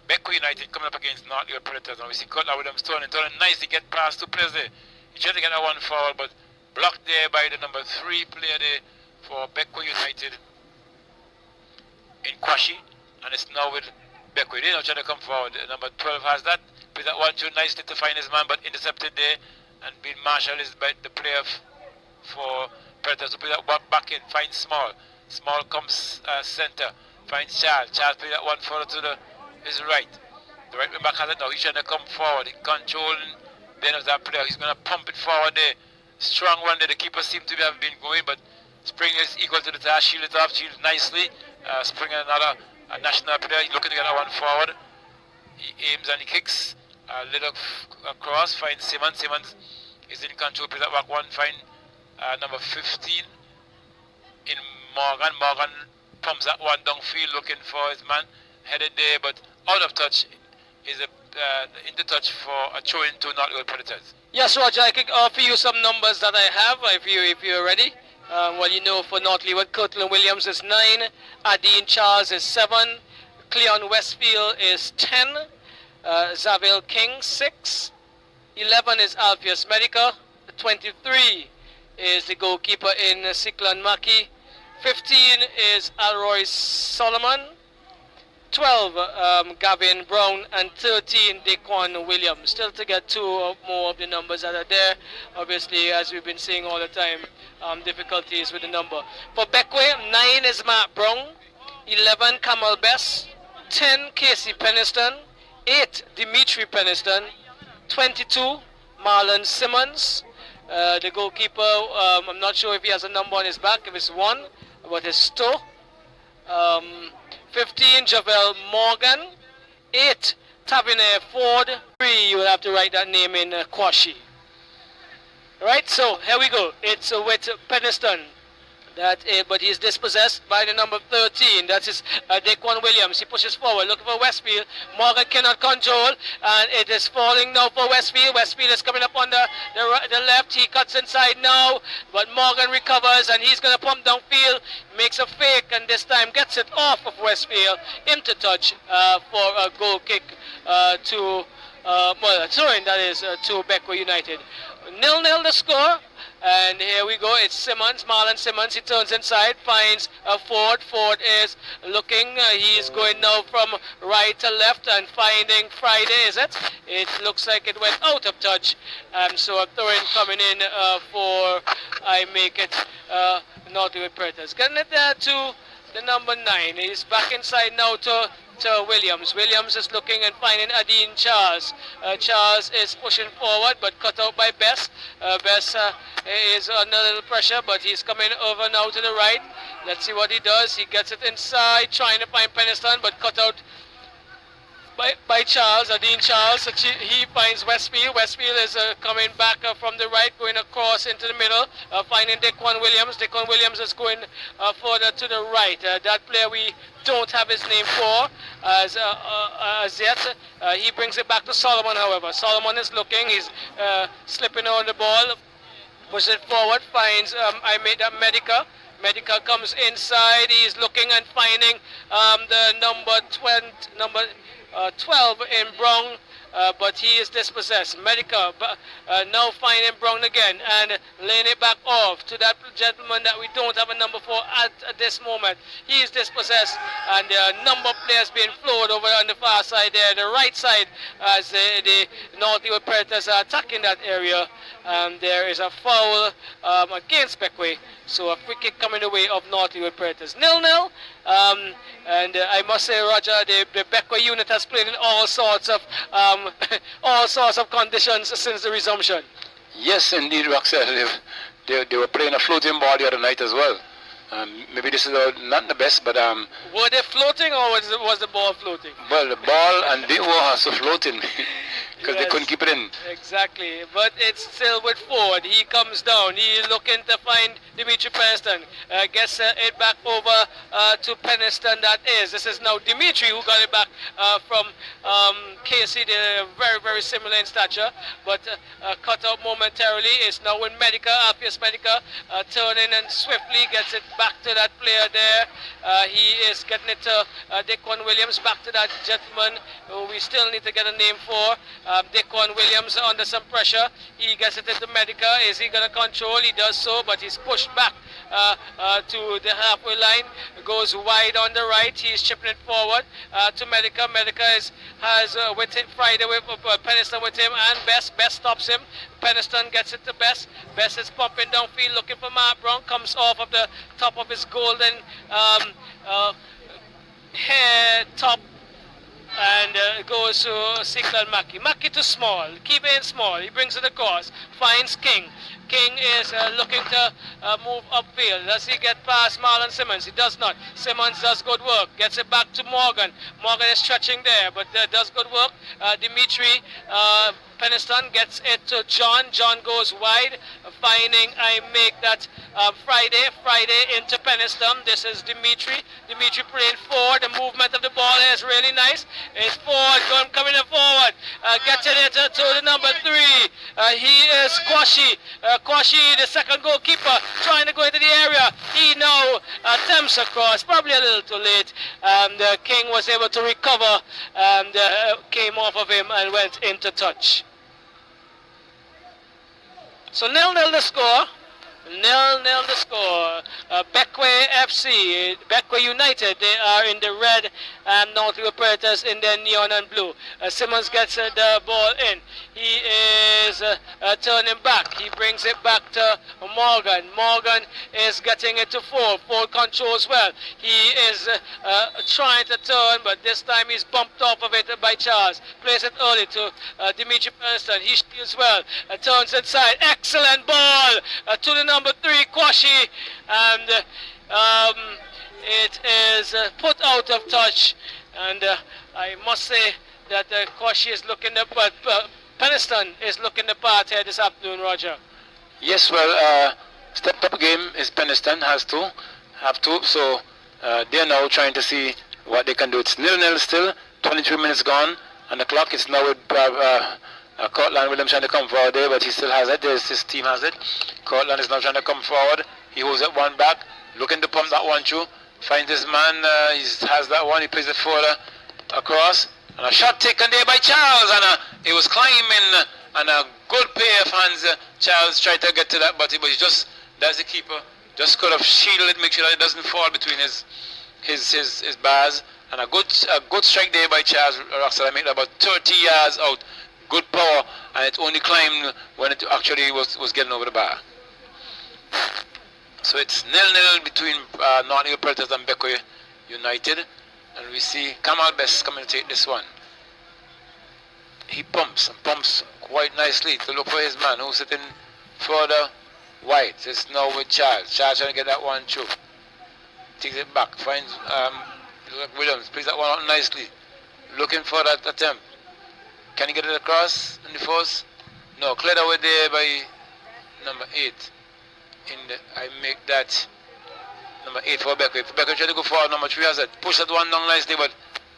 Beckwith United coming up against North Leeward Predators, and we see Cutler Williams turning nicely, get past two players there. He tried to get a one forward, but blocked there by the number 3 player there for Beckwith United in Kwashi, and it's now with Beckwith. They're now trying to come forward. Number 12 has that. Plays that one too nicely to find his man, but intercepted there, and being marshalled is by the player for Predators to play that one back in, finds Small. Small comes center, finds Charles. Charles plays that one forward to his right. The right wing back has it now. He's trying to come forward, controlling the end of that player. He's going to pump it forward there. Strong one there. The keeper seems to have been going, but Spring is equal to the task. Shield it off, shield nicely. Spring another national player. He's looking to get that one forward. He aims and he kicks a little across. Finds Simmons. Simmons is in control. Plays that back one. Find number 15 in Morgan. Morgan pumps that one downfield, looking for his man. Headed there, but out of touch. Is into touch for a throw into North Leeward Predators. Yes, Roger, I can offer you some numbers that I have if you're ready. Well, you know, for North Leeward, Kirtland Williams is 9, Adine Charles is 7, Cleon Westfield is 10, Zaville King 6, 11 is Alpheus Medica, 23 is the goalkeeper in Siklan Maki, 15 is Alroy Solomon, 12 Gavin Brown, and 13 Daquan Williams. Still to get 2 or more of the numbers that are there. Obviously, as we've been saying all the time, difficulties with the number. For Beckwith, 9 is Matt Brown, 11 Kamal Bess, 10 Casey Peniston, 8 Dimitri Peniston, 22 Marlon Simmons. The goalkeeper, I'm not sure if he has a number on his back, if it's 1, but his toe. 15 Javel Morgan, 8 Tavernier Ford, 3 you will have to write that name in Kwashi. Right, so here we go. It's with Peniston. But he's dispossessed by the number 13. That is Daquan Williams. He pushes forward, looking for Westfield. Morgan cannot control, and it is falling now for Westfield. Westfield is coming up on the left. He cuts inside now, but Morgan recovers, and he's going to pump downfield. Makes a fake, and this time gets it off of Westfield into touch for a goal kick to a throw-in, that is, to Beckwith United. 0-0 the score. And here we go, it's Simmons, Marlon Simmons. He turns inside, finds Ford. Ford is looking, he's going now from right to left and finding Friday, is it? It looks like it went out of touch. So a throw-in coming in for, I make it, North Leeward Predators. Getting it there to the number 9. He's back inside now to Williams. Williams is looking and finding Adine Charles. Charles is pushing forward, but cut out by Bess. Bess is under a little pressure, but he's coming over now to the right. Let's see what he does. He gets it inside, trying to find Peniston, but cut out by Charles, Adine Charles. He finds Westfield. Westfield is coming back from the right, going across into the middle, finding Daquan Williams. Daquan Williams is going further to the right. That player we don't have his name for as yet. He brings it back to Solomon, however. Solomon is looking. He's slipping on the ball. Pushes it forward, finds I made that Medica. Medica comes inside. He's looking and finding the number 12 in Brown. But he is dispossessed. Medica now finding Brown again and laying it back off to that gentleman that we don't have a number for at this moment. He is dispossessed, and there are a number of players being flowed over on the far side there, the right side, as the Northwood Predators are attacking that area. There is a foul against Beckway, so a free kick coming the way of Northwood Predators. 0-0. And I must say, Roger, the Beckway unit has played in all sorts of conditions since the resumption. Yes, indeed, Roxelle. They were playing a floating ball the other night as well. Maybe this is not the best, but were they floating, or was the ball floating? Well, the ball and they were also floating because they couldn't keep it in. Exactly, but it's still with Ford. He comes down. He's looking to find Dimitri Peniston. Gets it back over to Peniston. That is. This is now Dimitri who got it back from Casey. They're very, very similar in stature, but cut out momentarily. It's now with Medica. Alpheus Medica turning and swiftly gets it back to that player there. He is getting it to Dequan Williams, back to that gentleman who we still need to get a name for. Dequan Williams under some pressure. He gets it into Medica. Is he going to control? He does so, but he's pushed back to the halfway line. Goes wide on the right. He's chipping it forward to Medica. Medica has with him Friday with Peniston with him, and Best stops him. Peniston gets it to Best. Best is pumping downfield looking for Mark Brown. Comes off of the top of his golden hair top and goes to Sikal Maki. Maki too small, keep it in small. He brings it across, finds King. King is looking to move upfield. Does he get past Marlon Simmons? He does not. Simmons does good work. Gets it back to Morgan. Morgan is stretching there, but does good work. Dimitri Peniston gets it to John. John goes wide, finding I make that Friday into Peniston. This is Dimitri. Dimitri playing forward. The movement of the ball is really nice. It's forward, coming forward. Getting it to the number 3. He is Kwashi. Kwashi, the second goalkeeper, trying to go into the area. He now attempts across, probably a little too late. King was able to recover and came off of him and went into touch. So 0-0 the score. 0-0 the score. Beckway FC, Beckway United, they are in the red, and Northwood Predators in the neon and blue. Simmons gets the ball in. He is turning back. He brings it back to Morgan. Morgan is getting it to Ford. Ford controls well. He is trying to turn, but this time he's bumped off of it by Charles. Plays it early to Dimitri Peniston. He steals well. Turns inside. Excellent ball to the number 3, Kwashi, and it is put out of touch. And I must say that Kwashi is looking the Peniston is looking the part here this afternoon, Roger. Yes, well, stepped up game is Peniston have to. So they're now trying to see what they can do. It's 0-0 still. 23 minutes gone on the clock. It's now with Cortland Williams trying to come forward there, but he still has it. His team has it. Cortland is now trying to come forward. He holds it one back, looking to pump that one through. Finds his man. He has that one. He plays it further across. And a shot taken there by Charles, and it was climbing, and a good pair of hands. Charles tried to get to that, but he was just, that's the keeper, just could have shielded it, make sure that it doesn't fall between his bars. And a good strike there by Charles Roxell. I make that about 30 yards out. Good power, and it only climbed when it actually was getting over the bar. So it's 0-0 between Northwood Predators and Beckway United. And we see Kamal Best coming to take this one. He pumps quite nicely to look for his man who's sitting further wide. It's now with Charles. Charles trying to get that one through. Takes it back. Finds Williams. Plays that one out nicely. Looking for that attempt. Can he get it across in the force? No. Cleared away there by number 8. I make that number 8 for Beckway. Beckway trying to go forward. Number 3 has it. Push that one down nicely, but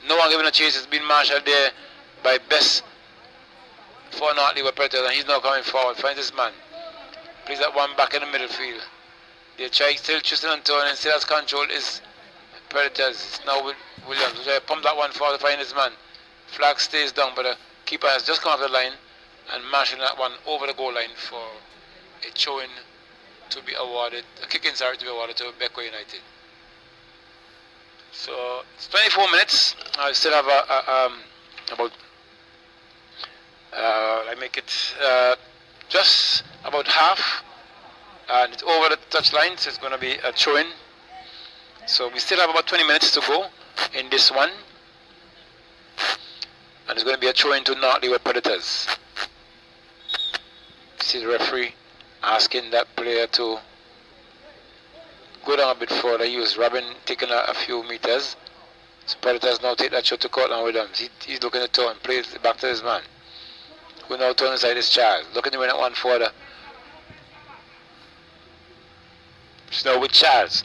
no one giving a chase. It's been marshaled there by Best for Northwood Predators, and he's now coming forward. Finds his man. Plays that one back in the middle field. They try still choosing on turn and still has control is Predators. It's now with Williams. They pump that one for the finest man. Flag stays down, but the keeper has just come off the line and marshing that one over the goal line for a throw-in to be awarded, a kick-in, sorry, to be awarded to Beckway United. So it's 24 minutes. I still have about I make it just about half, and it's over the touchline, so it's going to be a throw-in. So we still have about 20 minutes to go in this one, and it's going to be a throw-in to Notley with Predators. See the referee asking that player to go down a bit further. He was Robin taking a few meters. So Predators now take that shot to Cortland Williams. He's looking to turn, plays it back to his man, who now turns inside his Charles. Looking to win that one further. It's now with Charles.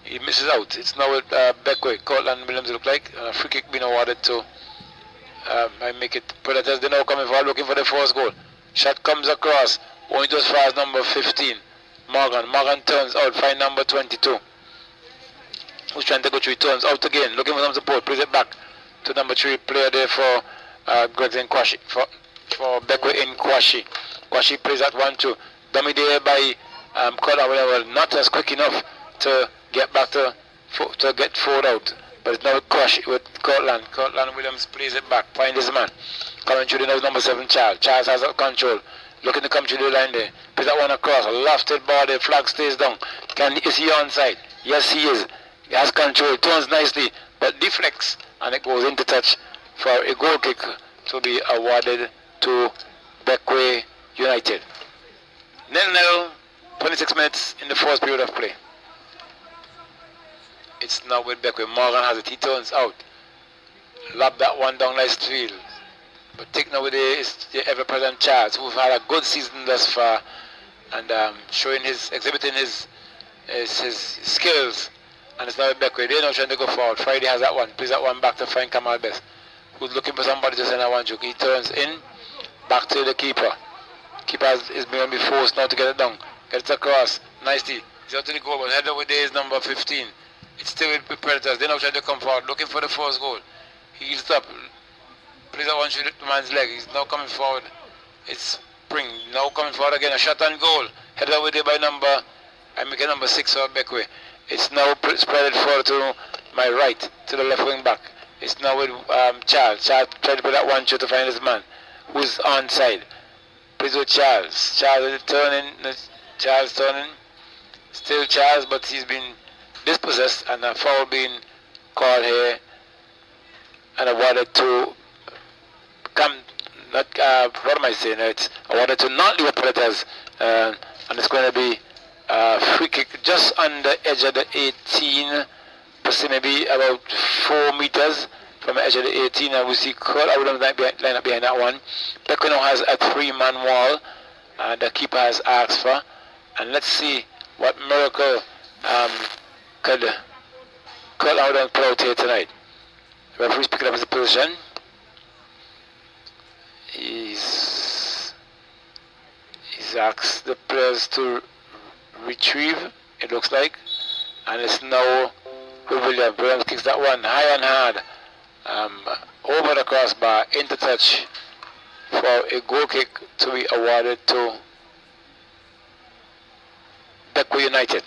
He misses out. It's now with Beckway. Cortland Williams look like. Free kick being awarded to I make it. Predators, they now coming forward looking for the first goal. Shot comes across. Going to as far as number 15. Morgan turns out. Find number 22. Who's trying to go through? He turns out again. Looking for some support. Plays it back to number 3. Player there for Gregson Kwashi. For Beckway in Kwashi. Kwashi plays that 1-2. Dummy there by Cortland Williams. Not as quick enough to get back to get forward out. But it's now with Kwashi with Cortland. Cortland Williams plays it back. Find his man. Coming through the nose, number 7 Charles. Charles has that control. Looking to come through the line there. Plays that one across. A lofted ball there. Flag stays down. Is he onside? Yes, he is. He has control. Turns nicely. But deflects. And it goes into touch for a goal kick to be awarded to Beckway United. 0-0. 26 minutes in the first period of play. It's now with Beckway. Morgan has it. He turns out. Lob that one down nice field. But taking over there is the ever-present Charles, who've had a good season thus far, and exhibiting his skills. And it's now with Beckway. They're now trying to go forward. Friday has that one. Plays that one back to find Kamal Best, who's looking for somebody to send that one joke. He turns in, back to the keeper. Keeper is going to be forced now to get it down. Gets it across. Nicely. He's out to the goal, but head over there is number 15. It's still with Predators. They're now trying to come forward, looking for the first goal. He's up. Plays that one through the man's leg. He's now coming forward. It's Spring. Now coming forward again. A shot on goal. Headed over there by number 6 for Beckway. It's now spread forward to my right, to the left wing back. It's now with Charles. Charles tried to put that one shot to find his man, who's onside. Plays with Charles. Charles turning. Charles turning. Still Charles, but he's been dispossessed, and a foul being called here and awarded to what am I saying? It's awarded to Notley with Predators, and it's going to be a free kick just on the edge of the 18, maybe about 4 meters from the edge of the 18, and we see Kurt Williams line up behind that one. Beckway now has a 3-man wall, and the keeper has asked for, and let's see what miracle could Kurt Williams pull out here tonight. The referee's picking up his position. He's asked the players to retrieve, it looks like, and it's now Williams. Williams kicks that one high and hard over the crossbar, into touch for a goal kick to be awarded to Beckway United.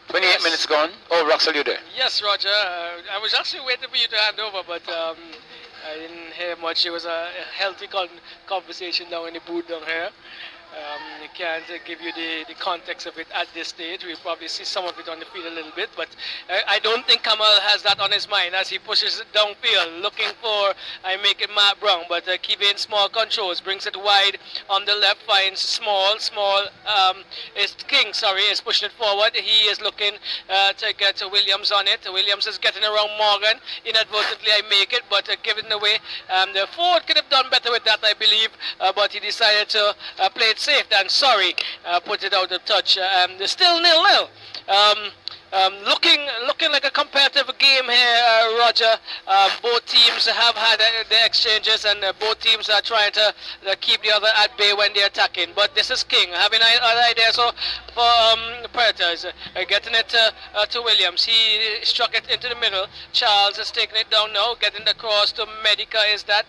28 minutes gone. Oh, Roxel, you there? Yes, Roger. I was actually waiting for you to hand over, but I didn't hear much. It was a healthy conversation down in the booth down here. I can't give you the context of it at this stage. We'll probably see some of it on the field a little bit, but I don't think Kamal has that on his mind as he pushes it downfield, looking for, I make it Matt Brown, but keeping small controls, brings it wide on the left, finds small, is King, is pushing it forward. He is looking to get Williams on it. Williams is getting around Morgan. Inadvertently, I make it, but giving away. The forward could have done better with that, I believe, but he decided to play it safe than sorry, put it out of touch. Still 0-0. Looking like a competitive game game here, Roger. Both teams have had their exchanges, and both teams are trying to keep the other at bay when they're attacking. But this is King having other ideas for Predators. Getting it to Williams. He struck it into the middle. Charles is taking it down now, getting the cross to Medica. Is that?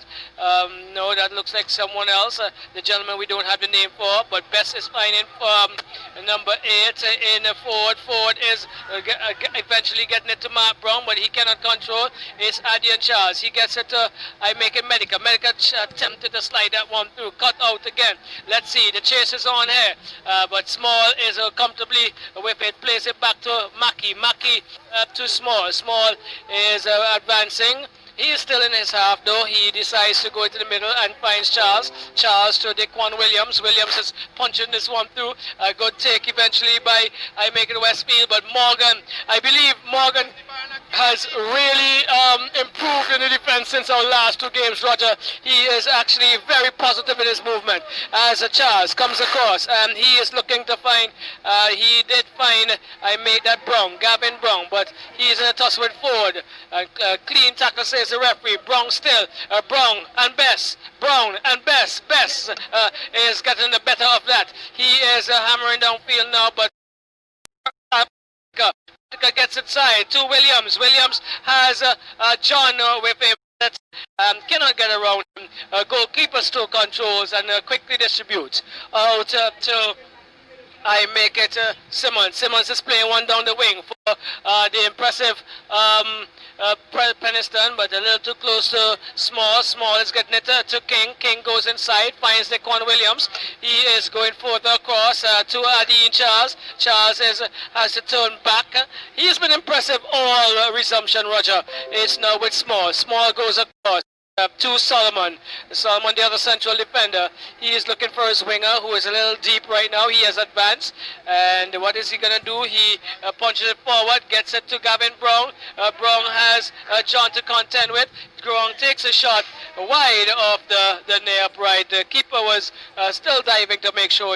No, that looks like someone else. The gentleman we don't have the name for, but Best is finding number 8 in forward. Forward is eventually getting it to Mark Brown, but he cannot control. It's Adian Charles. He gets it to I make it Medica. Medica attempted to slide that one through. Cut out again. Let's see. The chase is on here, but Small is comfortably with it. Plays it back to Mackey. Mackey to Small. Small is advancing. He is still in his half though. He decides to go into the middle and finds Charles. Charles to Daquan Williams. Williams is punching this one through. A good take eventually by I make it Westfield, but Morgan, I believe Morgan has really improved in the defense since our last 2 games, Roger. He is actually very positive in his movement as Charles comes across, and he is looking to find, he did find, I made that Brown, Gavin Brown, but he is in a tussle with Ford. Clean tackle says the referee. Brown still, Brown and Best. Brown and Best. Best is getting the better of that. He is hammering downfield now, but gets inside to Williams. Williams has John with him that cannot get around him. Goalkeeper still controls and quickly distributes out to I make it Simmons. Simmons is playing one down the wing for the impressive Peniston, but a little too close to Small. Small is getting it to King. King goes inside, finds Daquan Williams. He is going further across to Adine Charles. Charles has to turn back. He has been impressive all resumption, Roger. It's now with Small. Small goes across to Solomon. Solomon, the other central defender. He is looking for his winger, who is a little deep right now. He has advanced, and what is he going to do? He punches it forward, gets it to Gavin Brown. Brown has John to contend with. Brown takes a shot wide of the near upright. The keeper was still diving to make sure